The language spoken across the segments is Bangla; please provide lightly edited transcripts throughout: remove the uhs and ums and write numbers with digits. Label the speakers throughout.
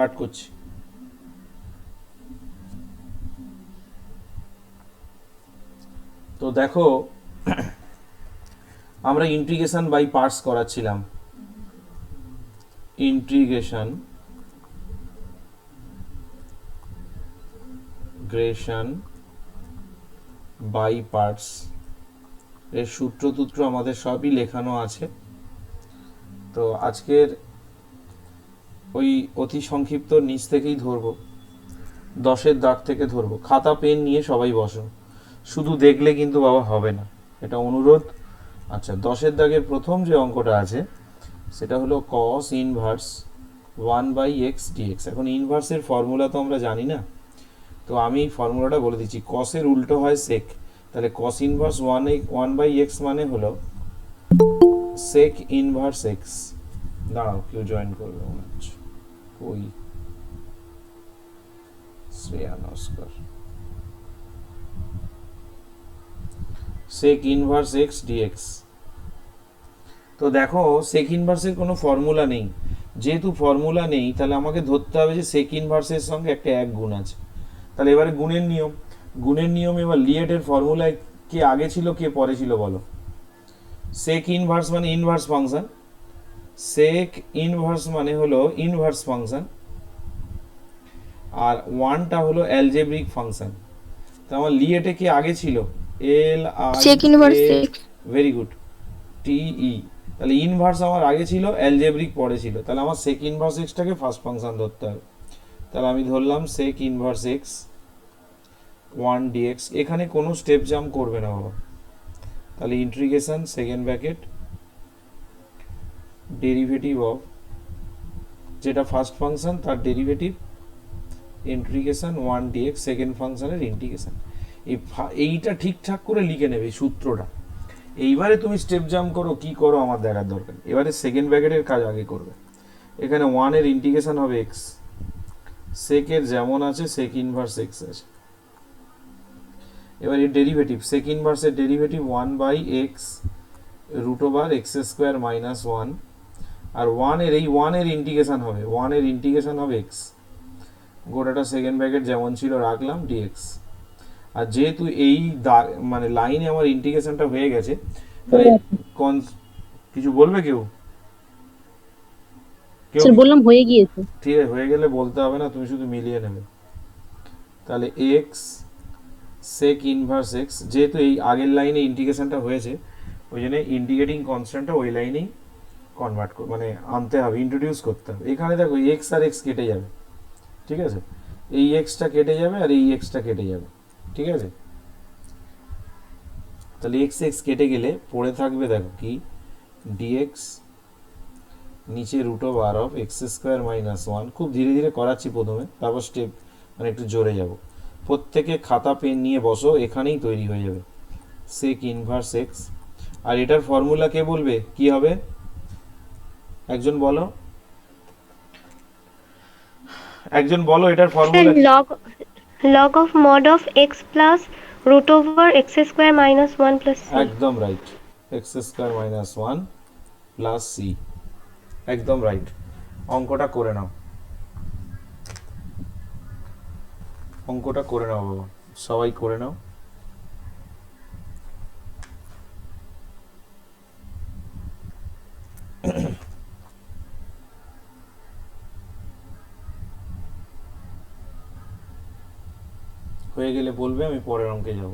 Speaker 1: স্টার্ট করছি। তো দেখো, আমরা ইন্টিগ্রেশন বাই পার্টস করাচ্ছিলাম। ইন্টিগ্রেশন গ্রেশন বাই পার্টস এর সূত্র আমাদের সবই লেখানো আছে। তো আজকের ওই অতি সংক্ষিপ্ত নিচ থেকেই ধরবো, 10-এর দাগ থেকে ধরবো। খাতা পেন নিয়ে সবাই বসো, শুধু দেখলে কিন্তু বাবা হবে না, এটা অনুরোধ। আচ্ছা, 10-এর দাগের প্রথম যে অঙ্কটা আছে সেটা হলো cos ইনভার্স 1/x dx। এখন ইনভার্সের ফর্মুলা তো আমরা জানি না, তো আমি ফর্মুলাটা বলে দিচ্ছি। কসের উল্টো হয় সেক, তাহলে cos ইনভার্স 1/x মানে হলো সেক ইনভার্স এক্স। দাঁড়াও, কেউ জয়েন করবে মনে হচ্ছে। ওই Shreya Naskar. Sec inverse x dx. তো দেখো, সেক ইনভার্সের কোনো ফর্মুলা নেই। যেহেতু ফর্মুলা নেই, তাহলে আমাকে ধরতে হবে যে সেক ইনভার্সের সঙ্গে একটা এক গুণ আছে। তাহলে এবারে গুণের নিয়ম এবার লিয়েটের ফর্মুলায় কে আগে ছিল কে পরে ছিল বলো। সেক ইনভার্স মানে ইনভার্স ফাংশন, সেক ইনভার্স মানে হলো ইনভার্স ফাংশন, আর ওয়ানটা হলো অ্যালজেব্রিক ফাংশন। তো আমার লিয়েটে কে আগে ছিল? L I
Speaker 2: sec
Speaker 1: A,
Speaker 2: inverse x
Speaker 1: very good, T E. তাহলে ইনভার্স আমার আগে ছিল, অ্যালজেব্রিক পরে ছিল, তাহলে আমার সেক ইনভার্স এক্সটাকে ফার্স্ট ফাংশন ধরতে হবে। তাহলে আমি ধরলাম সেক ইনভার্স এক্স 1 dx। এখানে কোনো স্টেপ জাম্প করবে না বাবা। তাহলে integration second bracket derivative of যেটা ফার্স্ট ফাংশন তার ডেরিভেটিভ ইন্টিগ্রেশন 1 dx সেকেন্ড ফাংশনের ইন্টিগ্রেশন। এইটা ঠিকঠাক করে লিখে নেবে সূত্রটা। এইবারে তুমি স্টেপ জাম্প করো কি করো আমার দেখার দরকার। এবারে সেকেন্ড ব্র্যাকেটের কাজ আগে করবে। এখানে 1 এর ইন্টিগ্রেশন হবে এক্স, সেকের যেমন আছে সেক ইনভার্স এক্স আছে। এবার এর ডেরিভেটিভ, সেক ইনভার্সের derivative 1/x root over x square minus 1। আর 1 এর ইন্টিগ্রেশন হবে, 1 এর ইন্টিগ্রেশন হবে এক্স, গোটাটা সেকেন্ড ব্র্যাকেট যেমন ছিল রাখলাম ডিএক্স। আর যেহেতু এই মানে লাইনে আমার ইন্টিগ্রেশনটা হয়ে গেছে, তাহলে কিছু বলবে কেউ? কেউ
Speaker 2: স্যার বললাম হয়ে গিয়েছে।
Speaker 1: ঠিক আছে, হয়ে গেলে বলতে হবে না, তুমি শুধু মিলিয়ে নেবে। তাহলে এক্স সেক ইনভার্স এক্স, যেহেতু এই আগের লাইনে ইন্টিগ্রেশনটা হয়েছে, ওই জন্য ইন্টিগ্রেটিং কনস্ট্যান্টটা ওই লাইনেই কনভার্ট মানে আনতে হবে, ইন্ট্রোডিউস করতে হবে। এখানে দেখো এক্স আর এক্স কেটে যাবে, ঠিক আছে, এই এক্সটা কেটে যাবে আর এই এক্সটা কেটে যাবে, ঠিক আছে। তাহলে এক্স এক্স কেটে গেলে পড়ে থাকবে দেখো কি, ডিএক্স নিচে root over of x square minus 1। খুব ধীরে ধীরে করাচ্ছি প্রথমে, তারপর স্টেপ মানে একটু জোরে যাব। প্রত্যেকে খাতা পেন নিয়ে বসো, এখানেই তৈরি হয়ে যাবে সেক ইনভার্স এক্স। আর এটার ফর্মুলা কে বলবে, কি হবে একজন বলো, একজন বলো এটার
Speaker 3: sir
Speaker 1: formula.
Speaker 3: log of mod of x plus root over x square minus 1 plus c.
Speaker 1: একদম right, x square minus 1 plus c, একদম রাইট। অঙ্কটা করে নাও, অঙ্কটা করে নাও বাবা, সবাই করে নাও। হয়ে গেলে বলবে, আমি পরের অঙ্কে যাব।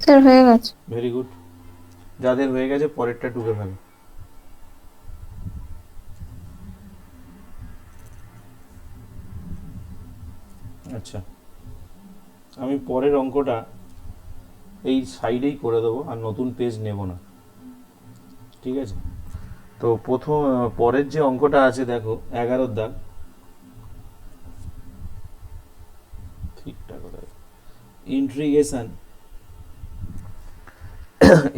Speaker 2: স্যার হয়ে গেছে।
Speaker 1: ভেরি গুড, যাদের হয়ে গেছে পরেরটা টুকে ফেলো। আচ্ছা, আমি পরের অঙ্কটা এই সাইডেই করে দেবো, আর নতুন পেজ নেব না, ঠিক আছে। তো প্রথম পরের যে অঙ্কটা আছে দেখো 11 দাগ, ঠিকঠাক integration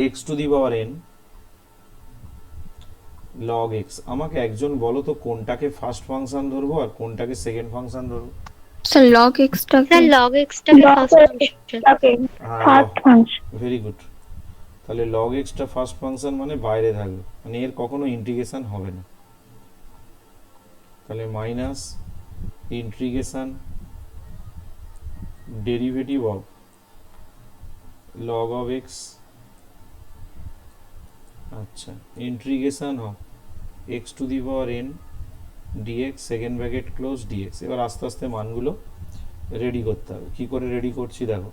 Speaker 1: x to the power N log x. আমাকে একজন বলো তো কোনটাকে ফার্স্ট ফাংশন ধরবো আর কোনটাকে সেকেন্ড ফাংশন ধরবো।
Speaker 2: স্যার log x টাকে
Speaker 3: স্যার log x টাকে first function.
Speaker 2: First function.
Speaker 1: Very good. তাহলে লগ এক্সটা ফার্স্ট ফাংশন মানে বাইরে থাকবে, মানে এর কখনো ইন্টিগ্রেশন হবে না। তাহলে minus integration derivative of log of x, আচ্ছা integration of x to the power n dx second bracket close dx। এবার আস্তে আস্তে মানগুলো রেডি করতে হবে। কি করে রেডি করছি দেখো,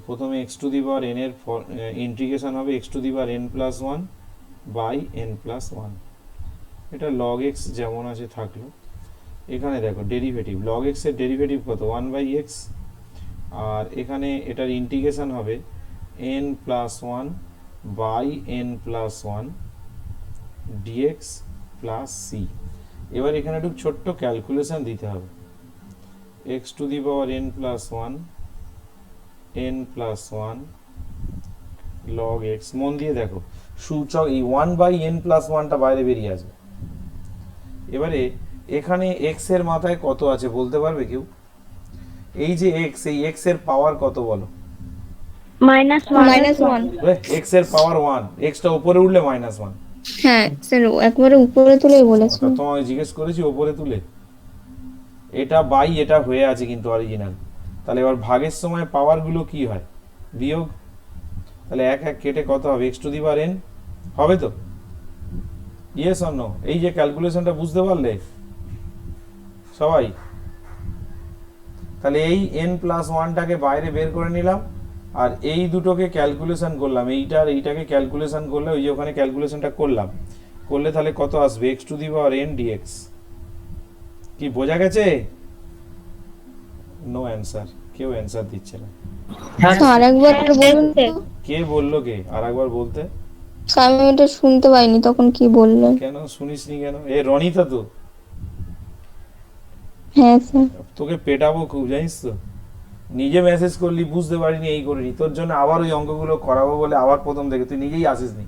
Speaker 1: প্রথমে x to the power n এর ইন্টিগ্রেশন হবে x to the power n plus one by n plus one. এটা log x যেমন আছে থাকলো। এখানে দেখো ডেরিভেটিভ log x এর ডেরিভেটিভ কত, 1 বাই x, আর এখানে এটার ইন্টিগ্রেশন হবে n plus one by n plus one dx plus c। এবার এখানে একটু ছোট্ট ক্যালকুলেশন দিতে হবে, x to the power n plus one n plus one log x। মন দিয়ে দেখো সূচক এই 1 বাই n প্লাস ওয়ানটা বাইরে বেরিয়ে আসবে। এবারে এখানে x এর মাথায় কত আছে বলতে পারবে কেউ? এই যে x, এই x এর পাওয়ার কত বলো?
Speaker 2: -1
Speaker 1: x এর পাওয়ার 1, x টা উপরে উঠলে -1।
Speaker 2: হ্যাঁ স্যার একবারে উপরে তুলেই বলেছেন।
Speaker 1: তোমাকে জিজ্ঞেস করেছি উপরে তুলে, এটা বাই এটা হয়ে আছে কিন্তু অরিজিনাল। তাহলে এবার ভাগের সময় পাওয়ার গুলো কি হয়, বিয়োগ। তাহলে এক এক কেটে কত হবে, x to the power n হবে তো? Yes or no? এই যে ক্যালকুলেশনটা বুঝতে পারলে সবাই? তাহলে এই n প্লাস ওয়ানটাকে বাইরে বের করে নিলাম, আর এই দুটোকে ক্যালকুলেশন করলাম, এইটার এইটাকে ক্যালকুলেশন করলে ওই যে ওখানে ক্যালকুলেশনটা করলাম, করলে তাহলে কত আসবে, x to the power n dx। কি বোঝা গেছে? নো অ্যান্সার, কেউ অ্যান্সার দিচ্ছে না।
Speaker 2: তো আরেকবার বলুন তো।
Speaker 1: কে বললো, কে আরেকবার বলতে?
Speaker 2: স্যার আমি এটা শুনতে পাইনি তখন কি বললেন।
Speaker 1: কেন শুনিসনি কেন? এ রনিতা তো,
Speaker 2: হ্যাঁ স্যার।
Speaker 1: তোকে পেটাবো খুব জানিস তো। নিজে মেসেজ করলি বুঝতে পারিনি, এই করিনি, তোর জন্য আবার ওই অঙ্কগুলো করাবো বলে আবার প্রথম থেকে তুই নিজেই আসিসনি,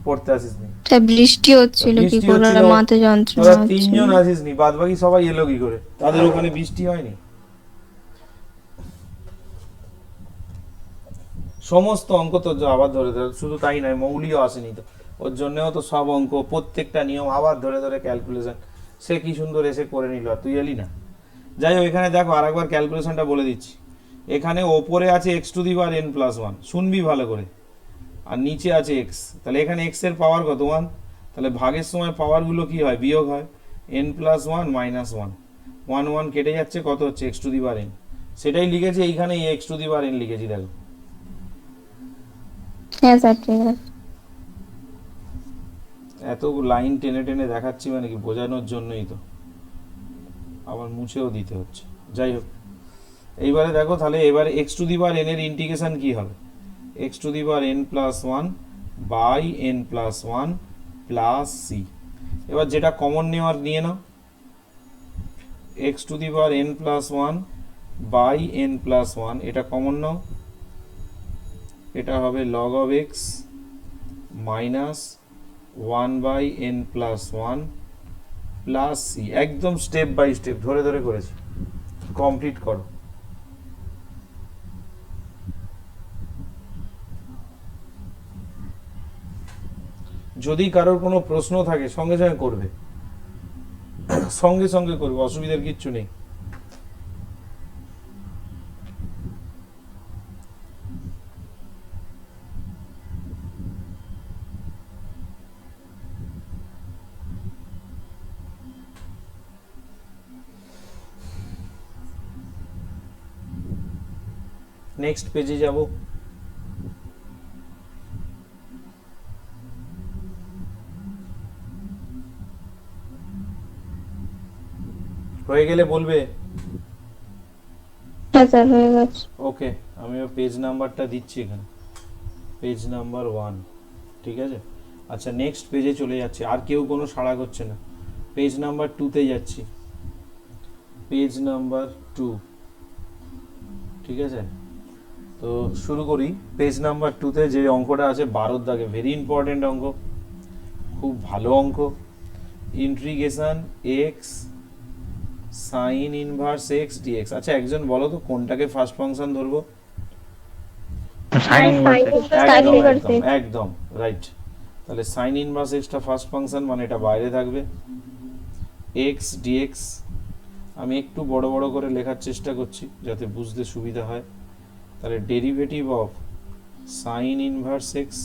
Speaker 1: পড়তে আসিসনি।
Speaker 2: স্যার বৃষ্টি হচ্ছিল কি
Speaker 1: বৃষ্টি
Speaker 2: করে,
Speaker 1: হচ্ছিল,
Speaker 2: মাথা যন্ত্রণা
Speaker 1: তোরা
Speaker 2: হচ্ছিল।
Speaker 1: তিনজন আসিসনি, বাদ বাকি সবাই এলো কি করে? তাদের ওখানে বৃষ্টি হয়নি? সমস্ত অঙ্ক তো আবার ধরে ধরে, শুধু তাই নয় মৌলিও আসেনি তো, ওর জন্যও তো সব অঙ্ক প্রত্যেকটা নিয়ম আবার ধরে ধরে ক্যালকুলেশন, সে কি সুন্দর এসে করে নিল, আর তুই এলি না। যাই হোক, এখানে দেখো আরেকবার ক্যালকুলেশনটা বলে দিচ্ছি। এখানে ওপরে আছে x to the power n plus one, শুনবি ভালো করে, আর নিচে আছে x। তাহলে এখানে x এর পাওয়ার কত, 1। তাহলে ভাগের সময় পাওয়ারগুলো কি হয়, বিয়োগ হয়, n plus one minus one, 1 1 কেটে যাচ্ছে, কত হচ্ছে x to the power n। সেটাই লিখেছি এইখানে, x to the power n লিখেছি দেখো।
Speaker 2: হ্যাঁ স্যার ঠিক আছে।
Speaker 1: এত লাইন টেনে টেনে দেখাচ্ছি মানে কি, বোঝানোর জন্যই তো, আবার মুছেও দিতে হচ্ছে। যাই হোক, এইবারে দেখো তাহলে এবারে x to the power n এর ইন্টিগ্রেশন কি হবে, x to the power n plus one by n plus one plus c। এবার যেটা কমন নেওয়ার নিয়ে নাও, x to the power n plus one by n plus one, এটা কমন নাও, এটা হবে log of x minus one by n plus one plus c। একদম স্টেপ বাই স্টেপ ধরে ধরে করেছি, কমপ্লিট করো। যদি কারোর কোনো প্রশ্ন থাকে সঙ্গে সঙ্গে করবে, সঙ্গে সঙ্গে করবে, অসুবিধার কিচ্ছু নেই। নেক্সট পেজে যাব। হয়ে গেলে বলবে।
Speaker 2: হ্যাঁ স্যার হয়ে গেছে।
Speaker 1: ওকে, আমিও পেজ নাম্বারটা দিচ্ছি এখানে, পেজ নাম্বার 1, ঠিক আছে। আচ্ছা নেক্সট পেজে চলে যাচ্ছে, আর কেউ কোনো সাড়া করছে না। পেজ নাম্বার 2তে যাচ্ছি, পেজ নাম্বার 2, ঠিক আছে। তো শুরু করি। পেজ নাম্বার 2তে যে অঙ্কটা আছে 12 দাগে, ভেরি ইম্পর্টেন্ট অঙ্ক, খুব ভালো অঙ্ক। Integration x sine inverse x dx. আচ্ছা একজন বলো তো কোনটাকে ফার্স্ট ফাংশন ধরবো? একদম রাইট। তাহলে sign inverse extra first function, মানে এটা বাইরে থাকবে। এক্স ডিএক্স, আমি একটু বড় বড় করে লেখার চেষ্টা করছি যাতে বুঝতে সুবিধা হয়। তাহলে derivative of sine inverse x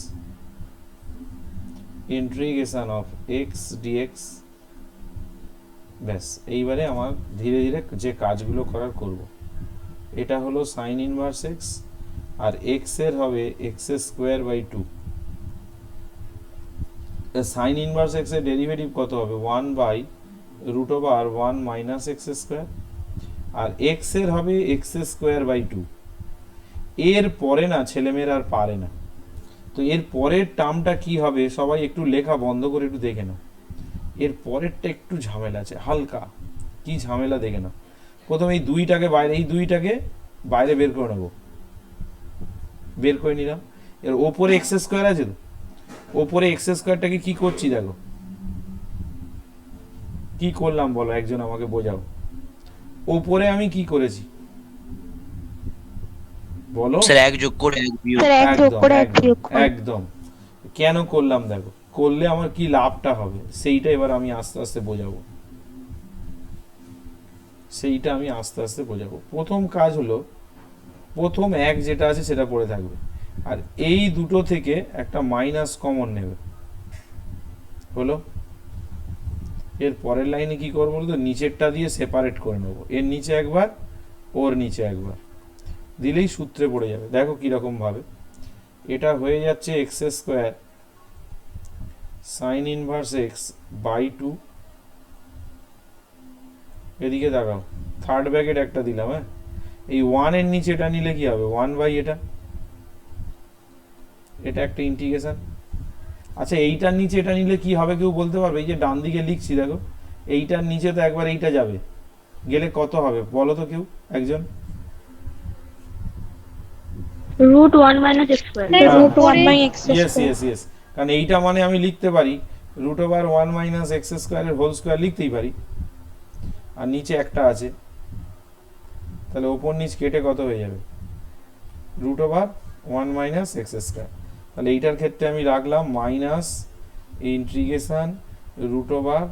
Speaker 1: integration of x dx. ব্যাস, এইবারে আমার ধীরে ধীরে যে কাজগুলো করার করব। এটা হলো সাইন ইনভার্স এক্স, আর এক্স এর হবে x square by two. Sine inverse x এর ডেরিভেটিভ কত হবে? 1 by root over 1 minus x square, আর এক্স এর হবে এক্স স্কোয়ার বাই টু। এর পরে না ছেলেমেয়েরা আর পারে না, তো এর পরের টার্মটা কি হবে সবাই একটু লেখা বন্ধ করে একটু দেখে নাও। এর পরেরটা একটু ঝামেলা আছে, হালকা কি ঝামেলা দেখে নাও। প্রথমে এই দুইটাকে বাইরে বের করে নেবো, বের করে নিলাম। এর ওপরে এক্স স্কোয়ার আছে, তো ওপরে এক্স স্কোয়ারটাকে কি করছি দেখো, কি করলাম বলো, একজন আমাকে বোঝাও। ওপরে আমি কি করেছি বলো?
Speaker 4: স্যার এক যোগ করে এক বিয়োগ।
Speaker 2: স্যার এক যোগ
Speaker 1: একদম
Speaker 2: করে এক
Speaker 1: একদম
Speaker 2: বিয়োগ করে।
Speaker 1: একদম। কেন করলাম দেখো, করলে আমার কি লাভটা হবে সেইটা এবার আমি আস্তে আস্তে বোঝাবো, সেইটা আমি আস্তে আস্তে বোঝাবো। প্রথম কাজ হলো, প্রথম এক যেটা আছে সেটা পড়ে থাকবে, আর এই দুটো থেকে একটা মাইনাস কমন নেবে, হলো। এর পরের লাইনে কি করবো বলতো, নিচেরটা দিয়ে সেপারেট করে নেবো, এর নিচে একবার ওর নিচে একবার দিলেই সূত্রে পড়ে যাবে। দেখো কিরকম ভাবে এটা হয়ে যাচ্ছে x square sine inverse x by two. এদিকে দেখাও, থার্ড ব্র্যাকেট একটা দিলাম, হ্যাঁ। এই ওয়ান এর নিচে এটা নিলে কি হবে, 1 বাই এটা, এটা একটা ইন্টিগ্রেশন। আচ্ছা, এইটার নিচে এটা নিলে কি হবে কেউ বলতে পারবে? এই যে ডান দিকে লিখছি দেখো, এইটার নিচে তো একবার এইটা যাবে, গেলে কত হবে বলো তো কেউ একজন?
Speaker 5: root 1 minus x square.
Speaker 2: root 1 by x
Speaker 1: yes
Speaker 2: square।
Speaker 1: Yes yes, কারণ এইটা মানে আমি লিখতে পারি রুট ওভার 1 মাইনাস এক্স স্কোয়ারের হোল স্কোয়ার লিখতেই পারি, আর নিচে একটা আছে, তাহলে ওপর নিচ কেটে কত হয়ে যাবে, root over 1 minus x square. তাহলে এইটার ক্ষেত্রে আমি রাখলাম minus integration root over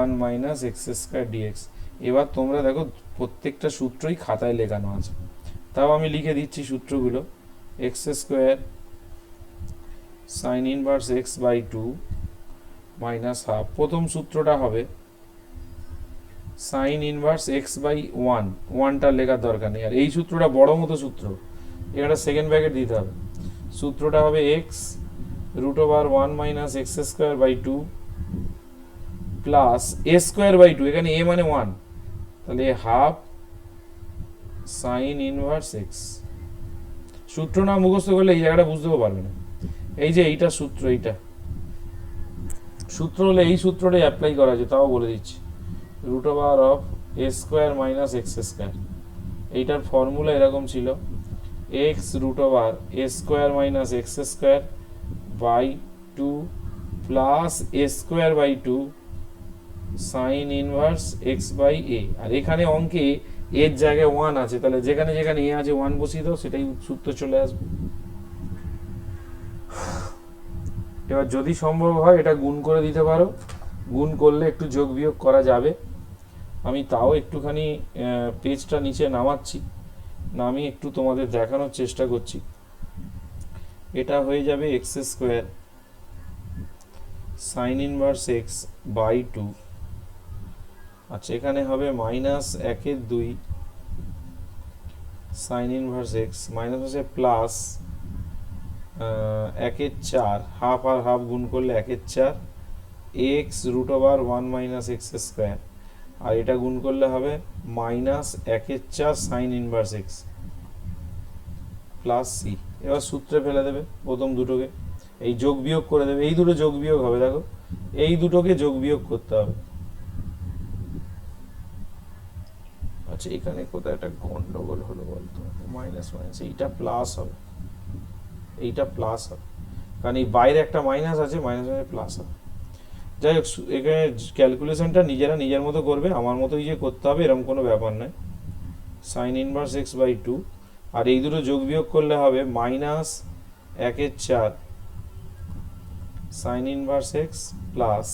Speaker 1: 1 minus x square dx. এবার তোমরা দেখো প্রত্যেকটা সূত্রই খাতায় লেখানো আছে, তাও আমি লিখে দিচ্ছি সূত্রগুলো। X square sine inverse x by two minus half. প্রথম সূত্রটা হবে sine inverse x by one, ওয়ানটা লেখার দরকার নেই, আর এই সূত্রটা বড় মতো সূত্র, এটা সেকেন্ড ব্র্যাকেট দিতে হবে। সূত্রটা হবে x root over 1 minus x square by two plus a square by two, এখানে এ মানে 1, তাহলে হাফ সাইন ইনভার্স এক্স। সূত্র না মুখস্থ করলে এই জায়গাটা বুঝতেও পারবে না। এই যে এইটা সূত্র, এইটা সূত্র হলে এই সূত্রটাই অ্যাপ্লাই করা আছে, তাও বলে দিচ্ছি। Root over of a square minus x square, এইটার ফর্মুলা এরকম ছিল, x root over a square minus x square by two plus a square by two sine inverse x by a. আর এখানে অঙ্কে এর জায়গায় 1 আছে, তাহলে যেখানে যেখানে এ আছে 1 বসিয়ে দাও, সেটাই সূত্র চলে আসবে। এবার যদি সম্ভব হয় এটা গুণ করে দিতে পারো, গুণ করলে একটু যোগ বিয়োগ করা যাবে। আমি তাও একটুখানি পেজটা নিচে নামাচ্ছি, নামিয়ে একটু তোমাদের দেখানোর চেষ্টা করছি। এটা হয়ে যাবে x square sine inverse x by two, আচ্ছা এখানে হবে minus 1/2 sine inverse x, minus হচ্ছে প্লাস 1/4, হাফ আর হাফ গুণ করলে 1/4 x root over 1 minus x square, আর এটা গুণ করলে হবে minus 1/4 sine inverse x plus c. এবার সূত্রে ফেলে দেবে প্রথম দুটোকে, এই যোগ বিয়োগ করে দেবে, এই দুটো যোগ বিয়োগ হবে, দেখো এই দুটোকে যোগ বিয়োগ করতে হবে। আচ্ছা এখানে কোথায় একটা গন্ডগোল হলো বলতো, মাইনাস মাইনাস এইটা প্লাস হবে, এইটা প্লাস হবে, কারণ এই বাইরে একটা মাইনাস আছে, মাইনাস মানে প্লাস হবে। যাই হোক, এখানে ক্যালকুলেশনটা নিজেরা নিজের মতো করবে, আমার মতোই যে করতে হবে এরকম কোনো ব্যাপার নয়। Sine inverse x by two, আর এই দুটো যোগ বিয়োগ করলে হবে minus 1/4 sine inverse x plus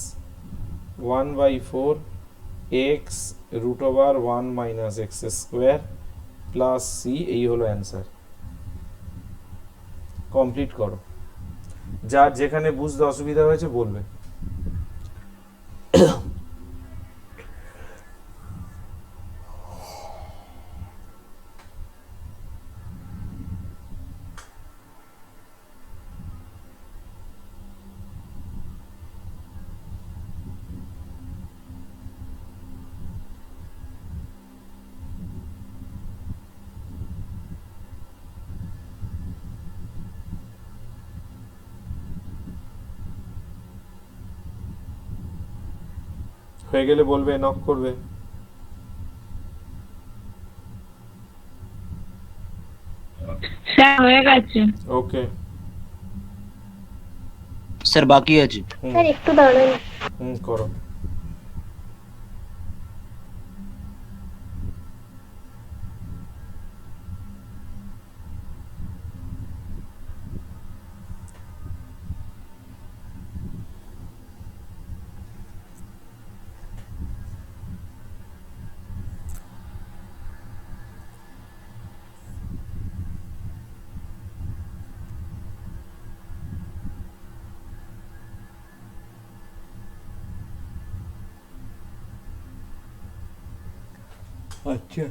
Speaker 1: 1/4 x root over 1 minus x square plus c, এই হলো অ্যান্সার। কমপ্লিট করো, যার যেখানে বুঝতে অসুবিধা হয়েছে বলবে। হয়ে গেলে বলবে, নক করবে।
Speaker 5: স্যার হয়ে গেছে।
Speaker 1: ওকে,
Speaker 4: স্যার বাকি আছে।
Speaker 3: স্যার একটু দাঁড়ান।
Speaker 1: করো। আচ্ছা,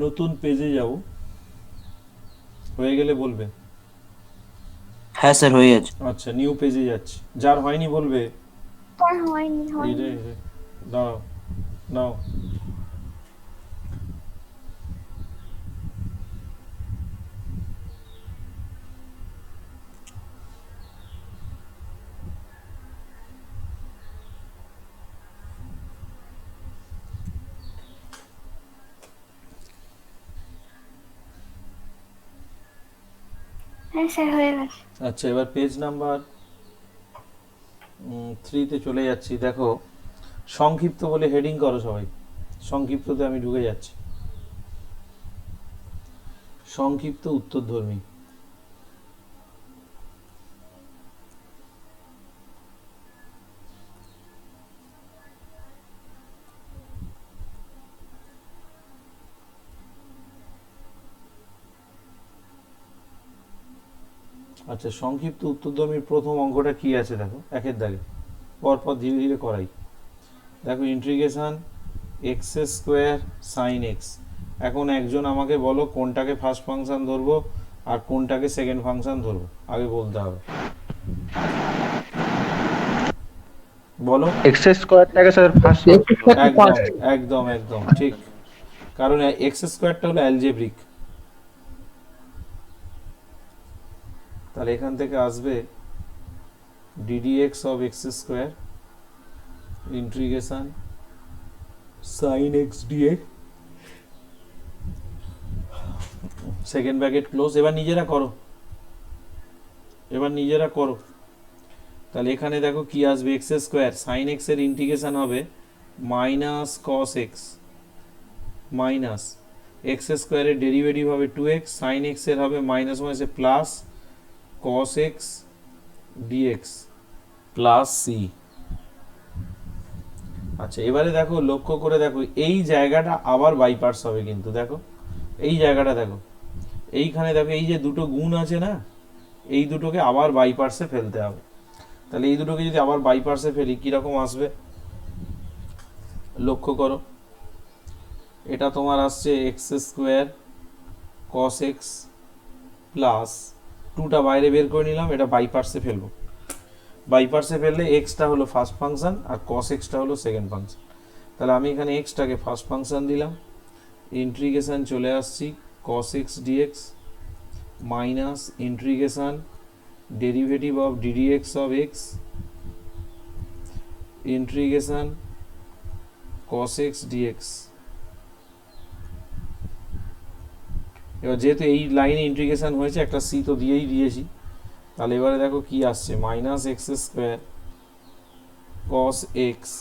Speaker 1: নতুন পেজে যাব, হয়ে গেলে বলবে।
Speaker 4: হ্যাঁ স্যার হয়ে গেছে।
Speaker 1: আচ্ছা, নিউ পেজে যাচ্ছি, যার হয়নি বলবে।
Speaker 3: হয়নি
Speaker 1: এই রে, এই রে, দাঁড়াও, নাও।
Speaker 3: হ্যাঁ স্যার হয়ে গেছে।
Speaker 1: আচ্ছা, এবার পেজ নাম্বার 3-তে চলে যাচ্ছি। দেখো, সংক্ষিপ্ত বলে হেডিং করো সবাই। সংক্ষিপ্ততে আমি ঢুকে যাচ্ছি। সংক্ষিপ্ত উত্তরধর্মী। আচ্ছা, সংক্ষিপ্ত উত্তরধর্মীর প্রথম অঙ্কটা কি আছে দেখো, একের দাগে, পরপর ধীরে ধীরে করাই। দেখো, integration x square sine x. এখন একজন আমাকে বলো কোনটাকে ফার্স্ট ফাংশন ধরবো আর কোনটাকে সেকেন্ড ফাংশন ধরবো, আগে বলতে হবে। বলো।
Speaker 6: এক্স স্কোয়ারটাকে স্যার ফার্স্ট
Speaker 1: একদম একদম একদম ঠিক, কারণ এক্স স্কোয়ারটা হলো অ্যালজেব্রিক। তাহলে এখান থেকে আসবে ddx of x square integration sine x dx, second bracket close. এবার নিজেরা করো, এবার নিজেরা করো। তাহলে এখানে দেখো কি আসবে, এক্স স্কোয়ার সাইন এক্স এর ইন্টিগ্রেশন হবে minus cos x minus x স্কোয়ারের ডেরিভেটিভ হবে 2x, সাইন এক্স এর হবে মাইনাস মাইনাসে plus cos x dx plus c. আচ্ছা, এবারে দেখো, লক্ষ্য করে দেখো, এই জায়গাটা আবার বাইপার্টস হবে কিন্তু। দেখো এই জায়গাটা, দেখো এইখানে, দেখো এই যে দুটো গুণ আছে না, এই দুটোকে আবার বাইপার্টসে ফেলতে হবে। তাহলে এই দুটোকে যদি আবার বাইপার্টসে ফেলি কিরকম আসবে লক্ষ্য করো। এটা তোমার আসছে x square cos x plus 2টা বাইরে বের করে নিলাম, এটা বাইপার্টসে ফেলবো। বাইপার্টসে ফেললে এক্সটা হলো ফার্স্ট ফাংশন আর কস এক্সটা হলো সেকেন্ড ফাংশন। তাহলে আমি এখানে এক্সটাকে ফার্স্ট ফাংশন দিলাম, ইন্টিগ্রেশন চলে আসছি cos x dx minus integration derivative of d d x of x integration cos x dx. এবার যেহেতু এই লাইনে ইন্টিগ্রেশন হয়েছে, একটা সি তো দিয়েই দিয়েছি, তাহলে এবারে দেখো কি আসছে, minus x square cos x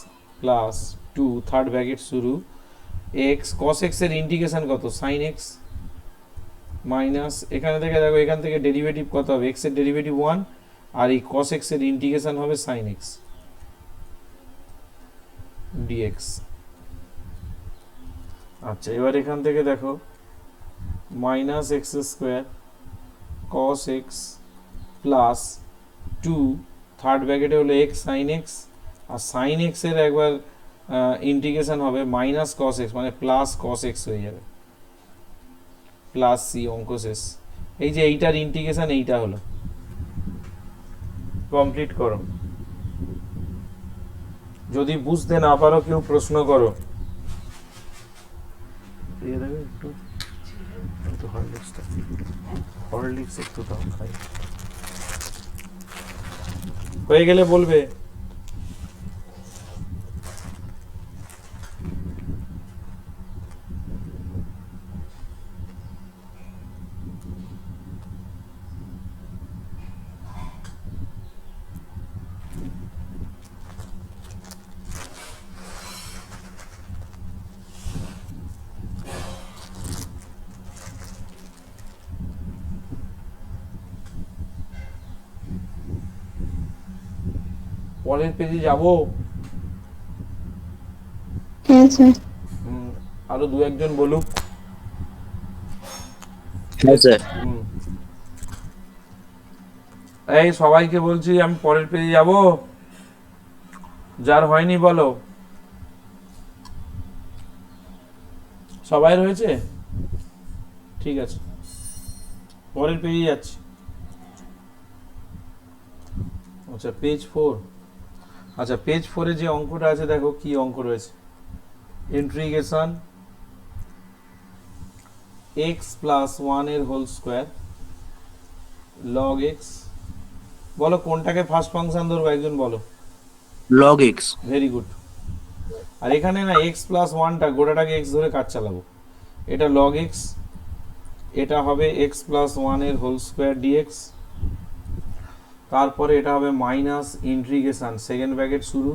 Speaker 1: plus 2 third bracket শুরু এক্স, কস এক্স এর ইন্টিগ্রেশন কত, সাইন এক্স মাইনাস, এখানে থেকে দেখো এখান থেকে ডেরিভেটিভ কত হবে, এক্স এর ডেরিভেটিভ 1 আর এই কস এক্স এর ইন্টিগ্রেশন হবে সাইন এক্স। ডিএক্স। আচ্ছা, এবার এখান থেকে দেখো minus x square cos x plus 2 third ব্র্যাকেটে হলো এক্স সাইন এক্স, আর সাইন এক্স এর একবার ইন্টিগ্রেশন হবে মাইনাস কস এক্স, মানে প্লাস কস এক্স হয়ে যাবে, প্লাস সি, অঙ্ক শেষ। এই যে এইটার ইন্টিগ্রেশন এইটা হলো, কমপ্লিট করো। যদি বুঝতে না পারো কেউ প্রশ্ন করো। দিয়ে দেবে একটু, একটু হরলিক্সটা, হরলিক্স একটু দাও খাই। হয়ে গেলে বলবে। পরের পেজে যাবো।
Speaker 2: হ্যাঁ স্যার।
Speaker 1: আরো দু একজন বলুক।
Speaker 4: হ্যাঁ স্যার।
Speaker 1: এই সবাইকে বলছি আমি পরের পেজে যাব, যার হয়নি বলো। সবাই রয়েছে? ঠিক আছে, পরের পেজে যাচ্ছি। আচ্ছা, পেজ 4। আচ্ছা, পেজ 4 এ যে অঙ্কটা আছে দেখো কি অঙ্ক রয়েছে। ইন্টিগ্রেশন x প্লাস 1 এর হোল স্কোয়ার log x। বলো কোনটাকে ফার্স্ট ফাংশন ধরবো, একজন বলো।
Speaker 4: log x।
Speaker 1: Very good. আর এখানে না x প্লাস 1টা গোটাটাকে x ধরে কাজ চালাবো। এটা log x, এটা হবে x প্লাস 1 এর হোল স্কোয়ার dx, তারপরে এটা হবে মাইনাস ইন্টিগ্রেশন সেকেন্ড ব্র্যাকেট শুরু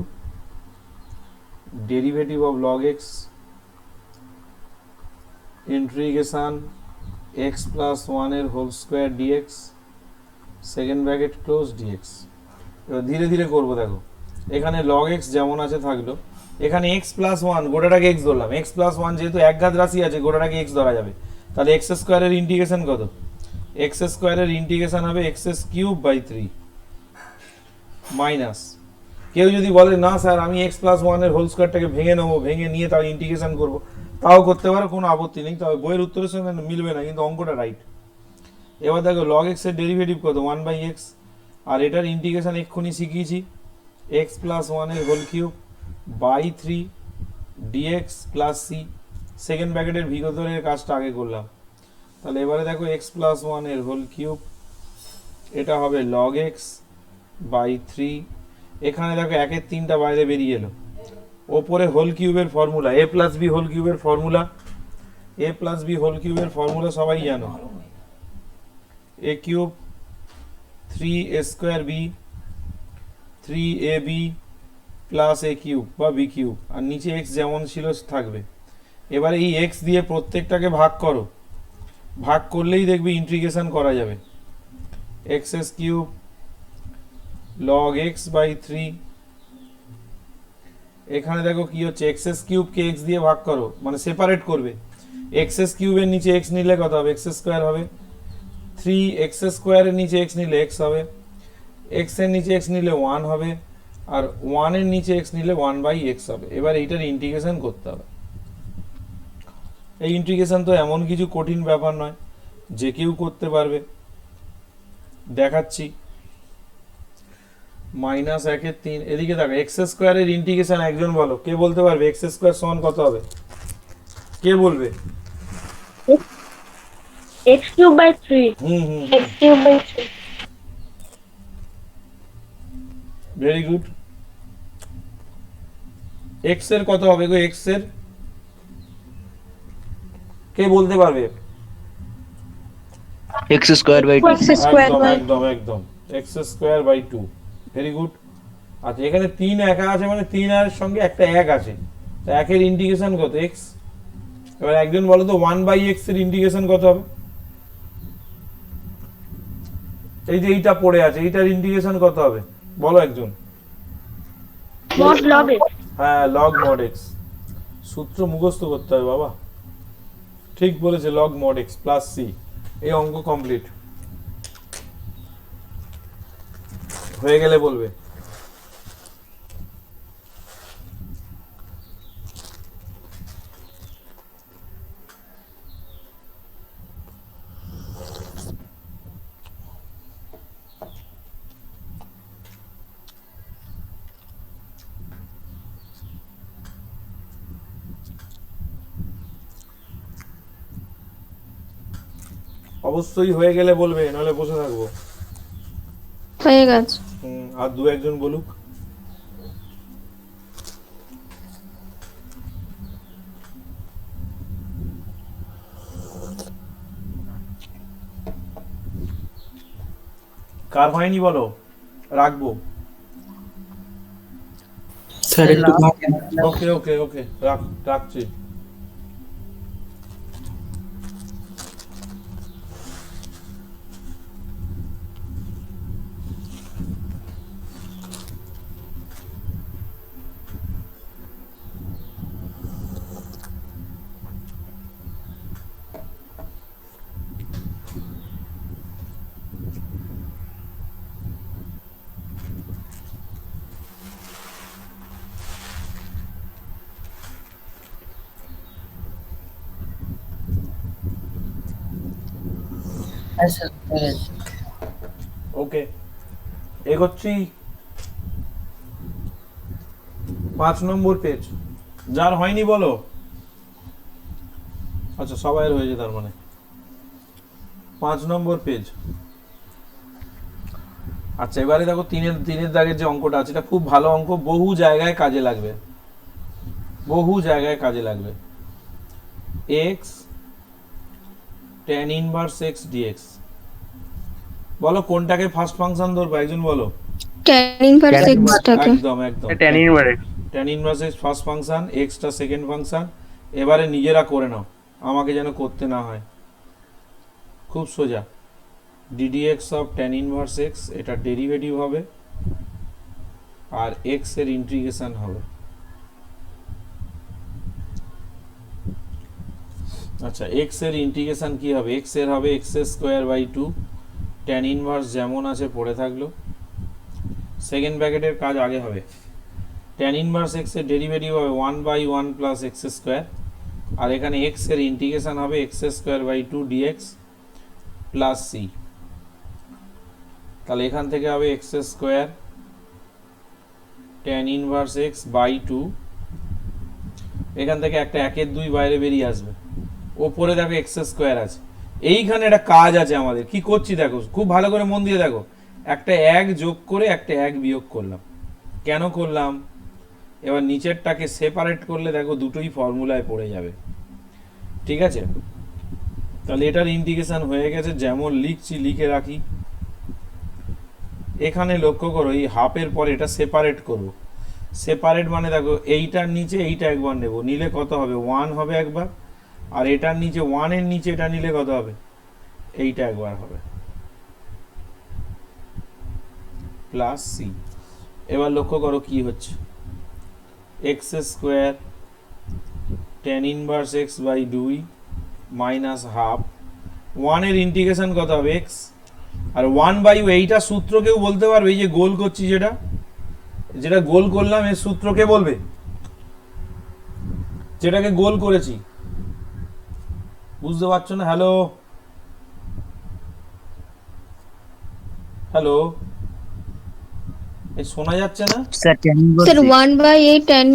Speaker 1: derivative of log x integration x plus 1 এর whole square dx second bracket close dx। এবার ধীরে ধীরে করবো। দেখো এখানে log x যেমন আছে থাকলো, এখানে x প্লাস 1 গোটাটাকে x ধরলাম। x প্লাস 1 যেহেতু একঘাত রাশি আছে গোটাটাকে x ধরা যাবে, তাহলে x স্কোয়ারের ইন্টিগ্রেশন কত? x স্কোয়ারের ইন্টিগ্রেশন হবে x কিউব বাই 3 মাইনাস। কেউ যদি বলে না স্যার আমি x প্লাস 1 এর হোল স্কোয়ারটাকে ভেঙে নেবো, ভেঙে নিয়ে তাও ইন্টিগ্রেশন করবো, তাও করতে পারো, কোনো আপত্তি নেই, তবে বইয়ের উত্তরের সঙ্গে মিলবে না, কিন্তু অঙ্কটা রাইট। এবার দেখো log x এর ডেরিভেটিভ কত? 1/x, আর এটার ইন্টিগ্রেশন এক্ষুনি শিখিয়েছি, x প্লাস 1 এর whole cube by 3 dx plus c, second ব্র্যাকেটের ভিতরের কাজটা আগে করলাম। তাহলে এবারে দেখো x প্লাস 1 এর হোল কিউব, এটা হবে log x বাই 3। এখানে দেখো একের 3টা বাইরে বেরিয়ে এলো। ওপরে হোল কিউবের formula a plus b whole কিউবের formula, a plus b whole কিউবের ফর্মুলা সবাই জানো, a cube 3a square b 3ab plus a cube বা b কিউব, আর নিচে x যেমন ছিল থাকবে। এবারে এই x দিয়ে প্রত্যেকটাকে ভাগ করো, ভাগ করলেই দেখবে ইন্টিগ্রেশন করা যাবে। x cube log x by 3। এখানে দেখো কি হচ্ছে, x কিউব কে x দিয়ে ভাগ করো, মানে সেপারেট করবে। x কিউবের নিচে x নিলে কত হবে? x স্কোয়ার হবে। 3x স্কোয়ারের নিচে x নিলে x হবে, x এর নিচে x নিলে 1 হবে, আর 1 এর নিচে x নিলে 1/x হবে। এবার এইটার ইন্টিগ্রেশন করতে হবে। এই ইন্টিগ্রেশন তো এমন কিছু কঠিন ব্যাপার নয়, যে কেউ করতে পারবে। দেখাচ্ছি, মাইনাস 1/3। এদিকে দেখো x স্কোয়ারের ইন্টিগ্রেশন একজন বলো, কে বলতে পারবে x স্কোয়ার সমান কত হবে? কে বলবে?
Speaker 5: x cube by 3.
Speaker 3: x cube by 3.
Speaker 1: Very good. x এর কত হবে গো? x এর কে বলতে পারবে?
Speaker 4: x square by 2।
Speaker 1: একদম একদম একদম x square by 2। Very good. আচ্ছা, এখানে 3 একা আছে, মানে 3 এর সঙ্গে একটা 1 আছে, তো 1 এর ইন্টিগ্রেশন কত? x। এবার একজন বলো তো 1/x এর ইন্টিগ্রেশন কত হবে? এই যে এইটা পড়ে আছে, এইটার ইন্টিগ্রেশন কত হবে বলো একজন।
Speaker 5: Mod log x.
Speaker 1: হ্যাঁ লগ মড এক্স, সূত্র মুখস্থ করতে হবে বাবা। ঠিক বলেছে, log mod x plus c. এই অঙ্ক কমপ্লিট হয়ে গেলে বলবে। অবশ্যই হয়ে গেলে বলবে, নাহলে বসে থাকবো।
Speaker 2: হয়ে গেছে।
Speaker 1: আর দু একজন বলুক। কার হয়নি বলো, রাখবো।
Speaker 4: স্যার একটু
Speaker 1: ওকে ওকে ওকে, রাখছি। ওকে, এগোচ্ছি। 5 নম্বর পেজ। যার হয়নি বলো। আচ্ছা সবাইয়ের হয়েছে তার মানে। 5 নম্বর পেজ। আচ্ছা এবারে দেখো তিনের দাগের যে অঙ্কটা আছে, এটা খুব ভালো অঙ্ক, বহু জায়গায় কাজে লাগবে, বহু জায়গায় কাজে লাগবে। x tan inverse x dx। বলো কোনটাকে ফার্স্ট ফাংশন ধরবো, একজন বলো।
Speaker 2: tan ইনভার্স x টাকে
Speaker 1: একদম একদম,
Speaker 6: tan inverse x
Speaker 1: tan inverse x first function, x টা সেকেন্ড ফাংশন। এবারে নিজেরা করে নাও, আমাকে যেন করতে না হয়। খুব সোজা, ddx of tan inverse x, এটা ডেরিভেটিভ হবে আর x এর ইন্টিগ্রেশন হবে। আচ্ছা x এর ইন্টিগ্রেশন কি হবে, x এর হবে x square by 2, tan inverse যেমন আছে পড়ে থাকলো। সেকেন্ড ব্র্যাকেটের কাজ আগে হবে। tan ইনভার্স x এর ডেরিভেটিভ হবে 1/1 প্লাস x স্কয়ার, আর এখানে x এর ইন্টিগ্রেশন হবে x square by 2 dx plus c। তাহলে এখান থেকে হবে x square tan inverse x by 2, এখান থেকে একটা 1 এর 2 বাইরে বেরিয়ে আসবে, ওপরে দেখো x স্কয়ার আছে। এইখানে একটা কাজ আছে আমাদের, কি করছি দেখো, খুব ভালো করে মন দিয়ে দেখো। একটা 1 যোগ করে একটা 1 বিয়োগ করলাম। কেন করলাম? এবার নিচেরটাকে সেপারেট করলে দেখো দুটোই ফর্মুলায় পড়ে যাবে। ঠিক আছে, তাহলে এটার ইন্টিগ্রেশন হয়ে গেছে, যেমন লিখছি লিখে রাখি। এখানে লক্ষ্য করো, এই হাফের পরে এটা সেপারেট করব। সেপারেট মানে দেখো এইটার নিচে এইটা একবার নেব, নিলে কত হবে 1 হবে একবার, আর এটার নিচে 1 এর নিচে এটা নিলে কত হবে, এইটা একবার হবে, প্লাস সি। এবার লক্ষ্য করো কি হচ্ছে, x square tan inverse x by 2 minus half, 1 এর ইন্টিগ্রেশন কত হবে এক্স, আর 1/u। এইটা সূত্র কেউ বলতে পারবে? এই যে গোল করছি, যেটা গোল করলাম, এর সূত্র কে বলবে? যেটাকে গোল করেছি, বুঝতে পারছো না? হ্যালো হ্যালো, এই শোনা যাচ্ছে না
Speaker 4: sir tan inverse
Speaker 2: sir
Speaker 4: x
Speaker 2: 1/a tan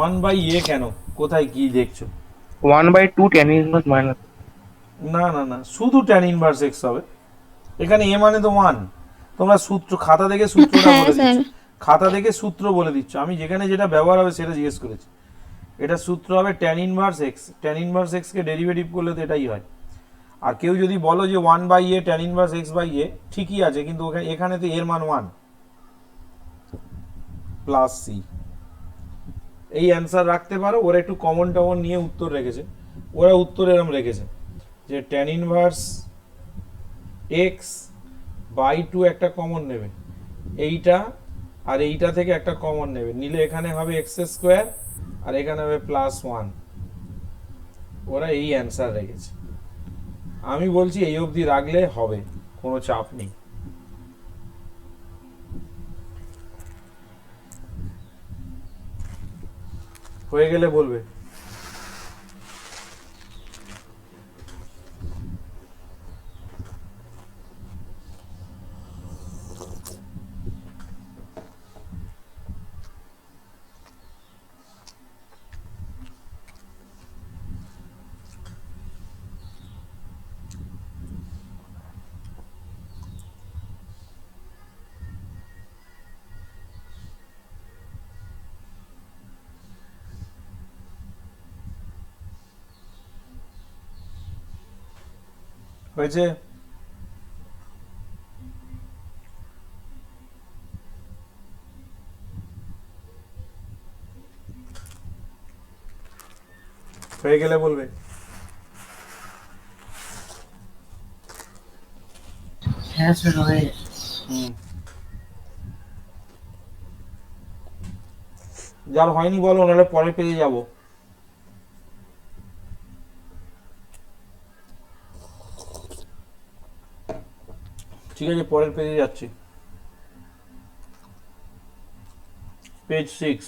Speaker 1: 1/a কেন, কোথায় কি দেখছো?
Speaker 6: 1/2 tan inverse minus
Speaker 1: না না না, শুধু tan ইনভার্স x হবে। এখানে a মানে তো 1। তোমরা সূত্র খাতা দেখে সূত্রটা
Speaker 2: হ্যাঁ
Speaker 1: বলে
Speaker 2: স্যার
Speaker 1: দিচ্ছ, খাতা দেখে সূত্র বলে দিচ্ছ, আমি যেখানে যেটা ব্যবহার হবে সেটা জিজ্ঞেস করেছি। এটা সূত্র হবে tan inverse x, tan inverse x কে ডেরিভেটিভ করলে তো এটাই হয়। আর কেউ যদি বলো যে 1/a tan inverse x by a, ঠিকই আছে, কিন্তু এখানে তো এর মান 1 প্লাস সি। এই অ্যান্সার রাখতে পারো। ওরা একটু কমন টমন নিয়ে উত্তর রেখেছে, ওরা উত্তর এরম রেখেছে যে tan ইনভার্স x বাই 2 একটা কমন নেবে, এইটা আর এইটা থেকে একটা কমন নেবে, নিলে এখানে হবে এক্স স্কোয়ার আর এখানে হবে +1। ওরা এই অ্যান্সার রেখেছে। আমি বলছি এই অবধি রাখলে হবে, কোনো চাপ নেই। হয়ে গেলে বলবে। হয়েছে? হয়ে গেলে বলবে।
Speaker 4: হ্যাঁ স্যার হয়ে
Speaker 1: যার হয়নি বলো, নাহলে পরে পেয়ে যাব। ঠিক আছে, পরের পেজে যাচ্ছি। পেজ 6।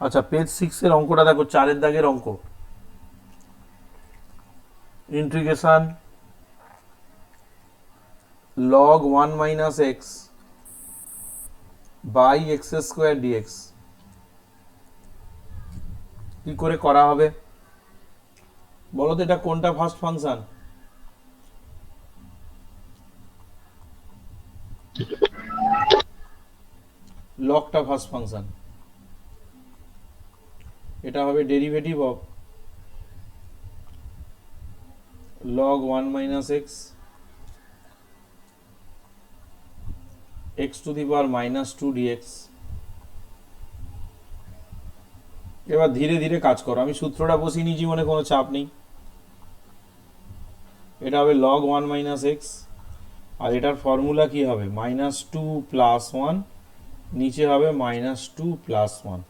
Speaker 1: আচ্ছা, পেজ 6 এর অঙ্কটা দেখো, 4 দাগের অঙ্ক। Integration log 1 minus x by x square dx কি করে করা হবে বলো তো? এটা কোনটা ফার্স্ট ফাংশন? লগটা ফার্স্ট ফাংশন, এটা হবে derivative of log 1 minus x x to the power -2 dx। এবার ধীরে ধীরে কাজ করো, আমি সূত্রটা বসিয়ে নিয়েছি, জীবনে কোনো চাপ নেই। এটা হবে log 1 minus x, আর এটার ফর্মুলা কি হবে? -2 + 1, নিচে হবে -2 + 1।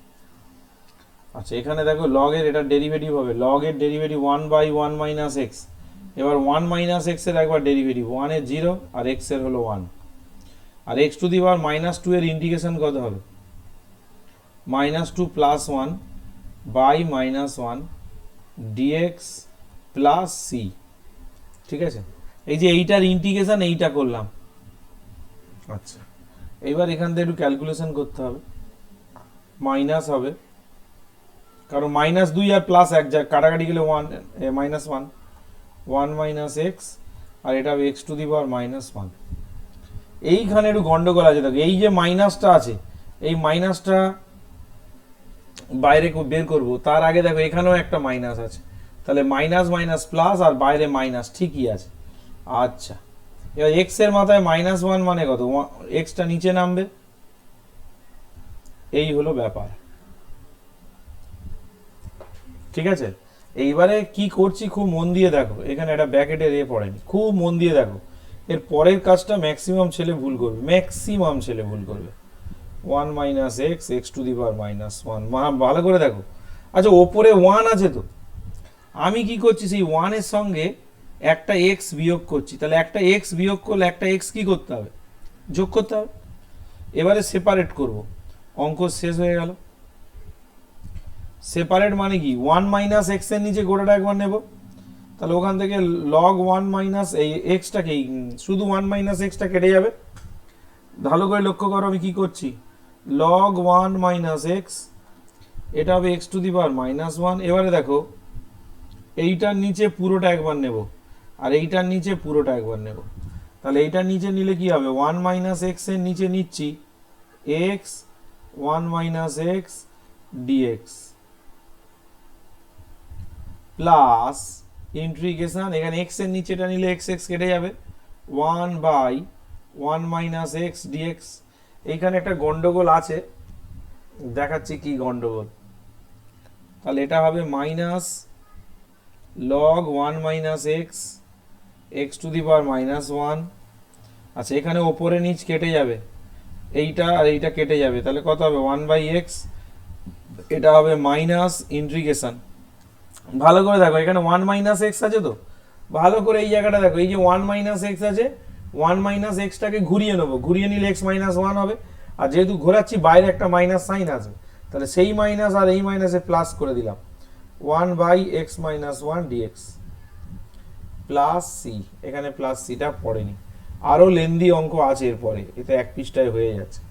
Speaker 1: আচ্ছা, এখানে দেখো log এর এটা ডেরিভেটিভ হবে, log এর ডেরিভেটিভ 1/1 minus x। এবার 1 minus x এর একবার ডেরিভেটিভ, 1 এর 0 আর x এর হলো 1। আর x টু দি পাওয়ার -2 এর ইন্টিগ্রেশন কত হবে? -2 + 1 বাই -1 dx প্লাস c। ঠিক আছে, এই যে এইটার ইন্টিগ্রেশন এইটা করলাম। আচ্ছা, এইবার এখান থেকে একটু ক্যালকুলেশন করতে হবে। মাইনাস হবে, কারণ -2 আর +1 যা কাটাকাটি গেলে 1 -1 1 minus x, আর এটা হবে x টু দি পাওয়ার -1। এইখানে একটু গন্ডগোল আছে, দেখো এই যে মাইনাসটা আছে, এই মাইনাসটা বাইরে বের করব, তার আগে দেখো এখানেও একটা মাইনাস আছে, তাহলে মাইনাস মাইনাস প্লাস আর বাইরে মাইনাস ঠিকই আছে। আচ্ছা, এবার এক্স এর মাথায় -1 মানে কত? এক্সটা নিচে নামবে, এই হলো ব্যাপার। ঠিক আছে, এইবারে কি করছি খুব মন দিয়ে দেখো, এখানে একটা ব্র্যাকেটের পড়েনি, খুব মন দিয়ে দেখো। এর পরের কাজটা ম্যাক্সিমাম ছেলে ভুল করবে, ম্যাক্সিমাম ছেলে ভুল করবে। 1 minus x x to the power -1, ভালো করে দেখো। আচ্ছা, ওপরে 1 আছে, তো আমি কি করছি? সেই 1 এর সঙ্গে একটা x বিয়োগ করছি, তাহলে একটা x বিয়োগ করলে একটা x কি করতে হবে? যোগ করতে হবে। এবারে সেপারেট করব, অঙ্ক শেষ হয়ে গেল। সেপারেট মানে কি? 1 minus x এর নিচে গোটাটা একবার নেব, তাহলে ওখান থেকে log 1 minus এই xটাকে, শুধু 1 minus xটা কেটে যাবে। ভালো করে লক্ষ্য করো আমি কি করছি, log 1 minus x, এটা হবে x টু দি পাওয়ার -1। এবারে দেখো এইটার নিচে পুরোটা একবার নেব, আর এইটার নিচে পুরোটা একবার নেব, তাহলে এইটার নিচে নিলে কি হবে? 1 minus x এর নিচে নিচ্ছি x 1 minus x dx plus integration, এখানে x এর নিচেটা নিলে x x কেটে যাবে, 1/1 minus x dx। এইখানে একটা গন্ডগোল আছে, দেখাচ্ছি কি গন্ডগোল। তাহলে এটা হবে minus log 1 minus x x to the power -1। আচ্ছা, এখানে ওপরে নিচ কেটে যাবে, এইটা আর এইটা কেটে যাবে, তাহলে কত হবে 1/x, এটা হবে মাইনাস ইন্টিগ্রেশন। ভালো করে দেখো এখানে 1 - x আছে, তো ভালো করে এই জায়গাটা দেখো, এই যে 1 - x আছে, 1 - x-টাকে ঘুরিয়ে নেবো, ঘুরিয়ে নিলে x - 1 হবে, আর যেহেতু ঘোরাচ্ছি বাইরে একটা মাইনাস সাইন আসবে, তাহলে সেই মাইনাস আর এই মাইনাসে প্লাস করে দিলাম, 1/x - 1 dx প্লাস সি। এখানে প্লাস সিটা পড়েনি, আরো লেন্দি অঙ্ক আছে এরপরে, এতে এক পৃষ্ঠায় হয়ে যাচ্ছে।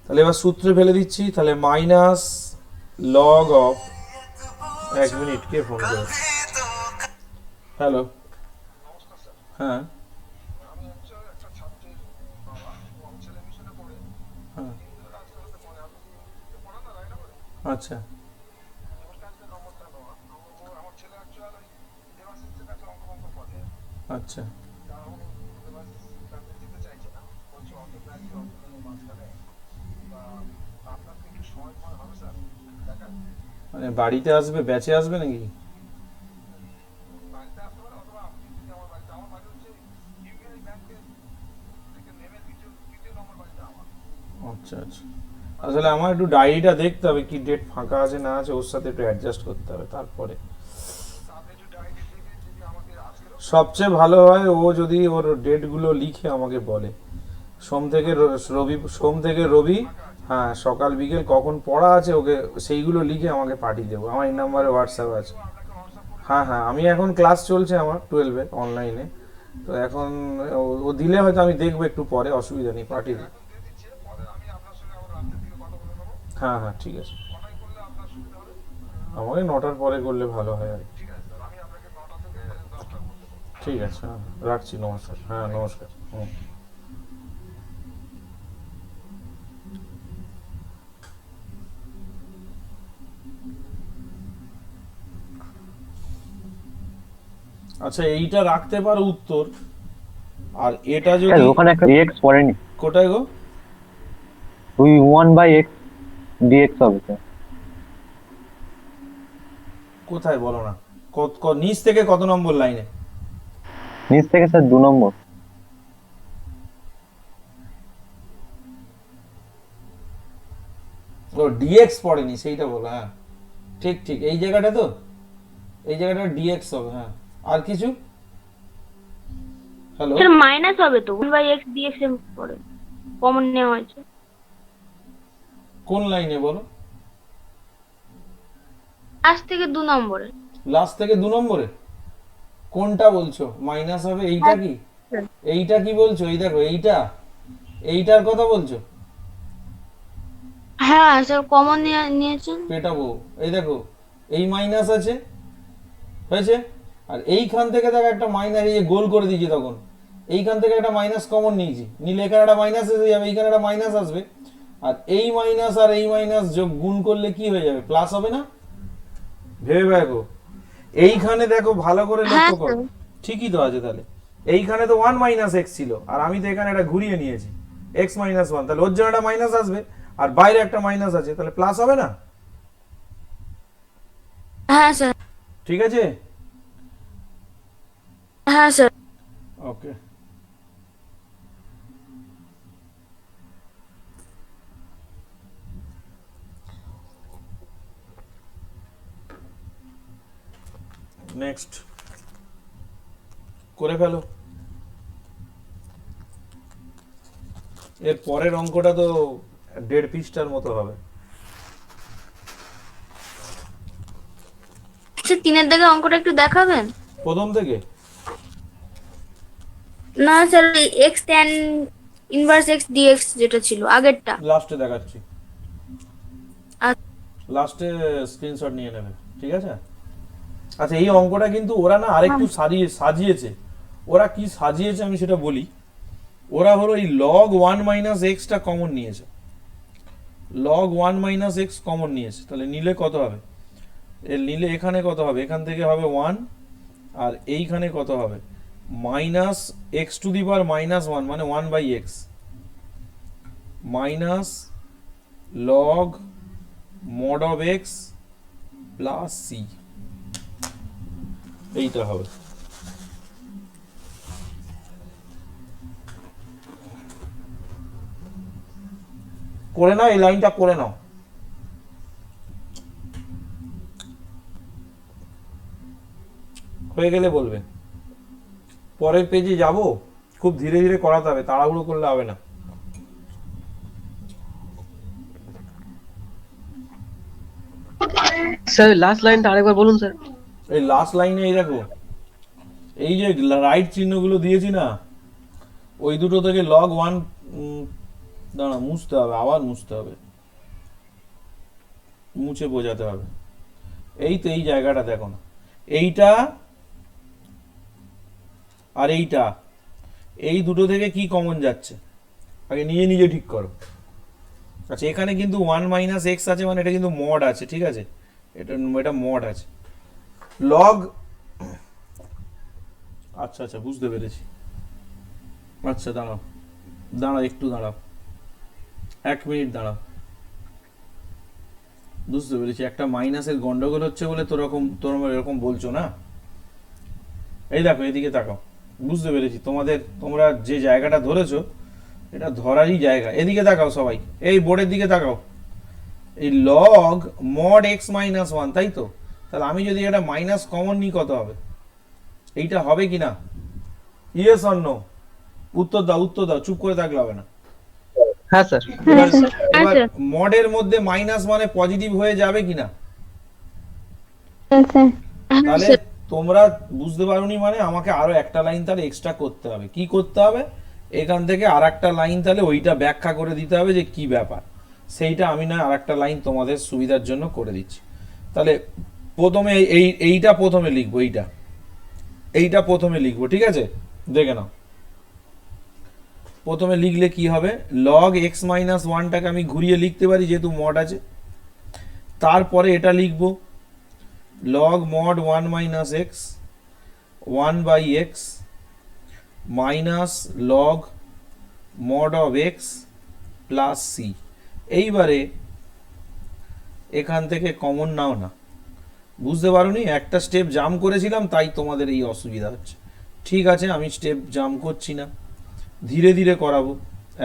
Speaker 1: তাহলে এবার সূত্রে ফেলে দিচ্ছি, তাহলে minus log of, 1 minute, K phone করেছে? হ্যালো, হ্যাঁ হ্যাঁ, আচ্ছা আচ্ছা, মানে বাড়িতে আসবে, ব্যাচে আসবে নাকি? আচ্ছা আচ্ছা, আসলে আমার একটু ডায়েরিটা দেখতে হবে, কি ডেট ফাঁকা আছে না আছে, ওর সাথে একটু অ্যাডজাস্ট করতে হবে, তারপরে সবচেয়ে ভালো হয় ও যদি ওর ডেটগুলো লিখে আমাকে বলে, সোম থেকে রবি, হ্যাঁ সকাল বিকেল কখন পড়া আছে ওকে সেইগুলো লিখে আমাকে পাঠিয়ে দেবো, আমার এই নাম্বারে হোয়াটসঅ্যাপ আছে। হ্যাঁ হ্যাঁ, আমি এখন ক্লাস চলছে আমার 12-এ অনলাইনে, তো এখন ও দিলে হয়তো আমি দেখবো একটু পরে, অসুবিধা নেই, পাঠিয়ে দিই। হ্যাঁ হ্যাঁ ঠিক আছে, আমাকে 9টার পরে করলে ভালো হয় আর কি। ঠিক আছে, হ্যাঁ রাখছি, নমস্কার, হ্যাঁ নমস্কার, হুম। আচ্ছা এইটা রাখতে পারো উত্তর, আর এটা যদি
Speaker 6: ওখানে একটা dx পড়েনি,
Speaker 1: কোথায় গো?
Speaker 6: ওই 1/x dx হবে স্যার।
Speaker 1: কোথায় বলো না, নিচ থেকে কত নম্বর লাইনে?
Speaker 6: নিচ থেকে স্যার 2 নম্বর।
Speaker 1: ও ডিএক্স পড়েনি, সেইটা বলো, হ্যাঁ ঠিক ঠিক, এই জায়গাটা তো, এই জায়গাটা ডিএক্স হবে, হ্যাঁ। আর কিছু? হ্যালো,
Speaker 5: স্যার মাইনাস হবে তো 1/x dx এর পরে কমন নেওয়া হয়েছে।
Speaker 1: কোন লাইনে বলো?
Speaker 5: আজ থেকে 2 নম্বরে।
Speaker 1: লাস্ট থেকে 2 নম্বরে কোনটা বলছো মাইনাস হবে? এইটা কি, এইটা কি বলছো? এই দেখো এইটা, এইটার কথা বলছো?
Speaker 5: হ্যাঁ স্যার কমন নিয়েছেন।
Speaker 1: পেটাবো, এই দেখো এই মাইনাস আছে, হয়েছে, আর এইখান থেকে দেখো একটা মাইনাস, এই যে গোল করে দিয়েছি তখন, এইখান থেকে একটা মাইনাস কমন নিয়েছি, নিলে এখানে একটা মাইনাস এসে যাবে, এইখানে একটা মাইনাস আসবে, আর এই মাইনাস আর এই মাইনাস যোগ গুণ করলে কি হয়ে যাবে? প্লাস হবে না? ভেবে দেখো, এইখানে দেখো ভালো করে লক্ষ্য করো, ঠিকই তো আছে, তাহলে এইখানে তো 1 - x ছিল, আর আমি তো এখানে এটা ঘুরিয়ে নিয়েছি x - 1, তাহলে ওর জন্য একটা মাইনাস আসবে, আর বাইরে একটা মাইনাস আছে, তাহলে প্লাস হবে না?
Speaker 5: হ্যাঁ স্যার।
Speaker 1: ঠিক আছে,
Speaker 5: হ্যাঁ স্যার।
Speaker 1: ওকে। নেক্সট করে ফেলো, এর পরের অঙ্কটা তো 1.5 পৃষ্ঠার মতো হবে।
Speaker 5: স্যার 3-এর দিকে অঙ্কটা একটু দেখাবেন?
Speaker 1: প্রথম থেকে
Speaker 5: না sir x tan inverse x dx যেটা ছিল আগেরটা।
Speaker 1: লাস্টে দেখাচ্ছি,
Speaker 5: আচ্ছা।
Speaker 1: লাস্টে স্ক্রিনশট নিয়ে নেবে, ঠিক আছে? আচ্ছা এই অঙ্কটা কিন্তু ওরা না আরেকটু সাজিয়েছে, ওরা কি সাজিয়েছে আমি সেটা বলি। ওরা হলো এই log 1 - x টা কমন নিয়েছে, log 1 - x কমন নিয়েছে, তাহলে নিলে কত হবে? এর নিলে এখানে কত হবে? এখান থেকে হবে 1, আর এইখানে কত হবে? Minus x to the power -1, মানে 1/x minus log mod of x plus c, এইটা হবে। করে নাও, এই লাইনটা করে নাও। হয়ে গেলে বলবে। পরের পেজে যাব, খুব ধীরে ধীরে করাতে হবে, তাড়াহুড়ো করলে হবে না।
Speaker 7: স্যার লাস্ট লাইনটা আরেকবার বলুন স্যার।
Speaker 1: এই লাস্ট লাইনে এই দেখো, এই যে রাইট চিহ্নগুলো দিয়েছি না, ওই দুটো থেকে লগ 1, দাঁড়া মুছতে হবে, আবার মুছতে হবে, মুছে বোঝাতে হবে। এই তো এই জায়গাটা দেখো না, এইটা আর এইটা, এই দুটো থেকে কি কমন যাচ্ছে আগে নিজে নিজে ঠিক করো। আচ্ছা এখানে কিন্তু 1 মাইনাস এক্স আছে, মানে এটা কিন্তু মড আছে, ঠিক আছে, এটা মড আছে লগ। আচ্ছা আচ্ছা বুঝতে পেরেছি। আচ্ছা দাঁড়াও দাঁড়াও একটু দাঁড়াও, 1 মিনিট দাঁড়াও। বুঝতে পেরেছি, একটা মাইনাসের গন্ডগোল হচ্ছে বলে তোমরা এরকম বলছো না। এই দেখো এদিকে তাকাও, বুঝতে পেরেছি তোমরা যে জায়গাটা ধরেছো এটা ধরারই জায়গা। এদিকে তাকাও সবাই, এই বোর্ডের দিকে তাকাও। এই লগ মড এক্স মাইনাস 1, তাই তো? তাহলে আমি যদি এটা মাইনাস কমন নিই কত হবে? এইটা হবে কি না? Yes or no? উত্তর দাও, চুপ করে থাকলে হবে না।
Speaker 7: হ্যাঁ স্যার।
Speaker 1: এবার মডের মধ্যে মাইনাস মানে পজিটিভ হয়ে যাবে কিনা?
Speaker 2: হ্যাঁ স্যার।
Speaker 1: তাহলে তোমরা বুঝতে পারোনি, মানে আমাকে আরো একটা লাইন তাহলে এক্সট্রা করতে হবে। কি করতে হবে? এখান থেকে আর একটা লাইন তাহলে ওইটা ব্যাখ্যা করে দিতে হবে যে কি ব্যাপার, সেইটা আমি না আর একটা লাইন তোমাদের সুবিধার জন্য করে দিচ্ছি। তাহলে প্রথমে এইটা প্রথমে লিখবো, এইটা প্রথমে লিখবো, ঠিক আছে? দেখে নাও, প্রথমে লিখলে কি হবে, লগ এক্স মাইনাস 1টাকে আমি ঘুরিয়ে লিখতে পারি যেহেতু মড আছে। তারপরে এটা লিখবো log mod 1 minus x 1 by x minus log mod of x plus c. এইবারে এখান থেকে কমন নাও না, বুঝতে পারোনি? একটা স্টেপ জাম্প করেছিলাম তাই তোমাদের এই অসুবিধা হচ্ছে। ঠিক আছে, আমি স্টেপ জাম্প করছি না, ধীরে ধীরে করাবো,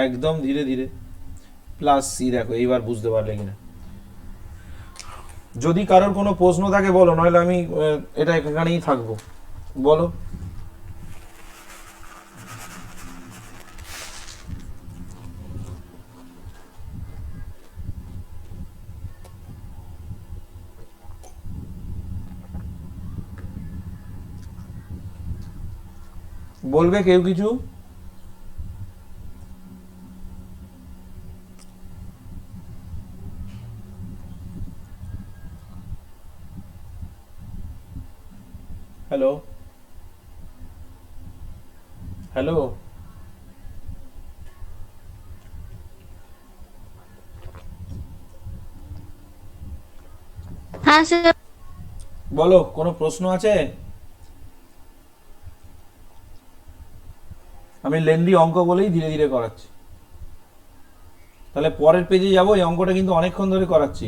Speaker 1: একদম ধীরে ধীরে। প্লাস সি, দেখো এইবার বুঝতে পারলে কিনা। যদি কারোর কোনো প্রশ্ন থাকে বলো, নইলে আমি এটা এখানেই থাকবো, বলো। বলবে কেউ কিছু? হ্যালো হ্যালো,
Speaker 5: হ্যাঁ স্যার।
Speaker 1: বলো, কোনো প্রশ্ন আছে? আমি লেন্দি অঙ্ক বলেই ধীরে ধীরে করাচ্ছি। তাহলে পরের পেজে যাবো, এই অঙ্কটা কিন্তু অনেকক্ষণ ধরে করাচ্ছি।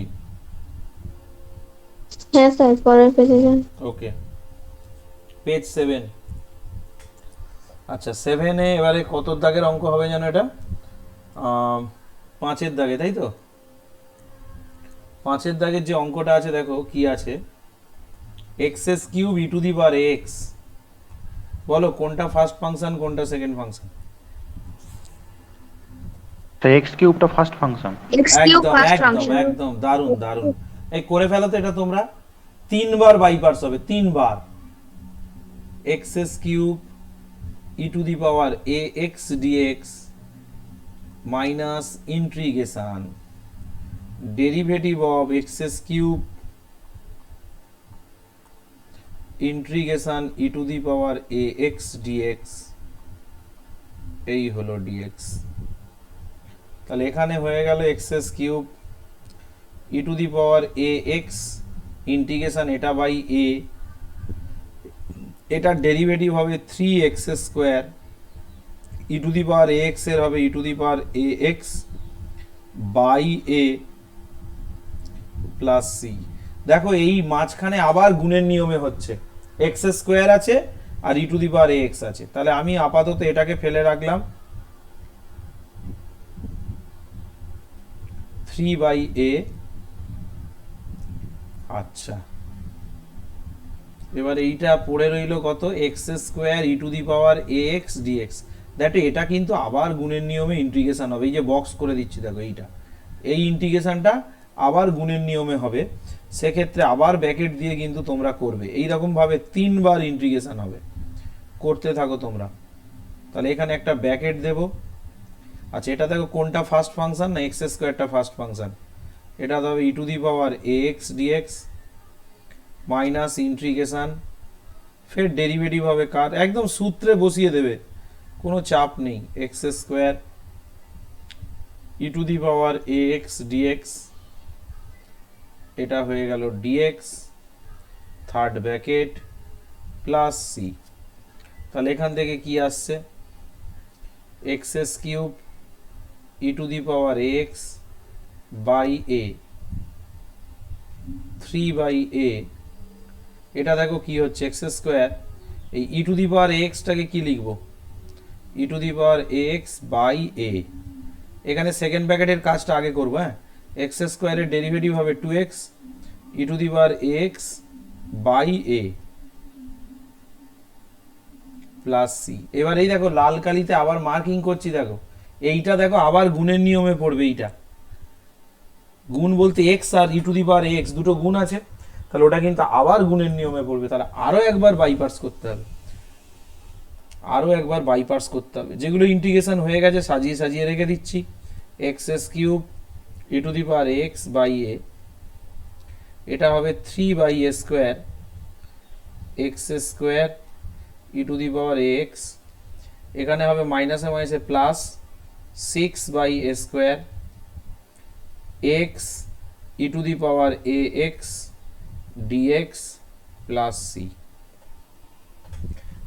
Speaker 2: হ্যাঁ স্যার, পরের পেজে যান।
Speaker 1: ওকে, পেজ 7। আচ্ছা 7-এ এবারে কত দাগের অঙ্ক হবে যেন? এটা 5-এর দাগে, তাই তো? 5-এর দাগের যে অঙ্কটা আছে দেখো কি আছে, x cube e to the power x. বলো কোনটা ফার্স্ট ফাংশন, কোনটা সেকেন্ড ফাংশন?
Speaker 8: তো এক্স কিউবটা ফার্স্ট ফাংশন।
Speaker 5: এক্স কিউব
Speaker 1: একদম
Speaker 5: ফার্স্ট
Speaker 1: একদম
Speaker 5: ফাংশন।
Speaker 1: একদম, দারুণ দারুণ। এই করে ফেলো তো এটা তোমরা, 3 বার বাইপার্স হবে, 3 বার। X cube e to the power a x dx minus integration derivative of x cube integration e to the power a x dx, এই হলো ডিএক্স। তাহলে এখানে হয়ে গেল x cube e to the power a x integration এটা বাই এ, এটার ডেরিভেটিভ হবে 3x square, e to the power a x এর হবে e to the power a x by a plus C. দেখো এই মাঝখানে আবার গুণের নিয়মে হচ্ছে, এক্স স্কোয়ার আছে আর e to the power a x আছে। তাহলে আমি আপাতত এটাকে ফেলে রাখলাম, 3/a। আচ্ছা, এবার এইটা পড়ে রইল কত, x square e to the power a x dx. দেখো এটা কিন্তু আবার গুণের নিয়মে ইন্টিগ্রেশন হবে। এই যে বক্স করে দিচ্ছি দেখো, এইটা, এই ইন্টিগ্রেশনটা আবার গুণের নিয়মে হবে। সেক্ষেত্রে আবার ব্র্যাকেট দিয়ে কিন্তু তোমরা করবে, এইরকমভাবে 3বার ইন্টিগ্রেশন হবে, করতে থাকো তোমরা। তাহলে এখানে একটা ব্র্যাকেট দেব। আচ্ছা, এটা দেখো কোনটা ফার্স্ট ফাংশন না এক্স স্কোয়ারটা ফার্স্ট ফাংশন। এটা হবে e to the power a x dx minus integration, ফের ডেরিভেটিভ হবে কার, একদম সূত্রে বসিয়ে দেবে, কোনো চাপ নেই, x square e to the power a x dx, এটা হয়ে গেল dx third bracket plus c. তাহলে এখান থেকে কি আসছে, x cube e to the power x by a 3/a। এটা দেখো কি হচ্ছে, এক্স স্কোয়ার, এই ই টু দি পাওয়ার এক্সটাকে কি লিখবো, e to the power x by a. এখানে সেকেন্ড ব্র্যাকেটের কাজটা আগে করবো। হ্যাঁ, এক্স স্কোয়ারের ডেরিভেটিভ হবে 2x e to the power x by a plus c. এবার এই দেখো লাল কালিতে আবার মার্কিং করছি, দেখো এইটা দেখো আবার গুণের নিয়মে পড়বে। এইটা গুণ বলতে এক্স আর e to the power x দুটো গুণ আছে, তাহলে ওটা কিন্তু আবার গুণের নিয়মে পড়বে। তাহলে আরো একবার বাইপার্স করতে হবে, আরো একবার বাইপার্স করতে হবে। যেগুলো ইন্টিগ্রেশন হয়ে গেছে সাজিয়ে সাজিয়ে রেখে দিচ্ছি, x cube e to the power x by a, এটা হবে 3/a square x square e to the power x, এখানে হবে মাইনাসে মাইনাসে plus 6/a square x e to the power a x dx plus c.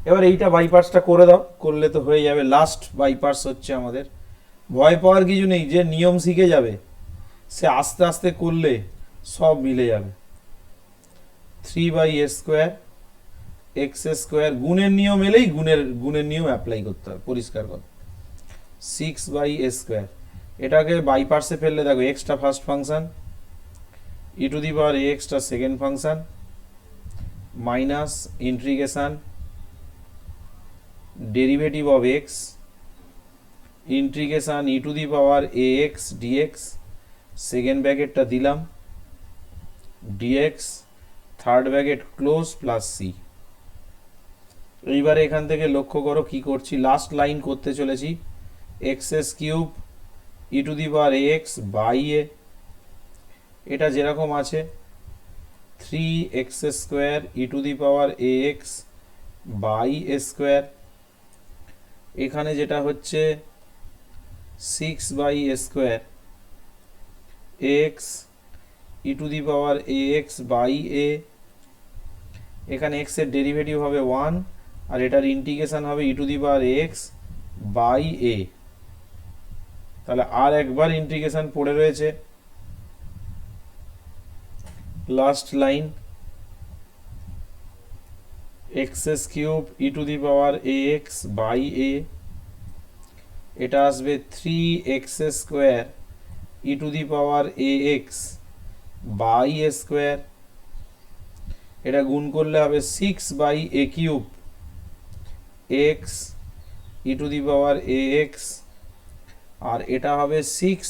Speaker 1: এবার এইটা বাইপার্সটা করে দাও, করলে তো হয়ে যাবে। লাস্ট বাইপার্স হচ্ছে আমাদের, ভয় পাওয়ার কিছু নেই, যে নিয়ম শিখে যাবে সে আস্তে আস্তে করলে সব মিলে যাবে। 3/a স্কোয়ার এক্স স্কোয়ার, গুণের নিয়ম এলেই গুণের নিয়ম অ্যাপ্লাই করতে হবে, পরিষ্কার কথা। 6/a স্কোয়ার, এটাকে বাইপার্সে ফেললে দেখো এক্সটা first function, e to the power এক্সটা second function, minus integration derivative of x integration e to the power a x dx, second ব্র্যাকেটটা দিলাম dx third bracket close plus c. এইবারে এখান থেকে লক্ষ্য করো কি করছি, লাস্ট লাইন করতে চলেছি, x cube e to the power x by a, এটা যেরকম আছে 3x square e to the power a x by a square, এখানে যেটা হচ্ছে 6/a square x e to the power a x by a, এখানে x এর ডেরিভেটিভ হবে 1 আর এটার ইন্টিগ্রেশন হবে e to the power x by a. তাহলে আর একবার ইন্টিগ্রেশন পড়ে রয়েছে, last line x cube e to the power a x by a, এটা আসবে 3x square e to the power a x by a square, এটা গুণ করলে হবে 6/a cube x e to the power a x, আর এটা হবে 6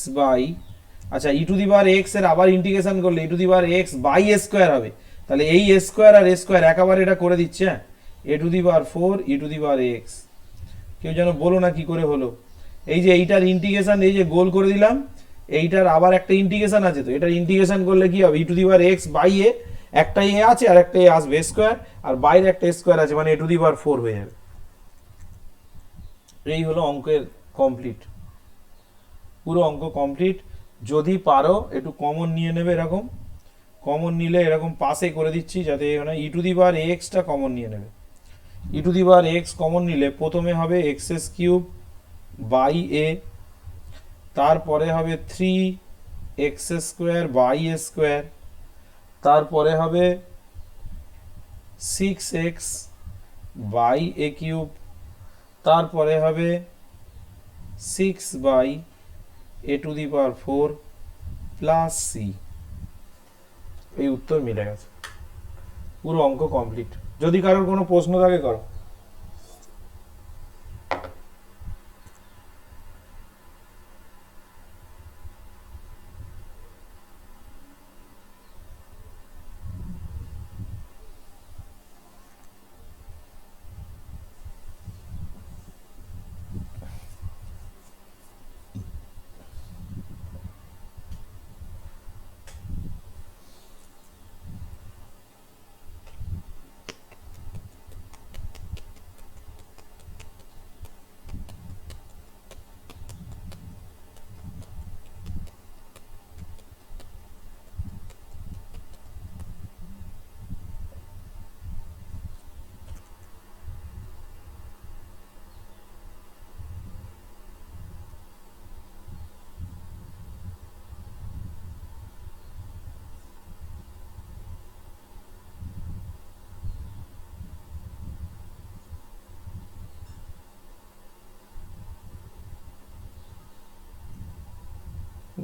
Speaker 1: আচ্ছা ই টু দি পাওয়ার এক্স এর আবার ইন্টিগ্রেশন করলে e to the power x by a square হবে। তাহলে এই এ স্কোয়ার আর এ স্কোয়ার একেবারে এটা করে দিচ্ছে, হ্যাঁ, a to the power 4 e to the power x. কেউ যেন বলো না কি করে হলো, এই যে এইটার ইন্টিগ্রেশন, এই যে গোল করে দিলাম, এইটার আবার একটা ইন্টিগ্রেশন আছে, তো এটার ইন্টিগ্রেশন করলে কি হবে, e to the power x by a, একটা এ আছে আর একটা এ আসবে স্কোয়ার, আর বাইরে একটা স্কোয়ার আছে, মানে এ টু দি পাওয়ার 4 হয়ে যাবে। এই হলো অঙ্কের কমপ্লিট, পুরো অঙ্ক কমপ্লিট। যদি পারো একটু কমন নিয়ে নেবে, এরকম কমন নিলে এরকম পাশে করে দিচ্ছি, যাতে এখানে ই টু দি পাওয়ার এক্সটা কমন নিয়ে নেবে। E to the power x common নিলে প্রথমে হবে এক্স কিউব বাই এ, তারপরে হবে 3x square by a square, তারপরে হবে 6x বাই এ কিউব, তারপরে হবে 6/a to the power 4, plus c, এই উত্তর মিলে গেছে, পুরো অঙ্ক কমপ্লিট। যদি কারোর কোনো প্রশ্ন থাকে করো।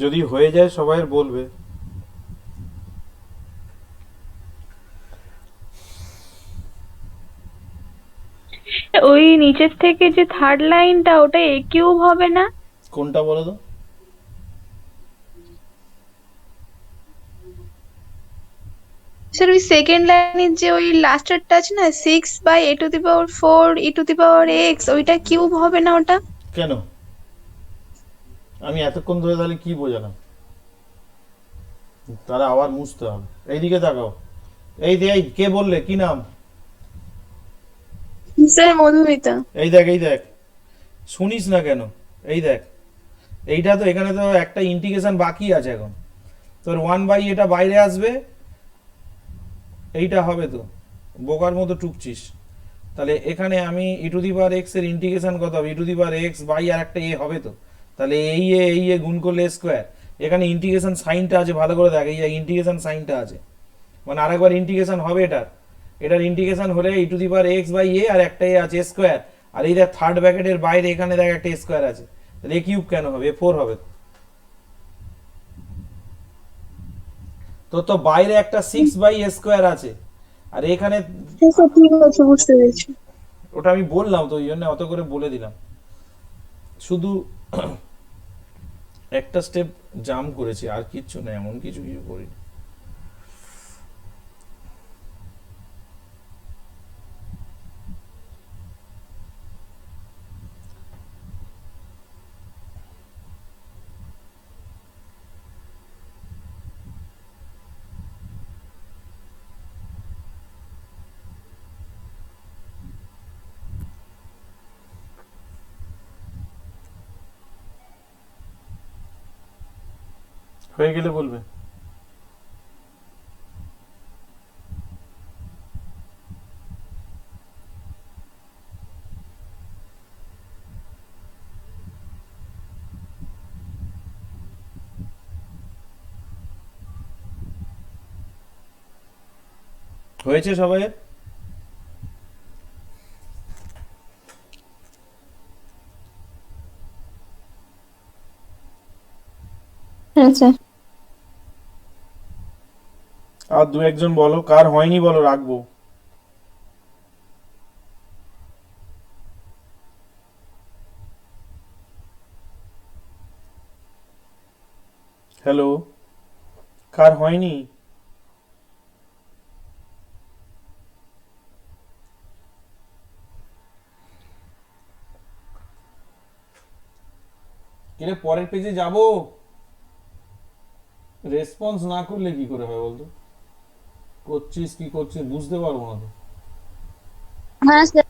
Speaker 1: যদি হয়ে যায় সবাই বলবে।
Speaker 9: ওই নিচের থেকে যে থার্ড লাইনটা ওটা এ কিউব হবে না?
Speaker 1: কোনটা বলো তো?
Speaker 9: স্যার ওই সেকেন্ড লাইনের যে ওই লাস্টেরটা আছে না, 6/a⁴ e⁴x, ওইটা কিউব হবে না ওটা?
Speaker 1: কেন? আমি এতক্ষণ ধরে তাহলে কি বোঝালাম? তারা আবার মুছতে হবে। এইদিকে তাকাও। এই কে বললে, কি নাম?
Speaker 9: স্যার মধুমিতা।
Speaker 1: এই দেখ, শুনিস না কেন? এই দেখ, এইটা তো এখানে তো একটা ইন্টিগ্রেশন বাকি আছে এখন। তোর 1/, এটা বাইরে আসবে, এইটা হবে তো, বোকার মতো টুকছিস। তাহলে এখানে আমি e⁴x এর ইন্টিগ্রেশন কত হবে? e⁴x বাই আর একটা এ হবে তো। তাহলে এই এ গুণ করলে স্কোয়ার। এখানে ইন্টিগ্রেশন সাইনটা আছে, ভালো করে দেখ, এই ইন্টিগ্রেশন সাইনটা আছে, মানে আরেকবার ইন্টিগ্রেশন হবে এটার ইন্টিগ্রেশন হলে e⁴x বাই এ আর একটা এ আছে স্কোয়ার। আর এই দেখ থার্ড ব্র্যাকেটের বাইরে এখানে দেখ একটা স্কোয়ার আছে, তাহলে এ কিউব কেন হবে? এ 4 হবে। তো বাইরে একটা 6/a² আছে, আর এখানে
Speaker 9: ঠিক আছে, বুঝতে পেরেছি।
Speaker 1: ওটা আমি বললাম তো, ওই জন্য অত করে বলে দিলাম। শুধু একটা স্টেপ জাম্প করেছি, আর কিচ্ছু না, এমন কিছু করিনি। হয়ে গেলে বলবে। হয়েছে সবাই?
Speaker 2: হ্যাঁ স্যার।
Speaker 1: আর দু একজন বলো, কার হয়নি বলো, রাখবো। হ্যালো, কার হয়নি? কিরে পরের পেজে যাব? রেসপন্স না করলে কি করে হয় বলতো? করছিস কি করছিস বুঝতে পারবো না তো।
Speaker 5: হ্যাঁ স্যার।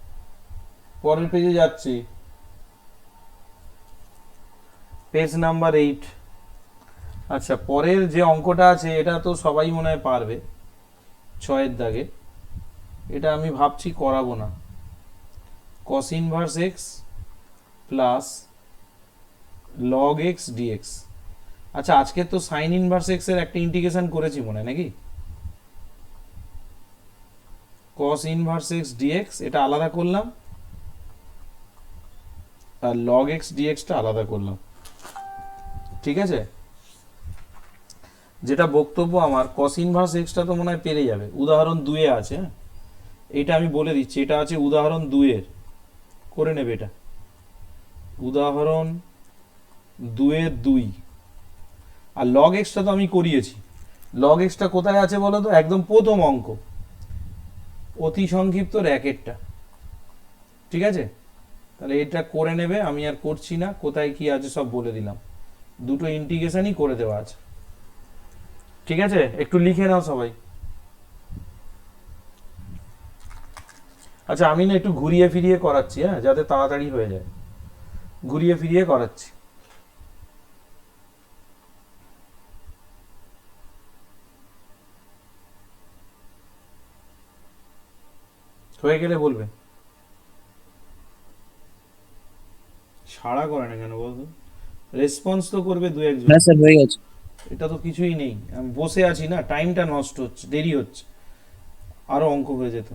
Speaker 1: পরের পেজে যাচ্ছি, পেজ নাম্বার 8। আচ্ছা, পরের যে অঙ্কটা আছে এটা তো সবাই মনে হয় পারবে, 6 দাগে। এটা আমি ভাবছি করাবো না। cos inverse x plus log x dx। আচ্ছা, আজকে তো সাইন ইনভার্স x এর একটা ইন্টিগ্রেশন করেছি মনে হয় নাকি? cos ইনভার্স x dx এটা আলাদা করলাম, আর log x dx টা আলাদা করলাম, ঠিক আছে? যেটা বক্তব্য আমার, কস ইনভার্স এক্সটা তো মনে হয় পেরে যাবে, উদাহরণ 2 এ আছে। হ্যাঁ, এটা আমি বলে দিচ্ছি, এটা আছে উদাহরণ 2 এর, করে নেবে এটা উদাহরণ 2 এর 2। আর লগ এক্সটা তো আমি করিয়েছি। লগ এক্সটা কোথায় আছে বলো তো? একদম প্রথম অঙ্ক, অতি সংক্ষিপ্ত র্যাকেটটা। ঠিক আছে, তাহলে এটা করে নেবে, আমি আর করছি না, কোথায় কি আছে সব বলে দিলাম, দুটো ইন্টিগ্রেশনই করে দেওয়া আছে। ঠিক আছে, একটু লিখে নাও সবাই। আচ্ছা, আমি না একটু ঘুরিয়ে ফিরিয়ে করাচ্ছি, হ্যাঁ, যাতে তাড়াতাড়ি হয়ে যায়, ঘুরিয়ে ফিরিয়ে করাচ্ছি। হয়ে গেলে বলবে। সাড়া করে না কেন বলতো? রেসপন্স তো করবে দু একজন।
Speaker 7: হ্যাঁ স্যার হয়ে গেছে।
Speaker 1: এটা তো কিছুই নেই, আমি বসে আছি না, টাইমটা নষ্ট হচ্ছে, দেরি হচ্ছে, আরো অঙ্ক হয়ে যেত।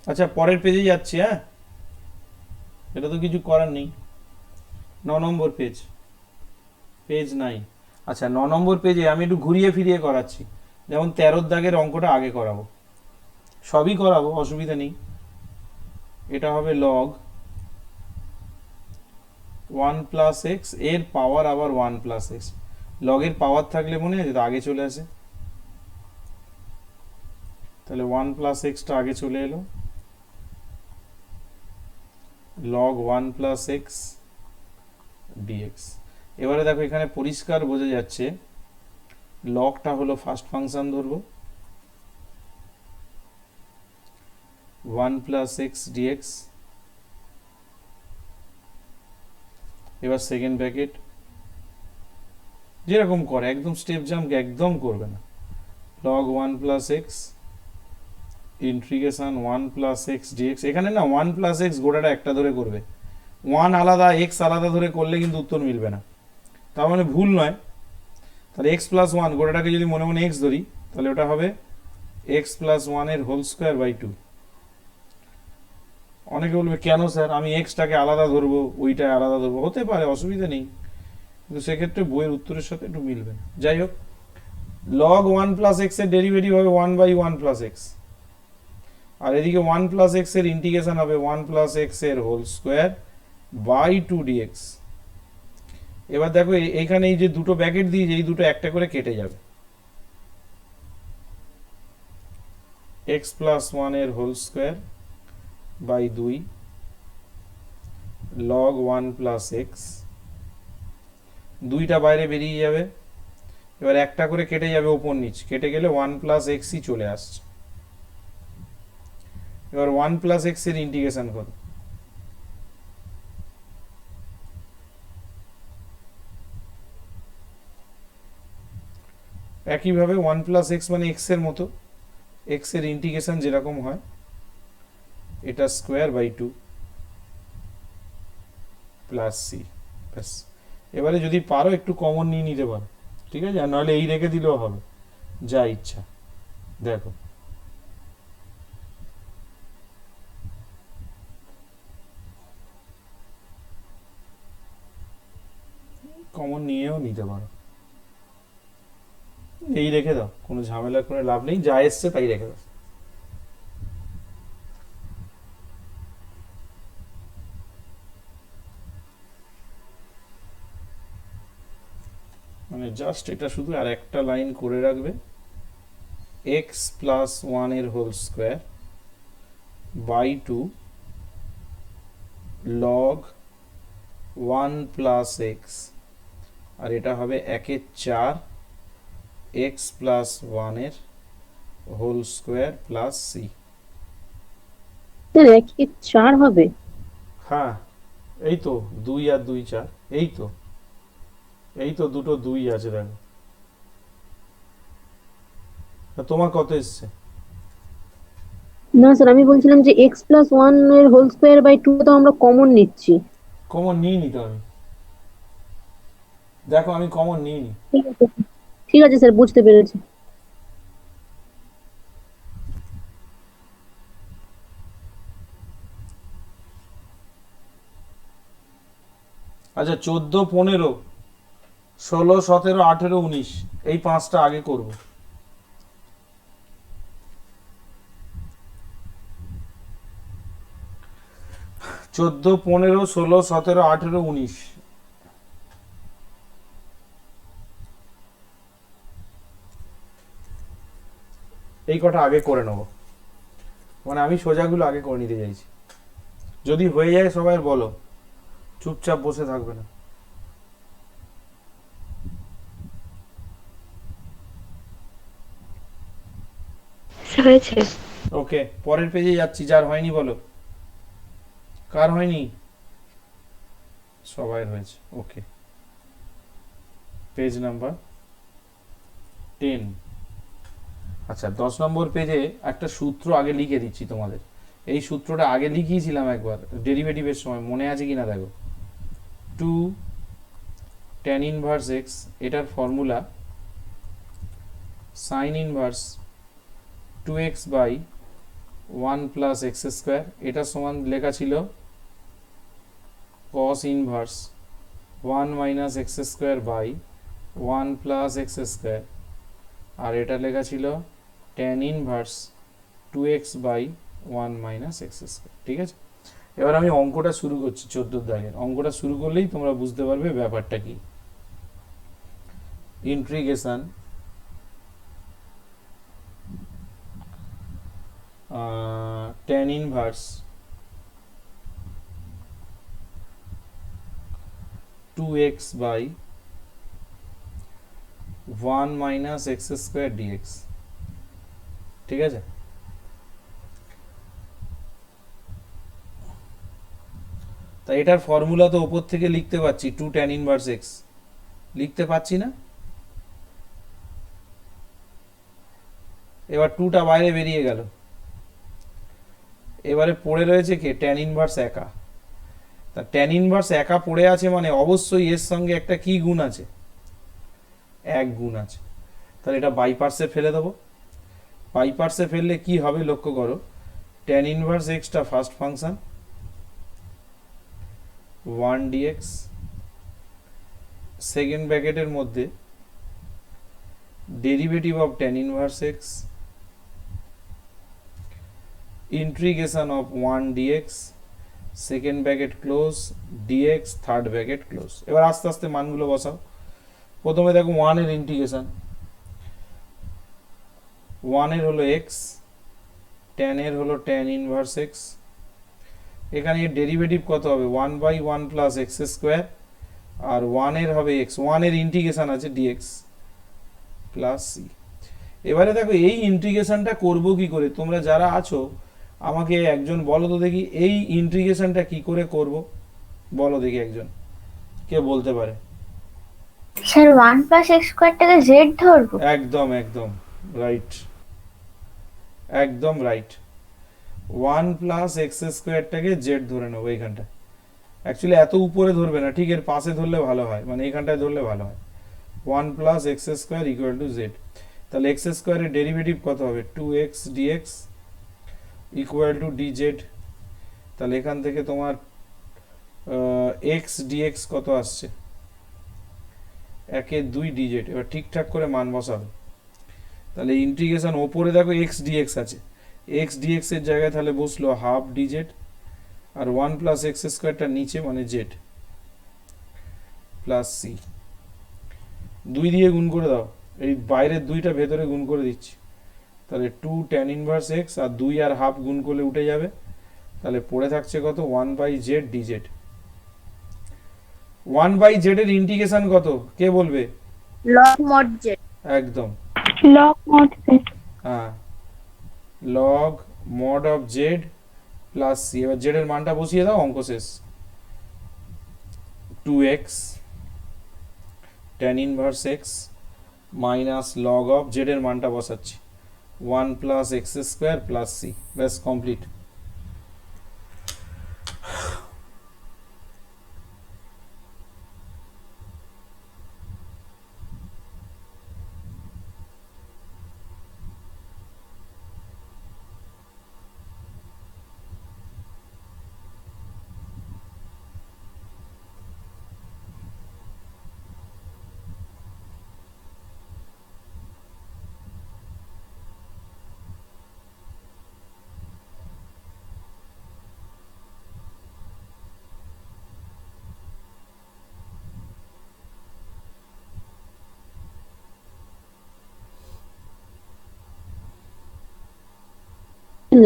Speaker 1: আচ্ছা, পরের পেজে যাচ্ছি। হ্যাঁ, এটা তো কিছু করার নেই। 9 নম্বর পেজ, পেজ নাই। আচ্ছা, 9 নম্বর পেজে আমি একটু ঘুরিয়ে ফিরিয়ে করাচ্ছি, যেমন 13 দাগের অঙ্কটা আগে করাবো, সবই করাবো, অসুবিধা নেই। এটা হবে লগ 1 প্লাস এক্স, এর পাওয়ার আবার 1 প্লাস এক্স। লগের পাওয়ার থাকলে মনে আছে তো আগে চলে আসে, তাহলে 1 প্লাস এক্সটা আগে চলে এলো, লগ 1 প্লাস এক্স ডিএক্স। এবারে দেখো এখানে পরিষ্কার বোঝা যাচ্ছে, লগটা হলো ফার্স্ট ফাংশন ধরবো, 1 প্লাস এক্স ডিএক্স। এবার সেকেন্ড ব্র্যাকেট, যেরকম করে একদম স্টেপ জাম্প একদম করবে না, log 1 plus x integration 1 plus x dx. এখানে না 1 প্লাস এক্স গোটাটা একটা ধরে করবে, 1 আলাদা এক্স আলাদা ধরে করলে কিন্তু উত্তর মিলবে না, তার মানে ভুল নয়। তাহলে এক্স প্লাস 1 গোটাটাকে যদি মনে মনে এক্স ধরি, তাহলে ওটা হবে এক্স প্লাস 1 এর হোল স্কোয়ার বাই 2। অনেকে বলবে কেন স্যার, আমি এক্সটাকে আলাদা ধরবো, ওইটা আলাদা ধরবো, হতে পারে, অসুবিধা নেই, কিন্তু সেক্ষেত্রে বইয়ের উত্তরের সাথে একটু মিলবে। যাই হোক, লগ 1 প্লাস এক্স এর ডেরিভেটিভ হবে 1 বাই 1 প্লাস এক্স, আর এদিকে 1 প্লাস এক্স এর ইন্টিগ্রেশন হবে 1 প্লাস এক্স এর হোল স্কোয়ার বাই 2 ডিএক্স। এবার দেখো এইখানে এই যে দুটো ব্র্যাকেট দিয়ে এই দুটো একটা করে কেটে যাবে, এক্স প্লাস 1 এর whole square by 2 log 1 plus x, দুইটা বাইরে বেরিয়ে যাবে, এবার একটা করে কেটে যাবে ওপর নিচ, কেটে গেলে 1 প্লাস এক্সই চলে আসছে। এবার 1 প্লাস এক্স এর ইন্টিগ্রেশন করো, একইভাবে 1 প্লাস এক্স মানে এক্স এর মতো, এক্স এর ইন্টিগ্রেশন যেরকম হয়, এটা স্কোয়ার বাই 2 প্লাস সি। ব্যাস, এবারে যদি পারো একটু কমন নিয়ে নিতে পারো, ঠিক আছে, আর নাহলে এই রেখে দিলেও হবে, যা ইচ্ছা। দেখো কমন নিয়েও নিতে পারো, এই রেখে দাও, কোনো ঝামেলা করে লাভ নেই, যা এসছে তাই রেখে দাও। মানে জাস্ট এটা শুধু আর একটা লাইন করে রাখবে, এক্স প্লাস 1 এর whole square by 2 log 1 plus x, আর এটা হবে 1/4 এক্স প্লাস 1 এর হোল স্কোয়ার প্লাস সি।
Speaker 2: কি 4 হবে?
Speaker 1: হ্যাঁ, এই তো 2 আর 2 4, এই তো দুটো 2 আছে, দেখো তোমার কত এসছে?
Speaker 2: না স্যার, আমি বলছিলাম যে x প্লাস 1 এর হোল স্কোয়ার বাই 2 তো আমরা কমন নিচ্ছি।
Speaker 1: কমন নিয়ে নিতে হবে, দেখো আমি কমন নিই নি।
Speaker 2: ঠিক আছে স্যার, বুঝতে পেরেছি।
Speaker 1: আচ্ছা, 14 15 16, 17, 18, 19 এই পাঁচটা আগে করব। চোদ্দ, 15, 16, 17, 18, 19 এই কটা আগে করে নেব, মানে আমি সোজাগুলো আগে করে নিতে চাইছি। যদি হয়ে যায় সবাই বলো, চুপচাপ বসে থাকবে না।
Speaker 3: হয়েছে।
Speaker 1: ওকে, পরের পেজে যাচ্ছি। যার হয়নি বলো, কার হয়নি? সবাই হয়েছে। ওকে, পেজ নাম্বার 10। আচ্ছা, 10 নম্বর পেজে একটা সূত্র আগে লিখে দিচ্ছি তোমাদের। এই সূত্রটা আগে লিখিয়েছিলাম একবার ডেরিভেটিভের সময়, মনে আছে কিনা দেখো। 2 tan ইনভার্স এক্স, এটার formula sine inverse 2x by 1 plus x square, এটা সমান লেখা ছিল cos inverse 1 minus x square by 1 plus x square, আর এটা লেখা ছিল tan inverse 2x by 1 minus x square. ঠিক আছে, এবার আমি অঙ্কটা শুরু করছি। 14 দাগের অঙ্কটা শুরু করলেই তোমরা বুঝতে পারবে ব্যাপারটা কি। Integration tan inverse 2x by 1 minus x square dx. ঠিক আছে, তা এটার ফর্মুলা তো উপর থেকে লিখতে পাচ্ছি, 2 tan ইনভার্স x লিখতে পাচ্ছি না? এবার 2টা বাইরে বেরিয়ে গেল, এবারে পড়ে রয়েছে কে? tan ইনভার্স একা। তা tan ইনভার্স একা পড়ে আছে মানে অবশ্যই এর সঙ্গে একটা কি গুণ আছে? এক গুণ আছে। তাহলে এটা বাই পার্টসে ফেলে দেবো। বাই পার্টসে ফেললে কি হবে লক্ষ্য করো, tan inverse extra first function 1 dx, second ব্র্যাকেটের মধ্যে derivative of tan inverse x integration of 1 dx, second bracket close, dx third bracket close. এবার আস্তে আস্তে মানগুলো বসাও। প্রথমে দেখো 1 এর ইন্টিগ্রেশন, 1 এর হলো x, tan এর হলো tan ইনভার্স x, এখানে এর ডেরিভেটিভ কত হবে? 1 বাই 1 প্লাস এক্স স্কোয়ার, আর 1 এর হবে x, 1 এর ইন্টিগ্রেশন আছে dx প্লাস c। এবারে দেখো এই ইন্টিগ্রেশনটা করব কি করে? তোমরা যারা আছো আমাকে একজন বলো তো দেখি, এই ইন্টিগ্রেশনটা কি করে করব? বলো দেখি একজন, কে বলতে পারে?
Speaker 10: স্যার 1 প্লাস এক্স স্কোয়ারটাকে জেড ধরবো।
Speaker 1: একদম একদম রাইট, একদম রাইট। 1 প্লাস এক্স স্কোয়ারটাকে জেড ধরে নেবো এইখানটা। অ্যাকচুয়ালি এত উপরে ধরবে না, ঠিক এর পাশে ধরলে ভালো হয়, মানে এইখানটায় ধরলে ভালো হয়। 1 plus x square equal to Z. তাহলে এক্স স্কোয়ারের ডেরিভেটিভ কত হবে? 2x dx equal to dz। তাহলে এখান থেকে তোমার x dx কত আসছে? 1 এর 2 dz। এবার ঠিকঠাক করে মান বসাবে। তাহলে ইন্টিগ্রেশন ওপরে দেখো x dx আছে, x dx এর জায়গায় তাহলে বসলো হাফ dz, আর 1 প্লাস এক্স স্কোয়ারটা নিচে মানে z প্লাস c। 2 দিয়ে গুণ করে দাও, এই বাইরের 2টা ভেতরে গুণ করে দিচ্ছি। তাহলে 2 tan ইনভার্স x আর 2 আর হাফ গুণ করলে উঠে যাবে। তাহলে পড়ে থাকছে কত? 1 by z dz. 1 by z এর ইন্টিগ্রেশন কত? কে বলবে?
Speaker 5: log mod z।
Speaker 1: একদম,
Speaker 10: লগ মড জেড।
Speaker 1: হ্যাঁ, log mod of z plus c. এবার জেড এর মানটা বসিয়ে দাও, অঙ্ক শেষ। 2x tan inverse x minus log of z এর মানটা বসাচ্ছি 1 plus x square plus c. ব্যাস কমপ্লিট।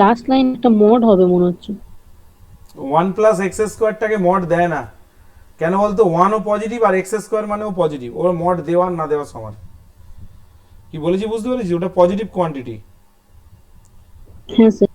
Speaker 2: লাস্ট লাইন একটা মড হবে মনে হচ্ছে।
Speaker 1: 1 প্লাস এক্স স্কোয়ারটাকে মড দেয় না, কেন বলতো? 1ও পজিটিভ আর এক্স স্কোয়ার মানেও পজিটিভ, ওর মড দেওয়ার না দেওয়া সমান। কি বলেছি বুঝতে পেরেছি? ওটা পজিটিভ কোয়ান্টিটি।
Speaker 2: হ্যাঁ স্যার।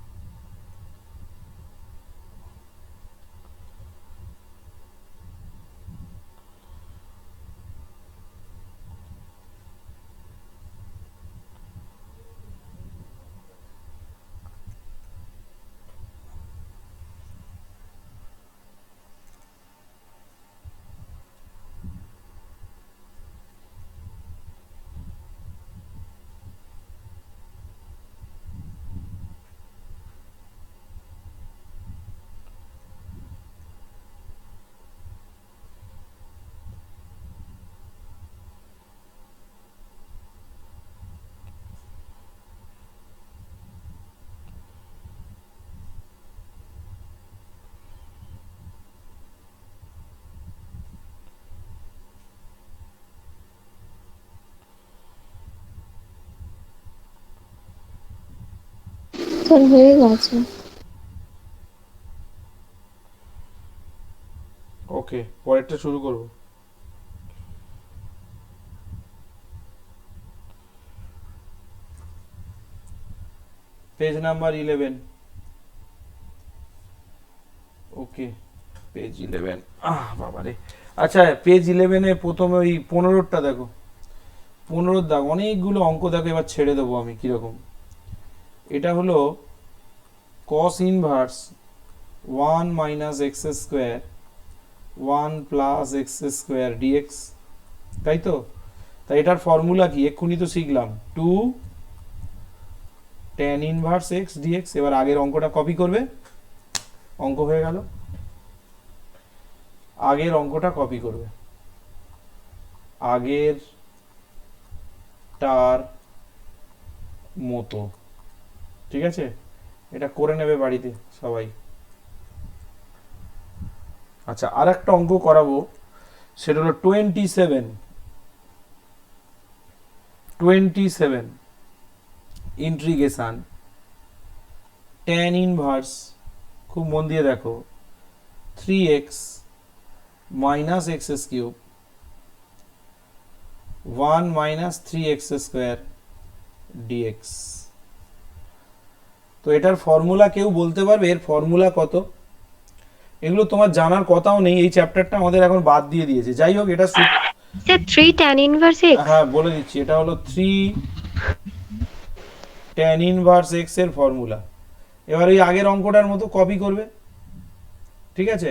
Speaker 10: স্যার হয়ে গেছে।
Speaker 1: ওকে, পরেরটা শুরু করব। Page number 11। ওকে, পেজ 11। বাবারে। আচ্ছা, পেজ 11-এ প্রথমে ওই 15টা দেখো, 15 দাগ, অনেকগুলো অঙ্ক দেখো, এবার ছেড়ে দেবো আমি কিরকম। এটা হলো cos inverse 1 minus x square 1 plus x square dx, তাই তো? তাই এটার ফর্মুলা কি এক্ষুনি তো শিখলাম, 2 tan ইনভার্স এক্স ডিএক্স। এবার আগের অঙ্কটা কপি করবে, অঙ্ক হয়ে গেল। আগের অঙ্কটা কপি করবে, আগের টার মতো, ঠিক আছে? এটা করে নেবে বাড়িতে সবাই। আচ্ছা, আর একটা অঙ্ক করাবো, সেটা হলো 27 ইন্টিগ্রেশন tan ইনভার্স, খুব মন দিয়ে দেখো, 3x minus x cube 1 minus 3x square dx. তো এটার ফর্মুলা কেউ বলতে পারবে এর ফর্মুলা কত? এগুলো তোমার জানার কথাও নেই, এই চ্যাপ্টারটা আমাদের এখন বাদ দিয়ে দিয়েছে। যাই হোক, এটা
Speaker 3: স্যার 3 tan ইনভার্স x।
Speaker 1: হ্যাঁ বলে দিচ্ছি, এটা হলো 3 tan ইনভার্স x এর ফর্মুলা। এবার এই আগের অঙ্কটার মতো কপি করবে, ঠিক আছে?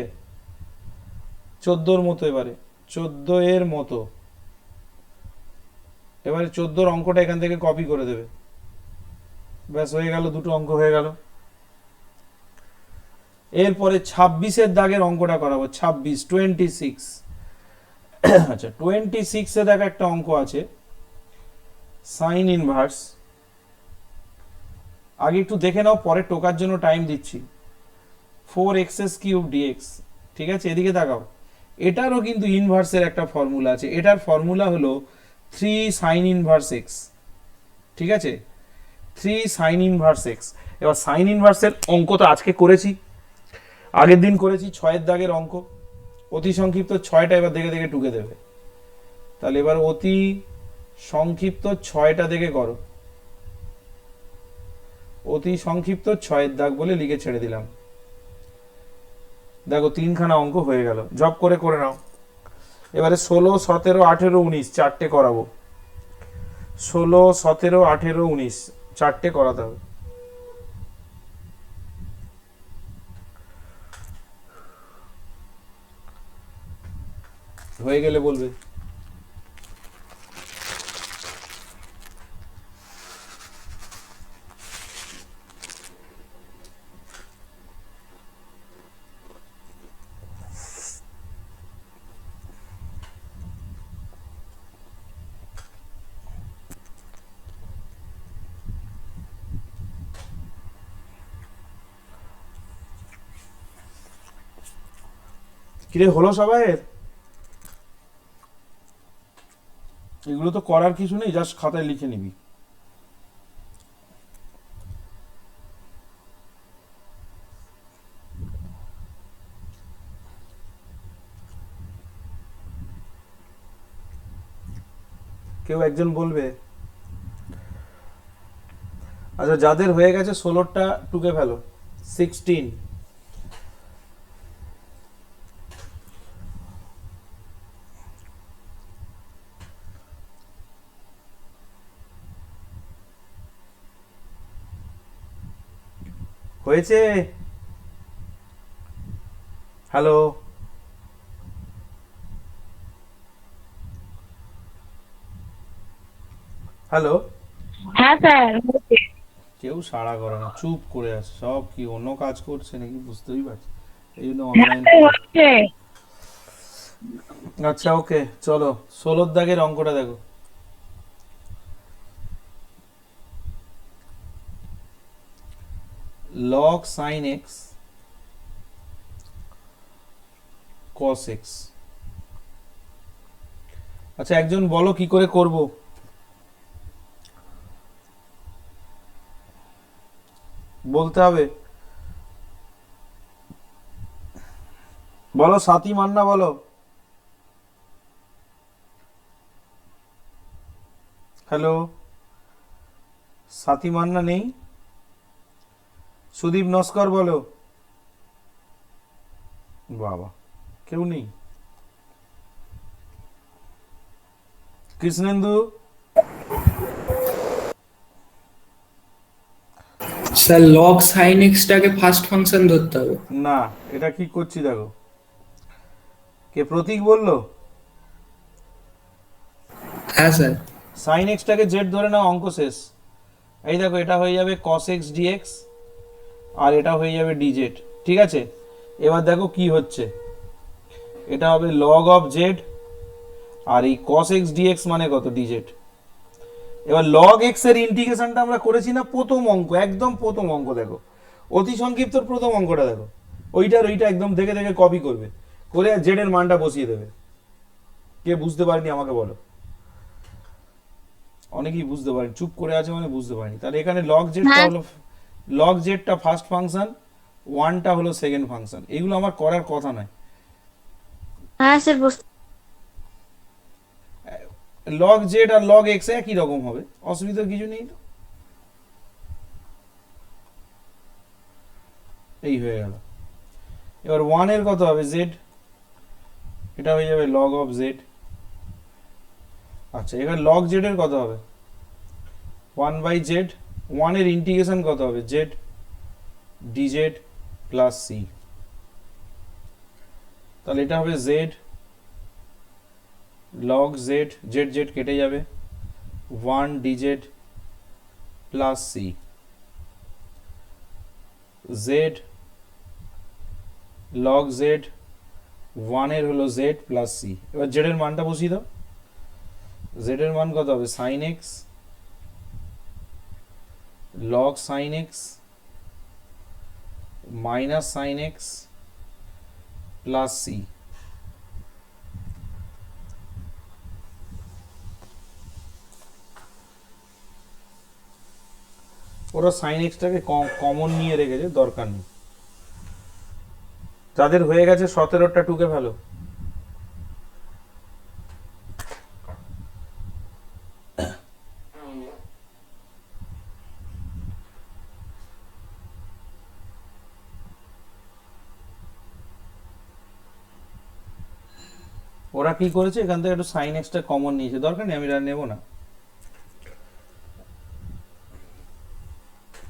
Speaker 1: 14 মতো, এবারে 14 এর মতো, এবারে 14 অঙ্কটা এখান থেকে কপি করে দেবে, ব্যাস হয়ে গেল, দুটো অঙ্ক হয়ে গেল। এরপরে 26-এর দাগের অঙ্কটা করাবো, 26। আচ্ছা, 26-এ দেখ একটা অঙ্ক আছে, সাইন ইনভার্স। আগে একটু দেখে নাও, পরে টোকার জন্য টাইম দিচ্ছি। 4x কিউব ডিএক্স, ঠিক আছে? এদিকে তাকাও, এটারও কিন্তু ইনভার্সের একটা ফর্মুলা আছে। এটার ফর্মুলা হলো 3 সাইন ইনভার্স এক্স, ঠিক আছে? 3 সাইন ইনভার্স এক্স। এবার সাইন ইনভার্সের অঙ্ক তো আজকে করেছি, আগের দিন করেছি 6-এর দাগের অঙ্ক, অতি সংক্ষিপ্ত 6টা এবার দেখে দেখে টুকে দেবে। তাহলে এবার অতি সংক্ষিপ্ত 6টা দেখে করো, অতি সংক্ষিপ্ত 6-এর দাগ বলে লিখে ছেড়ে দিলাম। দেখো 3খানা অঙ্ক হয়ে গেল, জব করে করে নাও। এবারে 16, 17, 18, 19 চারটে করাবো। 16, 17, 18, 19 চারটে করাতে হবে। হয়ে গেলে বলবে। কিরে হলো সবাই? এগুলো তো করার কিছু নেই, জাস্ট খাতায় লিখে নিবি। কেউ একজন বলবে? আচ্ছা, যাদের হয়ে গেছে 16টা টুকে ফেলো। 16। হয়েছে? Hello, hello.
Speaker 9: হ্যাঁ স্যার,
Speaker 1: কেউ সাড়া করে না, চুপ করে আছে সব। কি অন্য কাজ করছে নাকি বুঝতেই পারছি, এই জন্য অনলাইন। আচ্ছা ওকে, চলো 16 দাগের অঙ্কটা দেখো। log sin x cos x। আচ্ছা একজন বলো কি করে করব? বলতে হবে। বলো সাথী মান্না, বলো। হ্যালো, সাথী মান্না নেই? সুদীপ নস্কর বলো। বাবা, কেউ নেই। কৃষ্ণেন্দু?
Speaker 11: স্যার লগ সাইন এক্সটাকে ফার্স্ট ফাংশন ধরতে হবে।
Speaker 1: না, এটা কি করছি দেখো। কে প্রতীক বললো?
Speaker 11: হ্যাঁ স্যার।
Speaker 1: সাইন এক্সটাকে জেড ধরে নাও, অঙ্ক শেষ। এই দেখো, এটা হয়ে যাবে cos x dx আর এটা হয়ে যাবে dz। ঠিক আছে, এবার দেখো কি হচ্ছে। এটা হবে log of z আর এই cos x dx মানে কত? dz। এবার log x এর ইন্টিগ্রেশনটা আমরা করেছি না প্রথম অঙ্ক, একদম প্রথম অঙ্ক। দেখো অতি সংক্ষিপ্তর প্রথম অঙ্কটা দেখো, ওইটার ওইটা একদম দেখে দেখে কপি করবে, করে z এর মানটা বসিয়ে দেবে। কে বুঝতে পারেনি আমাকে বলো? অনেকেই বুঝতে পারেন, চুপ করে আছে মানে বুঝতে পারেনি। তাহলে এখানে log zটা হলো, log zটা ফার্স্ট ফাংশন, 1টা হলো সেকেন্ড ফাংশন। এগুলো আমার করার কথা নয়।
Speaker 5: হ্যাঁ স্যার,
Speaker 1: log z আর log x একই রকম হবে, অসুবিধা কিছু নেই তো। এই হয়ে গেল। এবার 1 এর কত হবে? z। এটা হয়ে যাবে log of z। আচ্ছা, এবার log z এর কত হবে? 1/z। 1 এর ইন্টিগ্রেশন কত হবে? z dz plus c। তাহলে এটা হবে z log z, z z কেটে যাবে, 1 dz plus c। z log z, 1 এর হলো z প্লাস c। এবার z এর মানটা বসিয়ে দাও। z এর মান কত হবে? sin x log sin x minus sin x plus c। ওরা sin x টাকে কমন নিয়ে রেখেছে, দরকার নেই। যাদের হয়ে গেছে 17টা টুকে ফেলো। ওরা কি করেছে, এখান থেকে একটু sin x টা কমন নিয়েছে, দরকার নেই, আমি আর নেব না।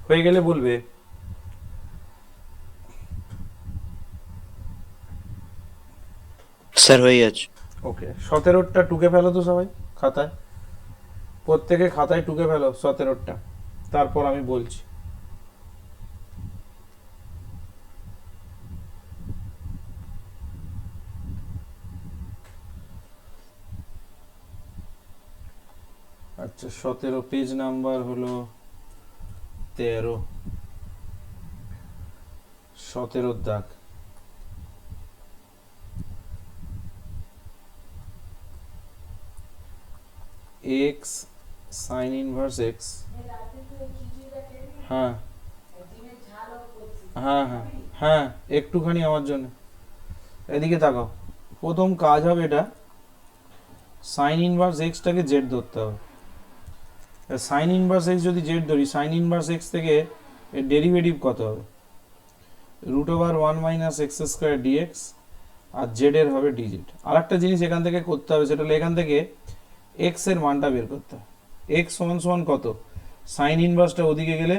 Speaker 1: হয়ে গেলে বলবে।
Speaker 12: স্যার হয়ে গেছে।
Speaker 1: ওকে, 17টা টুকে ফেলো তো সবাই খাতায়, প্রত্যেকে খাতায় টুকে ফেলো 17টা, তারপর আমি বলছি। আচ্ছা 17, পেজ নাম্বার হলো 13, 17 দাগ। x sin inverse x। হ্যাঁ হ্যাঁ হ্যাঁ হ্যাঁ, একটুখানি আমার জন্য এদিকে তাকাও। প্রথম কাজ হবে এটা সাইন ইনভার্স এক্সটাকে জেড ধরতে হবে। সাইন ইনভার্স এক্স যদি জেড ধরি, সাইন ইনভার্স এক্স থেকে এর ডেরিভেটিভ কত হবে? Root over 1 minus x square dx, আর জেড এর হবে ডিজেড। আর একটা জিনিস এখান থেকে করতে হবে, সেটা হলো এখান থেকে এক্স এর মানটা বের করতে হবে। এক্স সমান সমান কত? সাইন ইনভার্সটা ওদিকে গেলে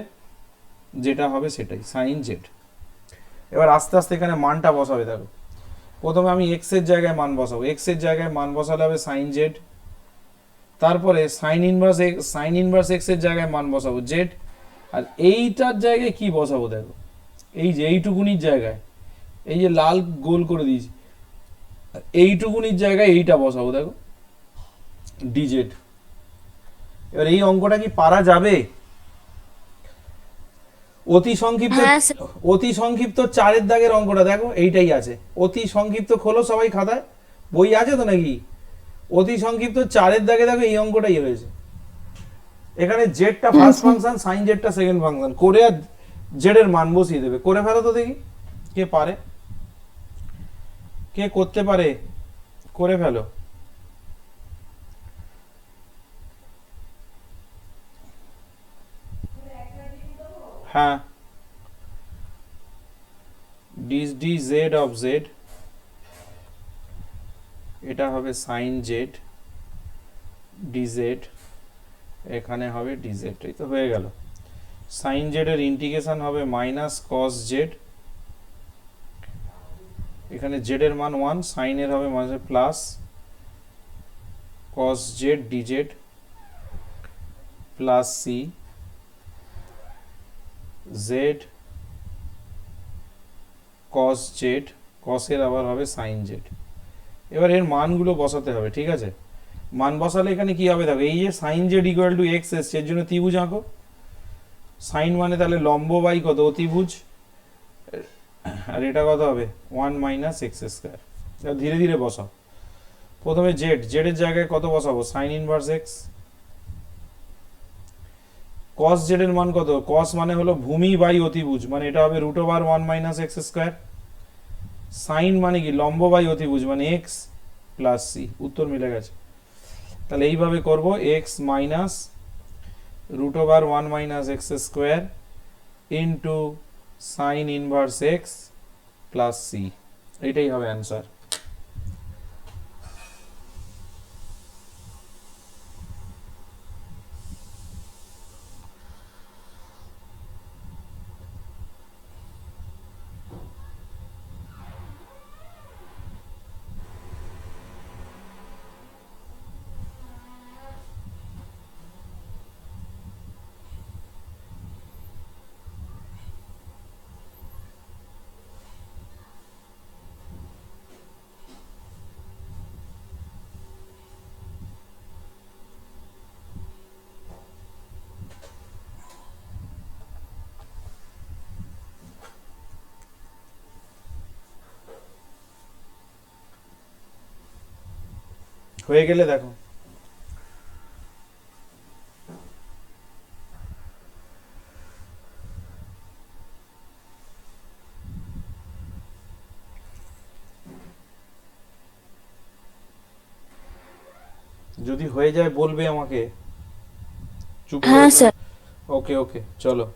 Speaker 1: যেটা হবে সেটাই, সাইন জেড। এবার আস্তে আস্তে এখানে মানটা বসাবে। দেখো, প্রথমে আমি এক্স এর জায়গায় মান বসাবো, এক্স এর জায়গায় মান বসালে হবে সাইন জেড। তারপরে সাইন ইনভার্স এক্স এর জায়গায় মান বসাবো জেড। আর এইটার জায়গায় কি বসাবো? দেখো, এই যে এইটুকুনির জায়গায়, এই যে লাল গোল করে দিয়েছি, এইটুকুনির জায়গায় এইটা বসাবো, দেখো ডিজেড। এবার এই অঙ্কটা কি পারা যাবে? অতি সংক্ষিপ্ত,
Speaker 5: হ্যাঁ স্যার।
Speaker 1: অতি সংক্ষিপ্ত 4 দাগের অঙ্কটা দেখো, এইটাই আছে। অতি সংক্ষিপ্ত খোলো সবাই খাতায়, বই আছে তো নাকি? অতি সংক্ষিপ্ত 4 দাগে দেখো এই অঙ্কটাই হয়েছে। এখানে জেডটা ফার্স্ট ফাংশন, সাইন জেডটা সেকেন্ড ফাংশন করে, আর জেড এর মান বসিয়ে দেবে। করে ফেলো তো দেখি, কে পারে, কে করতে পারে, করে ফেলো। হ্যাঁ, ডি জেড অফ জেড, এটা হবে সাইন জেড ডিজেড, এখানে হবে ডিজেড। এই তো হয়ে গেল। সাইন জেড এর ইন্টিগ্রেশন হবে মাইনাস কস জেড, এখানে জেড এর মান 1, সাইন এর হবে মানে plus cos z dz plus c z cos z, কসের আবার হবে সাইন জেড। এবার এর মানগুলো বসাতে হবে, ঠিক আছে? মান বসালে এখানে কি হবে? দেখো, এই যে sine z equal to x এসছে, এর জন্য ত্রিভুজ আঁকো। সাইন মানে তাহলে লম্ব বাই কত? অতিভুজ। আর এটা কত হবে? 1 মাইনাস এক্স স্কোয়ার। ধীরে ধীরে বসাও। প্রথমে জেড, জেডের জায়গায় কত বসাবো? Sine inverse x. Cos z এর মান কত? কস মানে হলো ভূমি বাই অতিভুজ, মানে এটা হবে root over 1 minus x square. Sine মানে কি? লম্ব বাই অতিভুজ, মানে এক্স প্লাস সি। উত্তর মিলে গেছে। তাহলে এইভাবে করব, x minus root over 1 minus x square into sine inverse x plus c, এটাই হবে অ্যান্সার। হয়ে গেলে দেখো, যদি হয়ে যায় বলবে আমাকে। চুপ করে
Speaker 5: হ্যাঁ স্যার।
Speaker 1: ওকে ওকে, চলো।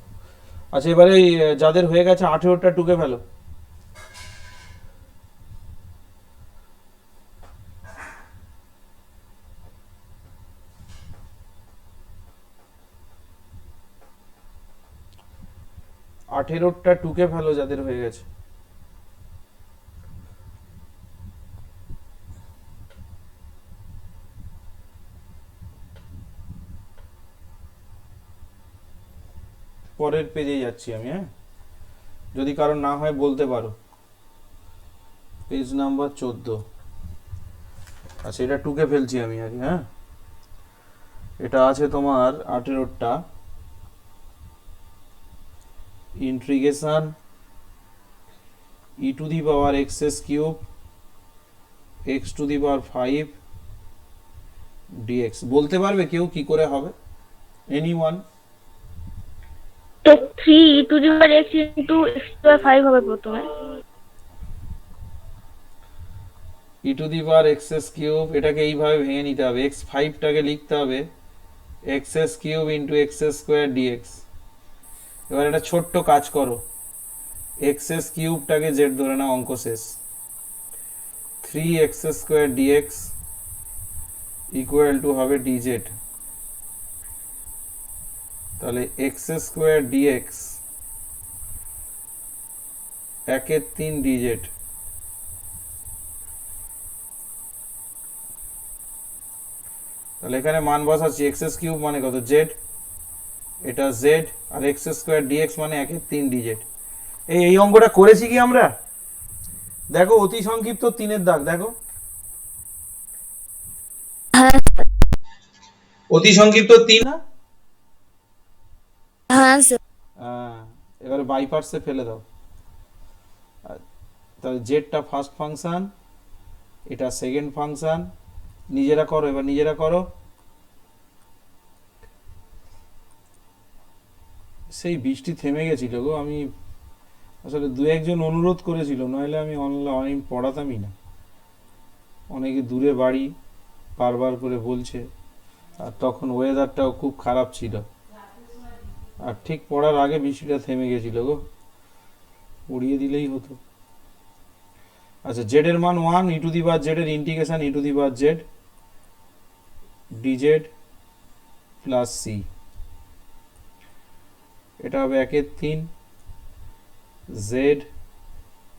Speaker 1: আচ্ছা, এবারে এই, যাদের হয়ে গেছে 18টা টুকে ফেলো। আঠেরোটা টুকে ফেলো যাদের হয়ে গেছে। পরের পেজে যাচ্ছি আমি, হ্যাঁ? যদি কারণ না হয় বলতে পারো। Page number 14। আচ্ছা, এটা টুকে ফেলছি আমি আগে, হ্যাঁ? এটা আছে তোমার 18টা। Integration e to the power x s cube x to the power 5 dx. বলতে পারবে কেউ কি করে হবে? Anyone?
Speaker 3: 3 to the power x into x to the power 5 হবে প্রথমে।
Speaker 1: E to the power x s cube, এটাকে এইভাবে ভেঙে নিতে হবে, এক্স ফাইভটাকে লিখতে হবে x s cube into x s square dx. এবার একটা ছোট্ট কাজ করো, এক্স এস কিউবটাকে জেড ধরে নাও, অঙ্ক শেষ। 3x square dx equal to হবে ডিজেড। তাহলে এক্স স্কোয়ার ডিএক্স 1/3 ডিজেড। তাহলে এখানে মান বসাচ্ছি, এক্স এস কিউব মানে কত, জেড, এটা জেড, আর এক্স স্কোয়ার ডিএক্স মানে 1/3 ডিজেড। এই অঙ্কটা করেছি কি আমরা? দেখো অতি সংক্ষিপ্ত 3-এর দাগ দেখো, অতি সংক্ষিপ্ত 3 না?
Speaker 5: হ্যাঁ স্যার।
Speaker 1: এবারে বাই পার্টসে ফেলে দাও। তাহলে জেডটা ফার্স্ট ফাংশন, এটা সেকেন্ড ফাংশন, নিজেরা করো, এবার নিজেরা করো। সেই বৃষ্টি থেমে গেছিল গো, আমি আসলে দু একজন অনুরোধ করেছিল, নইলে আমি অনলাইন পড়াতামই না। অনেকে দূরে বাড়ি, বারবার করে বলছে, আর তখন ওয়েদারটাও খুব খারাপ ছিল, আর ঠিক পড়ার আগে বৃষ্টিটা থেমে গেছিল গো, উড়িয়ে দিলেই হতো। আচ্ছা, জেড এর মান 1, e to the power z এর integration e to the power z dz plus c, এটা হবে 1/3 z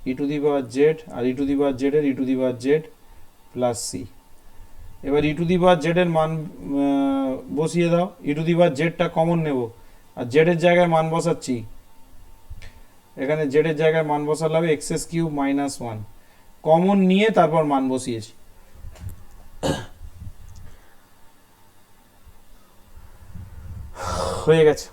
Speaker 1: e to the power z, আর e to the power z এর e to the power z plus c. এবার e to the power z এর মান বসিয়ে দাও, ই টু দি পাওয়ার জেডটা কমন নেব, আর জেড এর জায়গায় মান বসাচ্ছি, এখানে জেড এর জায়গায় মান বসালে হবে x s cube minus 1, common নিয়ে তারপর মান বসিয়েছি। হয়ে গেছে।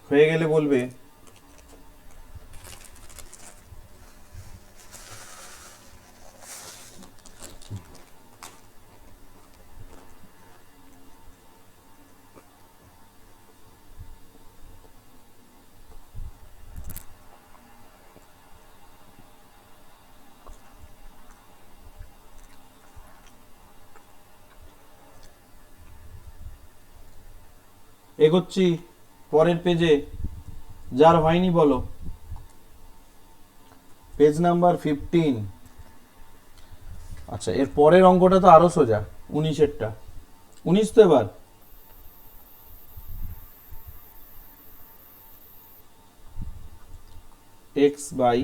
Speaker 1: হয়ে গেলে বলবে। এগোচ্ছি পরের পেজে, যার হয়নি বলো, পেজ নাম্বার 15। আচ্ছা, এর পরের অঙ্কটা তো আরো সোজা, 19-এরটা। 19 তো এবার x by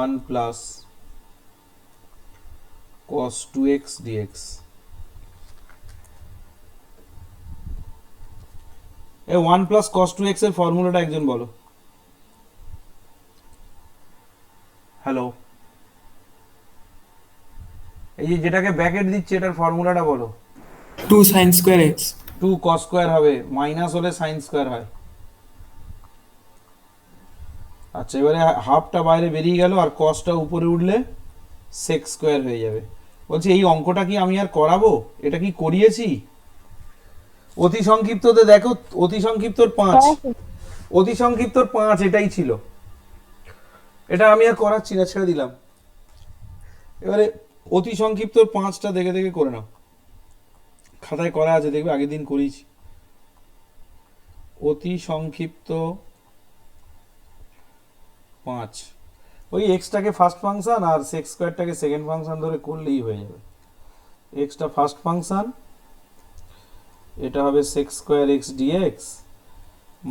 Speaker 1: 1 plus cos 2x dx। এ 1 প্লাস cos 2x এর ফর্মুলাটা একজন বলো। হ্যালো, এই যে যেটাকে ব্র্যাকেট দিচ্ছে এটার ফর্মুলাটা বলো।
Speaker 11: 2 sin square x
Speaker 1: 2 cos square হবে, মাইনাস হলে sin স্কয়ার হয়। আচ্ছা, এবারে হাফটা বাইরে বেরিয়ে গেল, আর cosটা উপরে উঠলে sec স্কয়ার হয়ে যাবে। বলছি এই অঙ্কটা কি আমি আর করাবো? এটা কি করিয়েছি? অতি সংক্ষিপ্ততে দেখো, অতি সংক্ষিপ্তর 5, অতি সংক্ষিপ্তর 5 এটাই ছিল, এটা আমি আর করাচ্ছি না, ছেড়ে দিলাম। এবারে অতি সংক্ষিপ্তর 5টা দেখে দেখে করে নাও, খাতায় করা আছে দেখবে, আগের দিন করিয়েছি। অতি সংক্ষিপ্ত 5, ওই এক্সটাকে ফার্স্ট ফাংশন আর সেক স্কয়ারটাকে সেকেন্ড ফাংশন ধরে করলেই হয়ে যাবে। এক্সটা ফার্স্ট ফাংশন, এটা হবে sec square x dx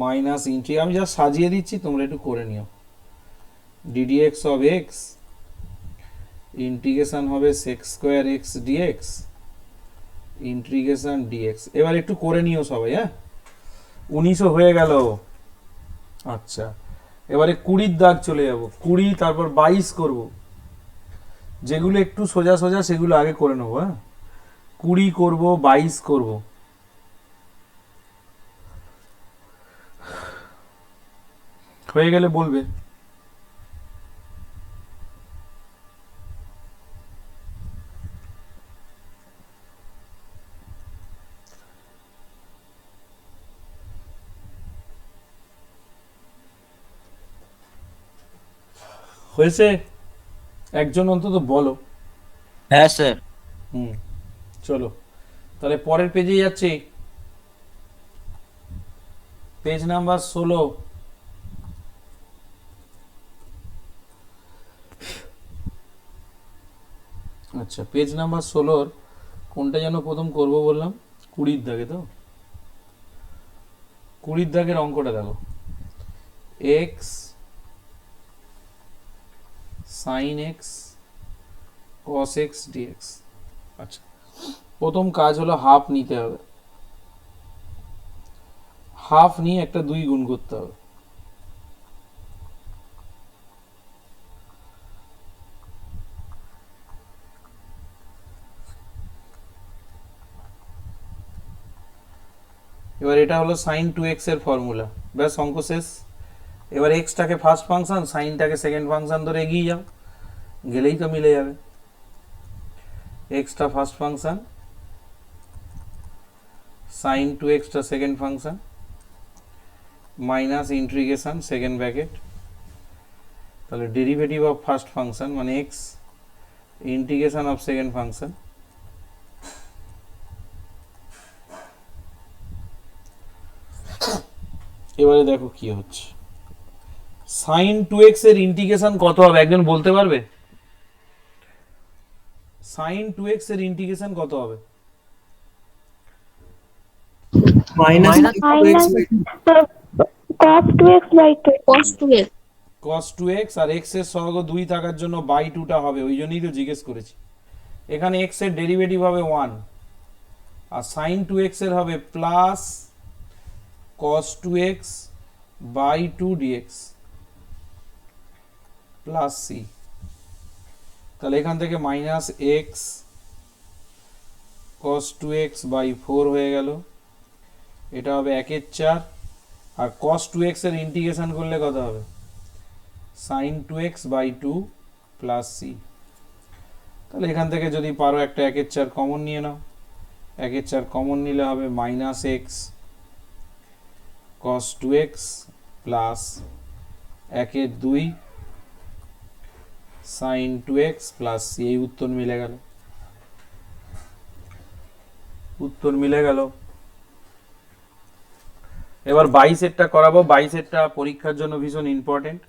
Speaker 1: minus ইন্টি, আমি যা সাজিয়ে দিচ্ছি তোমরা একটু করে নিও, ddx অফ x ইন্টিগ্রেশন হবে sec square x dx integration dx। এবার একটু করে নিও সবাই, হ্যাঁ। 19 হয়ে গেল। আচ্ছা, এবারে 20 দাগ চলে যাব, 20 তারপর 22 করব, যেগুলো একটু সোজা সোজা সেগুলো আগে করে নেবো। হ্যাঁ, 20 করব, 22 করব। হয়ে গেলে বলবে। হয়েছে? একজন অন্তত বলো।
Speaker 7: হ্যাঁ স্যার।
Speaker 1: চলো তাহলে পরের পেজে যাচ্ছি, পেজ নাম্বার 16। আচ্ছা, পেজ নাম্বার 16 কোনটা যেন প্রথম করব বললাম? 20 দাগে। তো 20 দাগের অঙ্কটা দেখো, x sine x cos x dx. আচ্ছা, প্রথম কাজ হলো হাফ নিতে হবে, হাফ নিয়ে একটা 2 গুণ করতে হবে। এবার এটা হলো সাইন 2x এর ফর্মুলা, ব্যাস অঙ্ক শেষ। এবার এক্সটাকে ফার্স্ট ফাংশন, সাইনটাকে সেকেন্ড ফাংশন ধরে এগিয়ে যাও, গেলেই তো মিলে যাবে। এক্সটা ফার্স্ট ফাংশন, সাইন 2xটা second function, minus integration second bracket, তাহলে ডেরিভেটিভ অফ ফার্স্ট ফাংশন মানে x integration of second function. এবারে দেখো কি হচ্ছে, সাইন 2x এর ইন্টিগ্রেশন কত হবে একজন বলতে পারবে? সাইন 2x এর ইন্টিগ্রেশন কত হবে?
Speaker 11: Minus
Speaker 3: cos 2x by 2
Speaker 5: cos 2x
Speaker 1: cos 2x আর x এর সহগ 2 থাকার জন্য বাই 2টা হবে, ওই জন্যই তো জিজ্ঞেস করেছি। এখানে x এর ডেরিভেটিভ হবে 1 আর sin 2x এর হবে plus cos 2x by 2 dx plus c। তাহলে এখান থেকে minus x cos 2x by 4 হয়ে গেল, এটা হবে 1/4। আর cos 2x এর ইন্টিগ্রেশন করলে কত হবে? sin 2x by 2 plus c। তাহলে এখান থেকে যদি পারো একটা 1/4 কমন নিয়ে নাও, 1/4 কমন নিলে হবে minus x cos 2x plus 1/2 sin 2x plus c। এই উত্তর মিলে গেল, উত্তর মিলে গেল। এবার 22 এরটা করাবো, 22 এরটা পরীক্ষার জন্য ভীষণ ইম্পর্টেন্ট।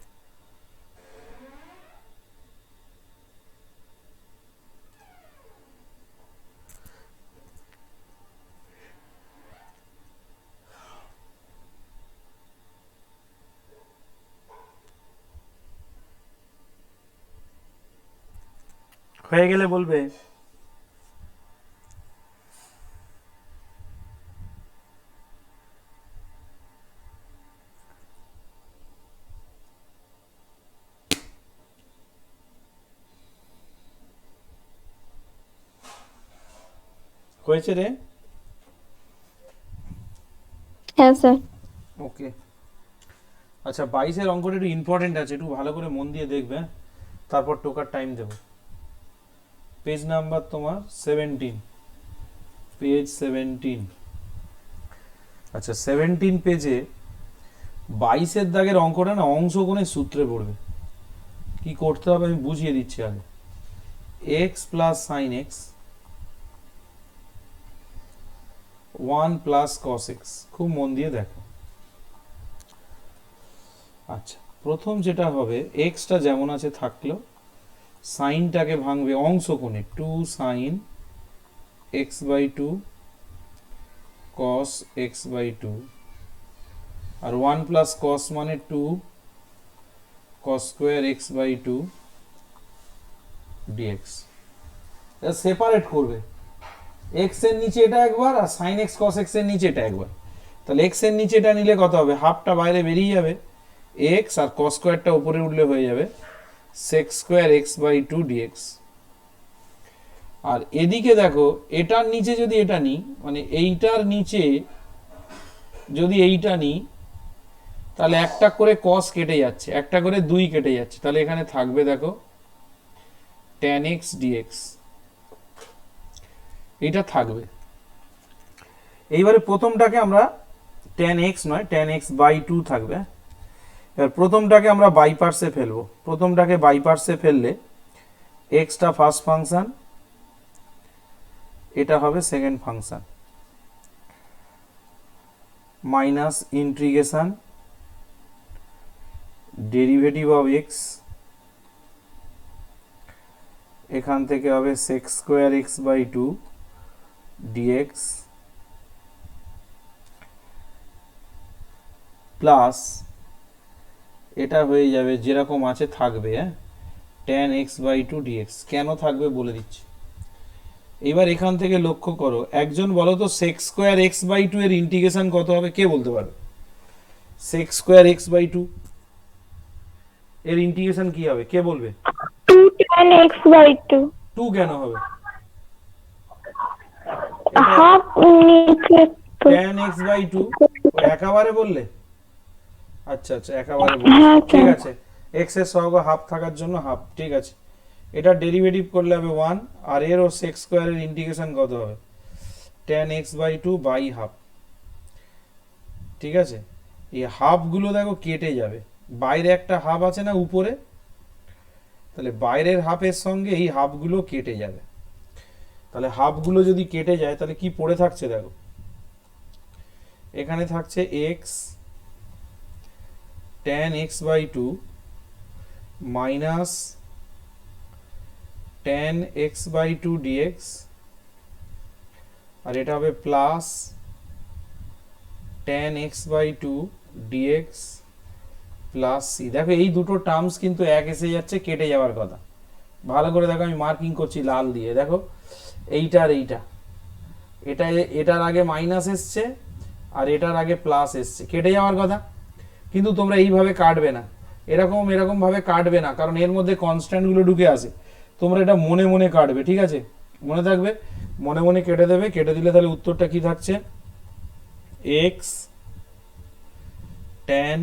Speaker 1: হয়ে গেলে বলবে। হয়েছে রে?
Speaker 3: হ্যাঁ স্যার।
Speaker 1: ওকে, আচ্ছা 22 এর অঙ্কটা একটু ইম্পর্টেন্ট আছে, একটু ভালো করে মন দিয়ে দেখবে, তারপর টোকার টাইম দেব। পেজ নাম্বার তোমার 17, পেজ 17। আচ্ছা 17 পেজে 22 এর দাগের অঙ্কটা না অংশকোণের সূত্রে পড়বে। কি করতে হবে আমি বুঝিয়ে দিচ্ছি আগে। x plus sine x 1 plus cos x, খুব মন দিয়ে দেখো। আচ্ছা প্রথম যেটা হবে, এক্সটা যেমন আছে থাকলো, সাইনটাকে ভাঙবে অংশকোণে, 2 sine x by 2 cos x by 2 আর 1 প্লাস কস মানে 2 cos square x by 2 dx. এটা সেপারেট করবে, এক্স এর নিচে এটা একবার আর সাইন এক্স কস এক্স এর নিচে এটা একবার। তাহলে এক্স এর নিচে এটা নিলে কত হবে? হাফটা বাইরে বেরিয়ে যাবে, এক্স আর কস স্কোয়ারটা উপরে উঠলে হয়ে যাবে sec square x by two dx. আর এদিকে দেখো এটার নিচে যদি এটা নিই, মানে এইটার নিচে যদি এইটা নিই, তাহলে একটা করে কস কেটে যাচ্ছে, একটা করে 2 কেটে যাচ্ছে, তাহলে এখানে থাকবে দেখো tan x dx, এটা থাকবে। এইবারে প্রথমটাকে আমরা tan x নয় tan x বাই 2 থাকবে। এবার প্রথমটাকে আমরা বাই পার্টসে ফেলবো, প্রথমটাকে বাই পার্টসে ফেললে এক্সটা ফার্স্ট ফাংশন, এটা হবে second function, minus integration derivative of x, এখান থেকে হবে sec square x by two dx plus এটা হয়ে যাবে যেরকম আছে থাকবে, হ্যাঁ, tan x by two dx. কেন থাকবে বলে দিচ্ছি। এবার এখান থেকে লক্ষ্য করো, একজন বলো তো sec square x by two এর ইন্টিগ্রেশন কত হবে, কে বলতে পারবে? Sec square x by two এর ইন্টিগ্রেশন কি হবে, কে বলবে?
Speaker 3: 2 tan x by 2
Speaker 1: 2 কেন হবে?
Speaker 3: হাফ নিচে তো
Speaker 1: tan x বাই 2 একেবারে বললে? আচ্ছা আচ্ছা, একেবারে বললে,
Speaker 3: হ্যাঁ,
Speaker 1: ঠিক
Speaker 3: স্যার।
Speaker 1: আছে। x এর সহগ হাফ থাকার জন্য হাফ, ঠিক আছে। এটা ডেরিভেটিভ করলে হবে 1, আর এর ও সেক স্কোয়ারের ইন্টিগ্রেশন কত হবে? tan x by 2 by half, ঠিক আছে। এই হাফগুলো দেখো কেটে যাবে, বাইরে একটা হাফ আছে না উপরে, তাহলে বাইরের হাফের সঙ্গে এই হাফগুলো কেটে যাবে। তাহলে হাফগুলো যদি কেটে যায় তাহলে কি পড়ে থাকছে দেখো, এখানে থাকছে x tan x by 2 minus tan x by 2 dx, আর এটা হবে plus tan x by 2 dx plus c। দেখো এই দুটো টার্মস কিন্তু এক এসে যাচ্ছে, কেটে যাওয়ার কথা। ভালো করে দেখো, আমি মার্কিং করছি লাল দিয়ে, দেখো এইটা আর এইটা, এটা এটার আগে মাইনাস এসছে আর এটার আগে প্লাস এসছে, কেটে যাওয়ার কথা। কিন্তু তোমরা এইভাবে কাটবে না, এরকম এরকম ভাবে কাটবে না, কারণ এর মধ্যে কনস্ট্যান্ট গুলো ঢুকে আসে। তোমরা এটা মনে মনে কাটবে, ঠিক আছে, মনে থাকবে, মনে মনে কেটে দেবে। কেটে দিলে তাহলে উত্তরটা কি থাকছে, x tan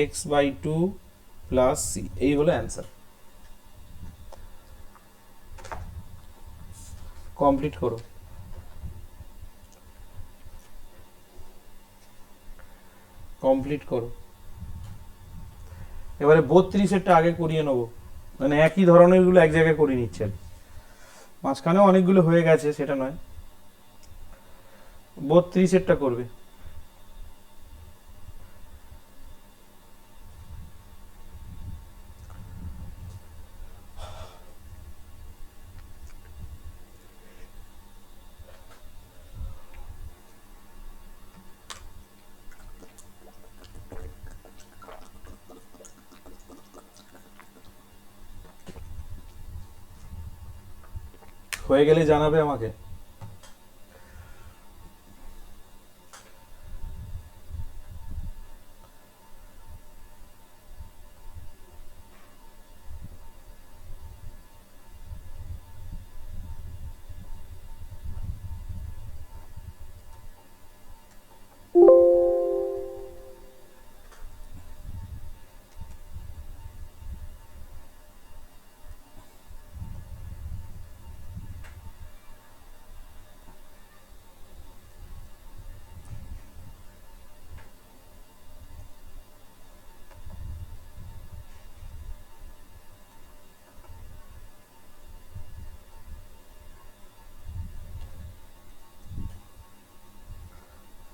Speaker 1: x by 2 plus c, এই হলো অ্যান্সার। কমপ্লিট করো, কমপ্লিট করো। এবারে 32-এরটা আগে করিয়ে নেবো, মানে একই ধরনের গুলো এক জায়গায় করিয়ে নিচ্ছেন, মাঝখানেও অনেকগুলো হয়ে গেছে সেটা নয়। 32-এরটা করবে। হয়ে গেলে জানাবে আমাকে।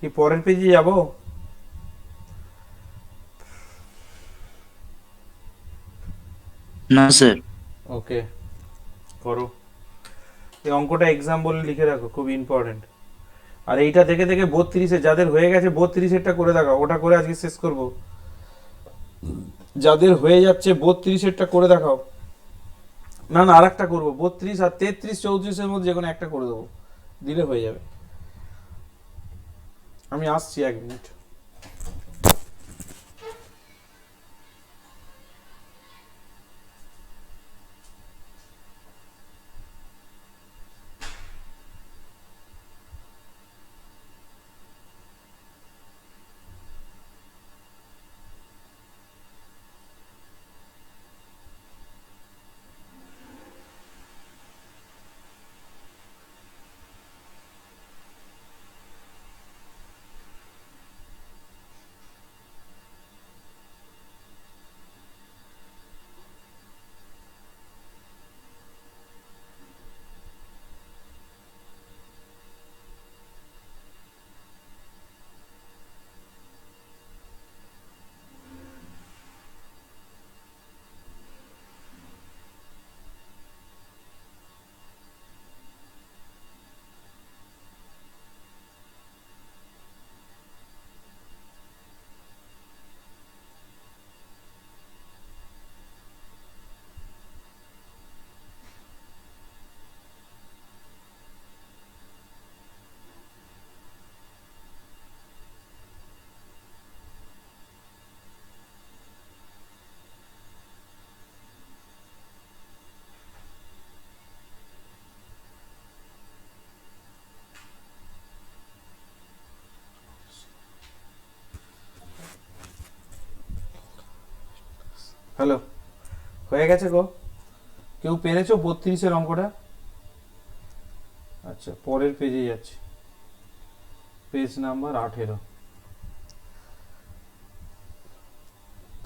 Speaker 1: কি পরের পেজে যাব?
Speaker 12: না স্যার।
Speaker 1: ওকে, করো। এই অঙ্কটা এক্সাম বলে লিখে রাখো, খুব ইম্পর্টেন্ট। আর এইটা থেকে থেকে 32-এ যাদের হয়ে গেছে 32-এরটা করে দেখাও, ওটা করে আজকে শেষ করব। যাদের হয়ে যাচ্ছে 32-এরটা করে দেখাও। না না, আরেকটা করব, 32 আর 33 34-এর মধ্যে যে কোনো একটা করে দেবো, দিলে হয়ে যাবে। আমি আসছি 1 মিনিট। হ্যালো, হয়ে গেছে গো? কেউ পেরেছো 32-এর অঙ্কটা? আচ্ছা, পরের পেজে যাচ্ছে, পেজ নাম্বার 18।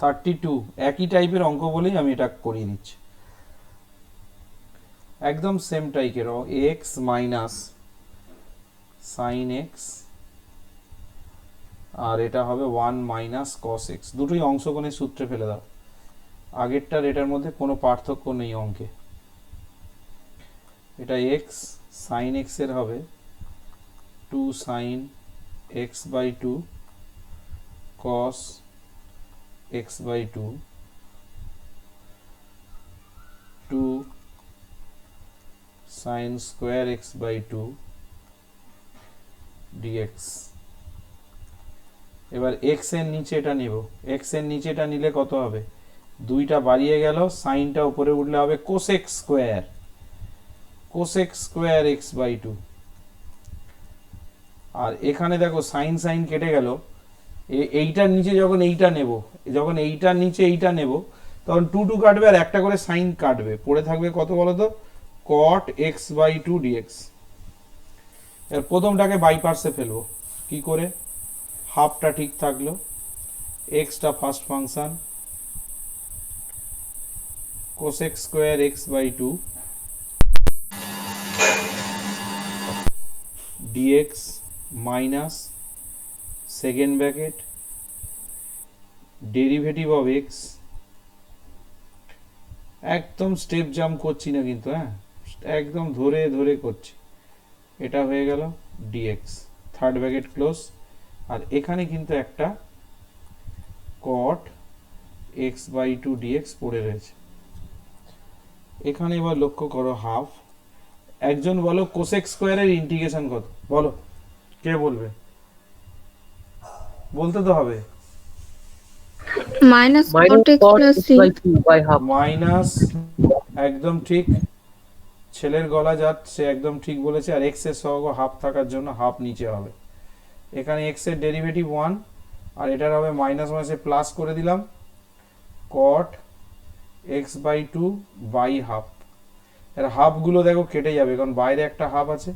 Speaker 1: 32 একই টাইপের অঙ্ক বলেই আমি এটা করিয়ে দিচ্ছি, একদম সেম টাইপের। এক্স মাইনাস সাইন এক্স, আর এটা হবে 1 মাইনাস কস এক্স। দুটোই অংশকোণের সূত্রে ফেলে দাও, আগেরটার এটার মধ্যে কোনো পার্থক্য নেই অঙ্কে। এটা এক্স, সাইন এক্স এর হবে 2 sine x by 2 cos x by 2 2 sine square x by 2 dx. এবার এক্স এর নিচে এটা নেব, এক্স এর নিচে এটা নিলে কত হবে? 2টা বাড়িয়ে গেল, সাইনটা উপরে উঠলে হবে cosec square, cosec square x by 2। আর এখানে দেখো সাইন সাইন কেটে গেল, এইটার নিচে যখন এইটা নেব, যখন এইটার নিচে এইটা নেব তখন 2 2 কাটবে আর একটা করে সাইন কাটবে, পড়ে থাকবে কত বলো তো? Cot x by 2 dx. এর প্রথমটাকে বাই পার্টসে ফেলবো, কি করে? হাফটা ঠিক থাকলো, এক্সটা first function, cosec square x by 2 dx minus second bracket derivative of x. একদম স্টেপ জাম্প করছি না কিন্তু, হ্যাঁ, একদম ধরে ধরে করছি। এটা হয়ে গেল ডিএক্স, থার্ড ব্র্যাকেট ক্লোজ। আর এখানে কিন্তু একটা কট এক্স বাই 2 ডিএক্স পড়ে রয়েছে। এখানে এবার লক্ষ্য করো হাফ। একজন বলো কোসেক স্কোয়ারের ইন্টিগ্রেশন কত? বলো, কে বলবে? বলতে তো হবে।
Speaker 9: Minus
Speaker 7: minus
Speaker 9: cot x
Speaker 7: cot
Speaker 9: plus
Speaker 7: x
Speaker 9: C.
Speaker 7: by 2 by half।
Speaker 1: Minus, একদম ঠিক, ছেলের গলা যাচ্ছে, একদম ঠিক বলেছে। আর এক্স এর সহগ হাফ থাকার জন্য হাফ নিচে হবে। এখানে এক্স এর ডেরিভেটিভ 1, আর এটার হবে মাইনাস মাইনাসে প্লাস করে দিলাম, cot x by 2 by half. এর হাফগুলো দেখো কেটে যাবে, কারণ বাইরে একটা হাফ আছে,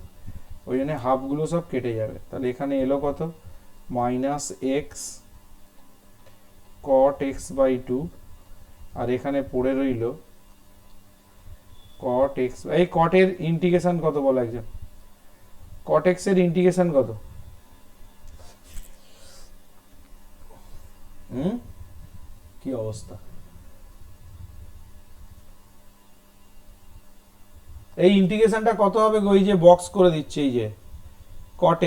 Speaker 1: ওই জন্য হাফগুলো সব কেটে যাবে। তাহলে এখানে এলো কত? Minus x cot x by 2, আর এখানে পড়ে রইল কট এক্স। এই কটের ইন্টিগ্রেশন কত বলো একজন? কট এক্স এর ইন্টিগ্রেশন কত? কি অবস্থা? এই ইন্টিগ্রেশনটা কত হবে গো? এই যে বক্স করে দিচ্ছে, এই যে কট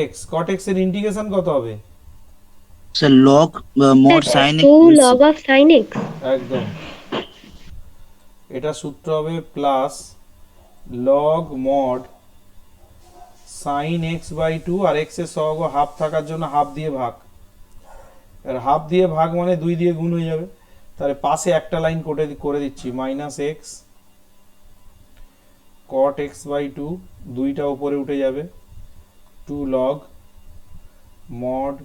Speaker 1: এক্স এর ইন্টিগ্রেশন কত হবে?
Speaker 12: Sir log mod sine
Speaker 3: 2 log of sin x।
Speaker 1: একদম, এটা সূত্র হবে plus log mod sine x by 2, আর এক্স এর সহগ হাফ থাকার জন্য হাফ দিয়ে ভাগ। আর হাফ দিয়ে ভাগ মানে 2 দিয়ে গুণ হয়ে যাবে। তাহলে পাশে একটা লাইন করে দিচ্ছি, minus x cot x by 2, 2টা উপরে উঠে যাবে, 2 log mod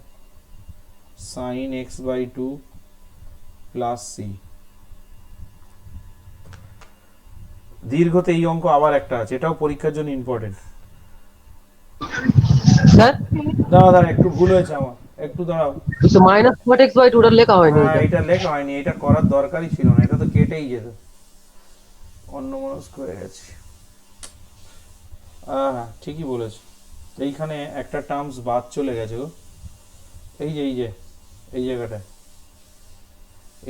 Speaker 1: sine x by 2 plus c. দীর্ঘতে এই অঙ্ক আবার একটা আছে, এটাও পরীক্ষার জন্য ইম্পর্টেন্ট।
Speaker 7: স্যার
Speaker 1: দাঁড়া, একটু ভুল হয়েছে আমার, একটু দাঁড়াও।
Speaker 7: তো মাইনাস কট এক্স বাই 2 টা লেখা হয়নি।
Speaker 1: হ্যাঁ, এটা লেখা হয়নি, এটা করার দরকারই ছিল না, এটা তো কেটেই যেত, অন্যমনস্ক হয়ে গেছে। হ্যাঁ, ঠিকই বলেছো, এইখানে একটা টার্মস বাদ চলে গেছে গো। এই যে এই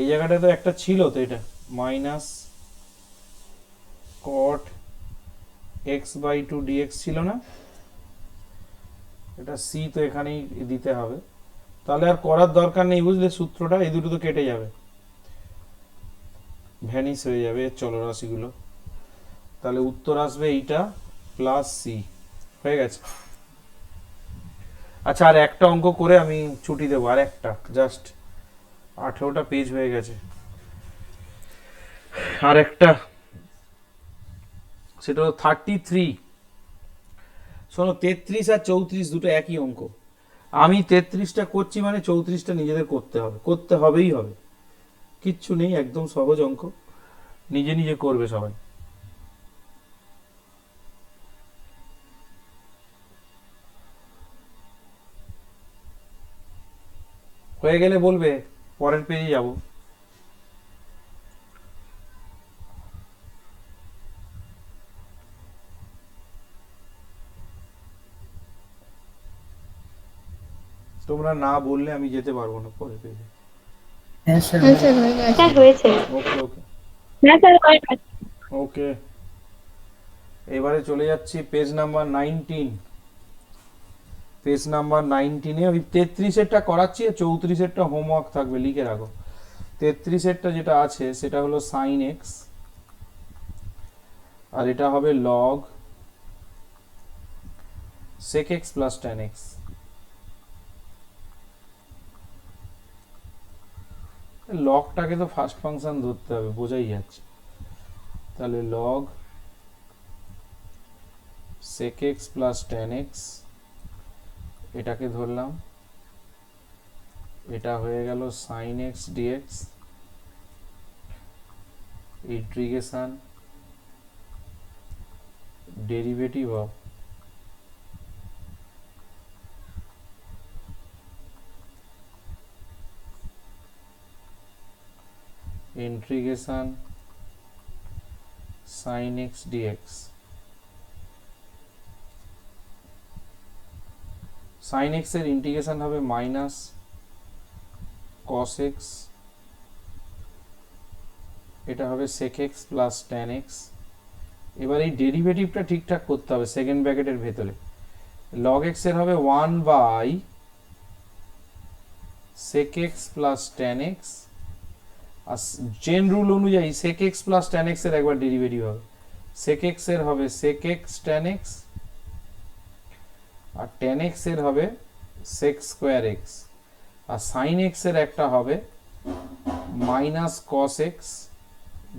Speaker 1: জায়গাটায় তো একটা ছিল, তো এটা minus cot x by 2 dx ছিল না? এটা সি তো এখানেই দিতে হবে, তাহলে আর করার দরকার নেই, বুঝলে? সূত্রটা এই দুটো তো কেটে যাবে, ভ্যানিশ হয়ে যাবে চলরাশিগুলো। তাহলে উত্তর আসবে এইটা প্লাস সি। হয়ে গেছে। আচ্ছা, আর একটা অঙ্ক করে আমি ছুটি দেবো, আর একটা, জাস্ট 18টা পেজ হয়ে গেছে। আর একটা, সেটা হলো 33। শোনো, 33 আর 34 দুটো একই অঙ্ক। আমি 33টা করছি মানে 34টা নিজেদের করতে হবে, করতে হবেই হবে। কিচ্ছু নেই, একদম সহজ অঙ্ক, নিজে নিজে করবে সবাই। হয়ে গেলে বলবে, পরের পেজে যাব। তোমরা না বললে আমি যেতে পারবো না পরের পেজে।
Speaker 4: হ্যাঁ স্যার
Speaker 9: হ্যাঁ স্যার হয়ে গেছে।
Speaker 3: স্যার হয়েছে।
Speaker 1: ওকে ওকে
Speaker 9: হ্যাঁ স্যার হয়ে গেছে।
Speaker 1: ওকে, এবারে চলে যাচ্ছি পেজ নাম্বার 19। পেজ নাম্বার 19-এ ওই 33-এরটা করাচ্ছি, আর 34-এরটা হোমওয়ার্ক থাকবে, লিখে রাখো। 33-এরটা যেটা আছে সেটা হলো সাইন এক্স, আর এটা হবে log sec x plus tan x. লগটাকে তো ফার্স্ট ফাংশন ধরতে হবে, বোঝাই যাচ্ছে। তাহলে log sec x plus tan x, এটাকে ধরলাম, এটা হয়ে গেল sin x dx, integration derivative of integration sin x dx। sin x এর ইন্টিগ্রেশন হবে মাইনাস cos x, এটা হবে sec x plus tan x। এবার এই ডেরিভেটিভটা ঠিকঠাক করতে হবে সেকেন্ড ব্র্যাকেটের ভেতরে। log x এর হবে 1 by sec x plus tan x, আর চেন রুল অনুযায়ী sec x plus tan x এর একবার ডেরিভেটিভ হবে, sec x এর হবে sec x tan x, আর tan x এর হবে sec স্কয়ার x, আর sin x এর একটা হবে minus cos x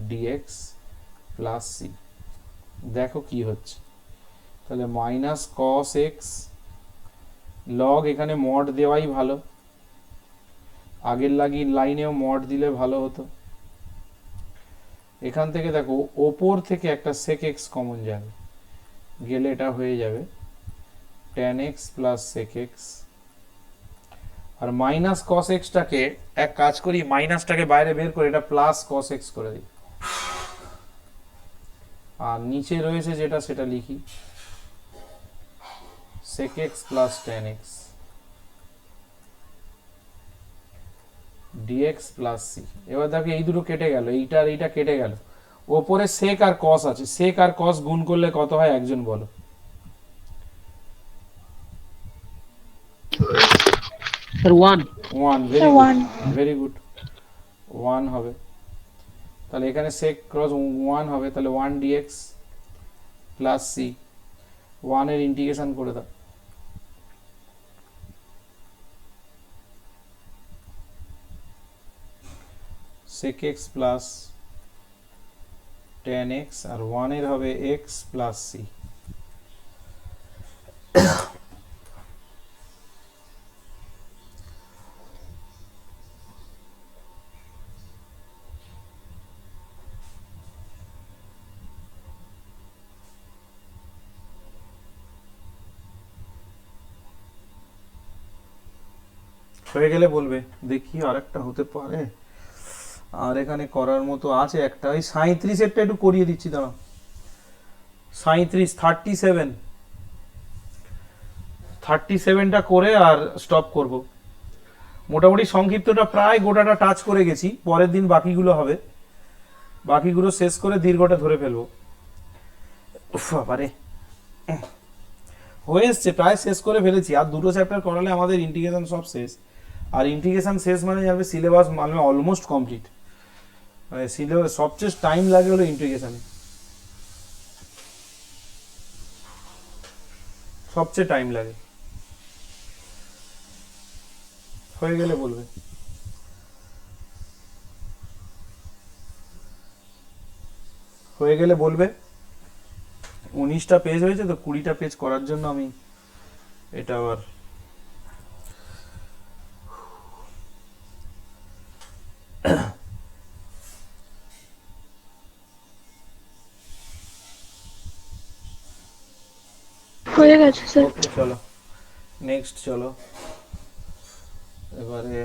Speaker 1: dx plus c। দেখো কি হচ্ছে, তাহলে মাইনাস cos x লগ, এখানে মড দেওয়াই ভালো, আগের লাইনেও মড দিলে ভালো হতো। এখান থেকে দেখো ওপর থেকে একটা sec x কমন যাবে, গেলে এটা হয়ে যাবে tan x plus sec x, আর মাইনাস cos x টাকে এক কাজ করি, মাইনাসটাকে বাইরে বের করে এটা প্লাস cos x করে দিই, আর নিচে রয়েছে যেটা সেটা লিখি sec x plus tan x dx plus c। এবার দেখো এই দুটো কেটে গেল, এইটা আর এইটা কেটে গেল, ওপরে sec আর cos আছে, sec আর cos গুণ করলে কত হয় একজন বলো?
Speaker 7: স্যার 1
Speaker 1: 1, ভেরি গুড 1 হবে। তাহলে এখানে sec ক্রস 1 হবে, তাহলে 1 dx প্লাস c, 1 এর ইন্টিগ্রেশন করে দাও, sec x plus tan x, আর 1 এর হবে x প্লাস c। হয়ে গেলে বলবে, দেখি আরেকটা হতে পারে, আর এখানে করার মতো আছে একটা, ওই 37-এরটা একটু করিয়ে দিচ্ছি, দাঁড়াও। 37টা করে আর স্টপ করব। মোটামুটি সংক্ষিপ্তটা প্রায় গোটাটা টাচ করে গেছি, পরের দিন বাকিগুলো হবে, বাকিগুলো শেষ করে দীর্ঘটা ধরে ফেলবো। বাবারে, হয়ে এসছে, প্রায় শেষ করে ফেলেছি, আর দুটো চ্যাপ্টার করালে আমাদের ইন্টিগ্রেশন সব শেষ। আর ইন্টিগ্রেশন শেষ মানে যাবে সিলেবাস মানে অলমোস্ট কমপ্লিট। মানে সিলেবাস সবচেয়ে টাইম লাগে হলো ইন্টিগ্রেশনে, সবচেয়ে টাইম লাগে। হয়ে গেলে বলবে। হয়ে গেলে বলবে। 19টা পেজ হয়েছে তো, 20টা পেজ করার জন্য আমি এটা আবার
Speaker 9: হয়ে গেছে স্যার।
Speaker 1: ওকে চলো নেক্সট, চলো এবারে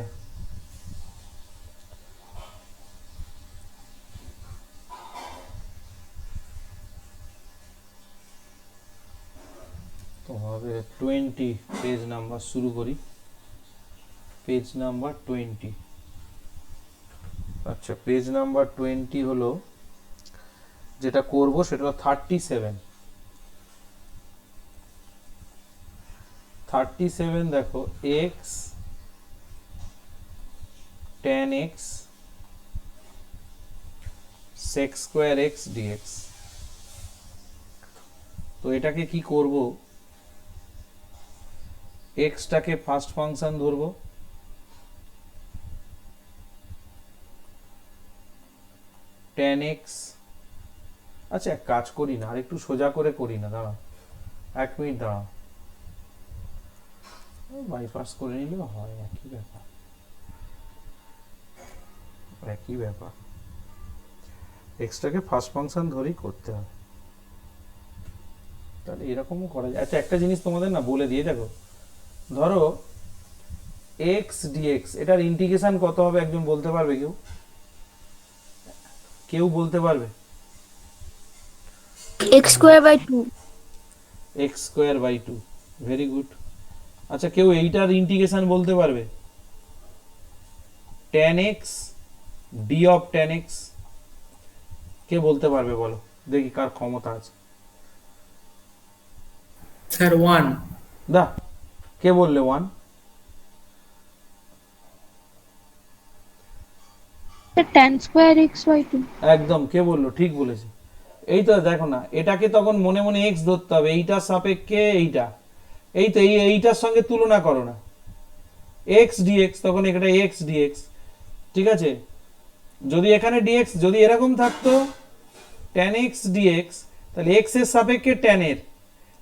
Speaker 1: তোমাকে 20 পেজ নাম্বার শুরু করি, পেজ নাম্বার 20। আচ্ছা পেজ নাম্বার 20 হলো যেটা করব সেটা হলো 37 দেখো x tan x sec square x dx। তো এটাকে কি করব, x টাকে ফার্স্ট ফাংশন ধরবো, tan x, আচ্ছা এক কাজ করি না, আর একটু সোজা করে করি না, দাঁড়া 1 মিনিট দাঁড়া, বাইপাস করে নিলেও হয়, একই ব্যাপার একই ব্যাপার, এক্সটাকে ফার্স্ট ফাংশন ধরেই করতে হবে, তাহলে এরকমও করা যায়। আচ্ছা একটা জিনিস তোমাদের না বলে দিয়ে দেখো, ধরো x dx এটার ইন্টিগ্রেশন কত হবে একজন বলতে পারবে? কেউ কেউ বলতে পারবে?
Speaker 5: x square by 2।
Speaker 1: x square by 2, very good. আচ্ছা কেউ এইটার ইন্টিগ্রেশন বলতে পারবে? tan x d of tan x, কে বলতে পারবে বলো দেখি কার ক্ষমতা আছে?
Speaker 11: স্যার 1।
Speaker 1: দা কে বললে 1?
Speaker 9: tan square x by 2।
Speaker 1: একদম, কে বললো? ঠিক বলেছে। এই তো দেখো না, এটাকে তখন মনে মনে x ধরতে হবে, এইটার সাপেক্ষে এইটা, এই তো এইটার সঙ্গে তুলনা করো না, x dx, তখন এটা x dx, ঠিক আছে? যদি এখানে dx যদি এরকম থাকতো tan x dx, তাহলে x এর সাপেক্ষে tan এর,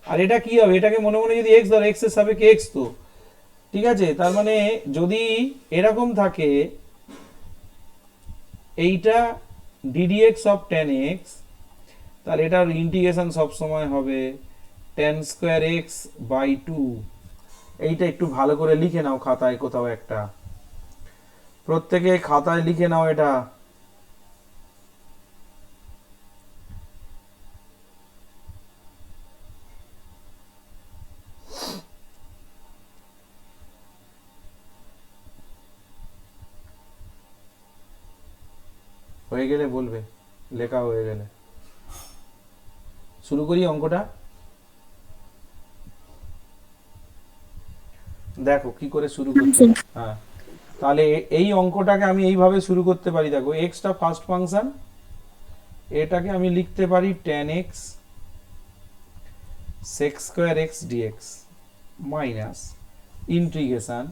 Speaker 1: আর এটা কি হবে, এটাকে মনে মনে যদি x ধরো, x এর সাপেক্ষে x, তো ঠিক আছে, তার মানে যদি এরকম থাকে এইটা ddx of tan x, তাহলে এটার ইন্টিগ্রেশন সব সময় হবে tan স্কয়ার x বাই 2। এইটা একটু ভালো করে লিখে নাও খাতায় কোথাও একটা, প্রত্যেকে খাতায় লিখে নাও এটা। হয়ে গেলে বলবে, লেখা হয়ে গেলে শুরু করি অঙ্কটা। দেখো কি করে শুরু করতে, হ্যাঁ তাহলে এই অঙ্কটাকে আমি এইভাবে শুরু করতে পারি, দেখো এক্সটা ফার্স্ট ফাংশন, এটাকে আমি লিখতে পারি tan x sec square x dx minus integration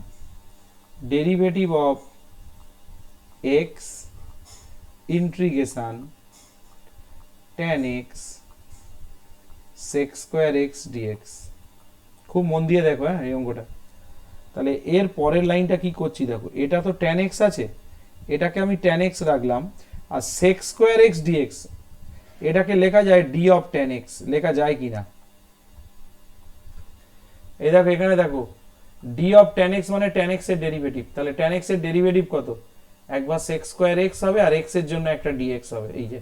Speaker 1: derivative of x integration tan x sec square x dx। খুব মন দিয়ে দেখো হ্যাঁ এই অঙ্কটা। তাহলে এর পরের লাইনটা কি করছি দেখো, এটা তো tan x আছে, এটাকে আমি tan x রাখলাম, আর sec square x dx এটাকে লেখা যায় d of tan x, লেখা যায় কিনা এই দেখো, এখানে দেখো d of tan x মানে tan x এর ডেরিভেটিভ, তাহলে tan x এর ডেরিভেটিভ কত, একবার sec square x হবে আর x এর জন্য একটা dx হবে, এই যে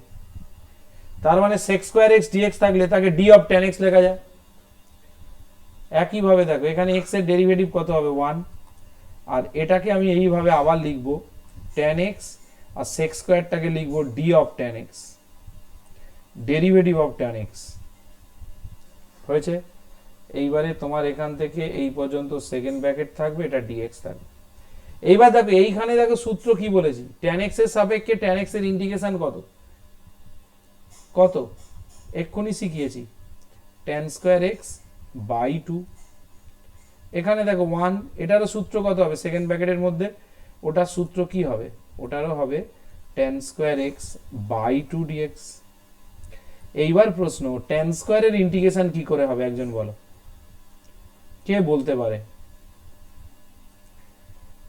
Speaker 1: তার মানে sec square x dx থাকলে তাকে d of tan x লেখা যায়। একই ভাবে দেখো এখানে x এর ডেরিভেটিভ কত হবে 1, আর এটাকে আমি এইভাবে আবার লিখবো tan x, আর sec স্কয়ারটাকে লিখবো d of tan x, derivative of tan x হয়েছে। এইবারে তোমার এখান থেকে এই পর্যন্ত সেকেন্ড ব্র্যাকেট থাকবে, এটা dx থাকবে। এইবার দেখো এইখানে দেখো সূত্র কি বলেছি, tan x এর সাপেক্ষে tan x এর ইন্টিগ্রেশন কত কত এক্ষুনি শিখিয়েছি, tan স্কয়ার x বাই 2। এখানে দেখো 1, এটারও সূত্র কত হবে সেকেন্ড ব্র্যাকেটের মধ্যে, ওটার সূত্র কি হবে, ওটারও হবে tan square x by 2 dx। এইবার প্রশ্ন, tan স্কয়ারের ইন্টিগ্রেশন কি করে হবে একজন বলো, কে বলতে পারে?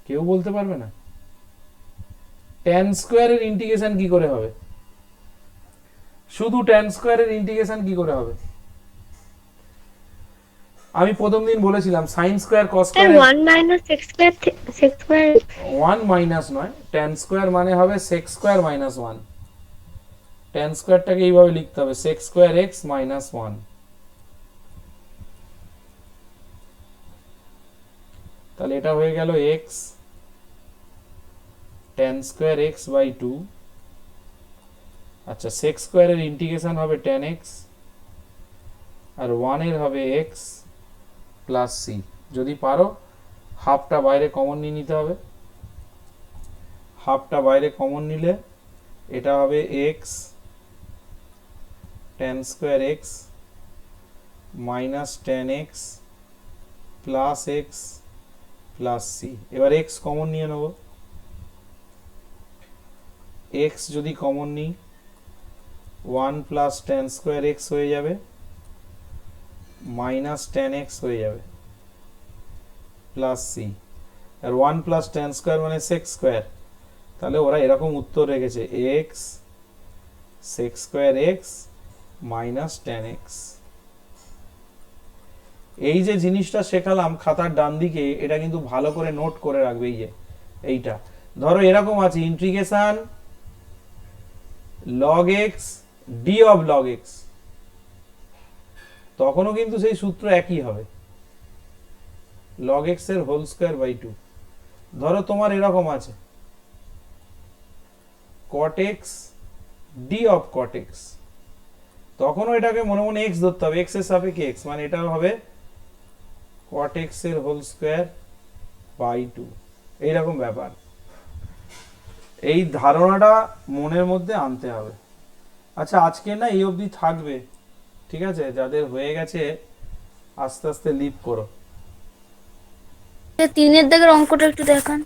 Speaker 1: কেউ বলতে পারবে না? tan স্কয়ারের ইন্টিগ্রেশন কি করে হবে, শুধু tan স্কয়ারের ইন্টিগ্রেশন কি করে হবে? আমি প্রথম দিন বলেছিলাম sine square cos
Speaker 3: sir
Speaker 1: square
Speaker 3: 1 minus sex square
Speaker 1: 1 minus নয়, ট্যান স্কোয়ার মানে হবে সেক স্কোয়ার মাইনাস 1। ট্যান স্কোয়ারটাকে এইভাবে লিখতে হবে সেক স্কোয়ার এক্স মাইনাস 1। তাহলে এটা হয়ে গেল x tan square x by 2। আচ্ছা সেক স্কোয়ারের ইন্টিগ্রেশন হবে ট্যান এক্স, আর 1 এর হবে এক্স প্লাস সি। যদি পারো হাফটা বাইরে কমন নিয়ে নিতে হবে। হাফটা বাইরে কমন নিলে এটা হবে x tan square x minus tan x plus x plus c. এবার এক্স কমন নিয়ে নেব। এক্স যদি কমন নিই 1 প্লাস ট্যান স্কোয়ার এক্স হয়ে যাবে মাইনাস ট্যান এক্স হয়ে যাবে প্লাস সি। আর 1 প্লাস ট্যান স্কোয়ার মানে সেক স্কোয়ার। তাহলে ওরা এরকম উত্তর রেখেছে x sec square x minus tan x. এই যে জিনিসটা শেখালাম খাতার ডান দিকে, এটা কিন্তু ভালো করে নোট করে রাখবে। এই যে এইটা ধরো এরকম আছে integration log x d of log x, তখনও কিন্তু সেই সূত্র একই হবে log x এর হোল স্কয়ার বাই 2। ধরো তোমার এরকম আছে cot x d of cot x, তখনও এটাকে মনে মনে x ধরতে হবে, x এর সাপেক্ষে x, মানে এটা হবে cot x এর হোল স্কয়ার বাই 2। এইরকম ব্যাপার। এই ধারণাটা মনের মধ্যে আনতে হবে। আচ্ছা আজকে না এই অবধি থাকবে, ঠিক আছে? যাদের হয়ে গেছে আস্তে আস্তে লিভ করো।
Speaker 5: 3 এর দাগের অঙ্কটা একটু দেখান।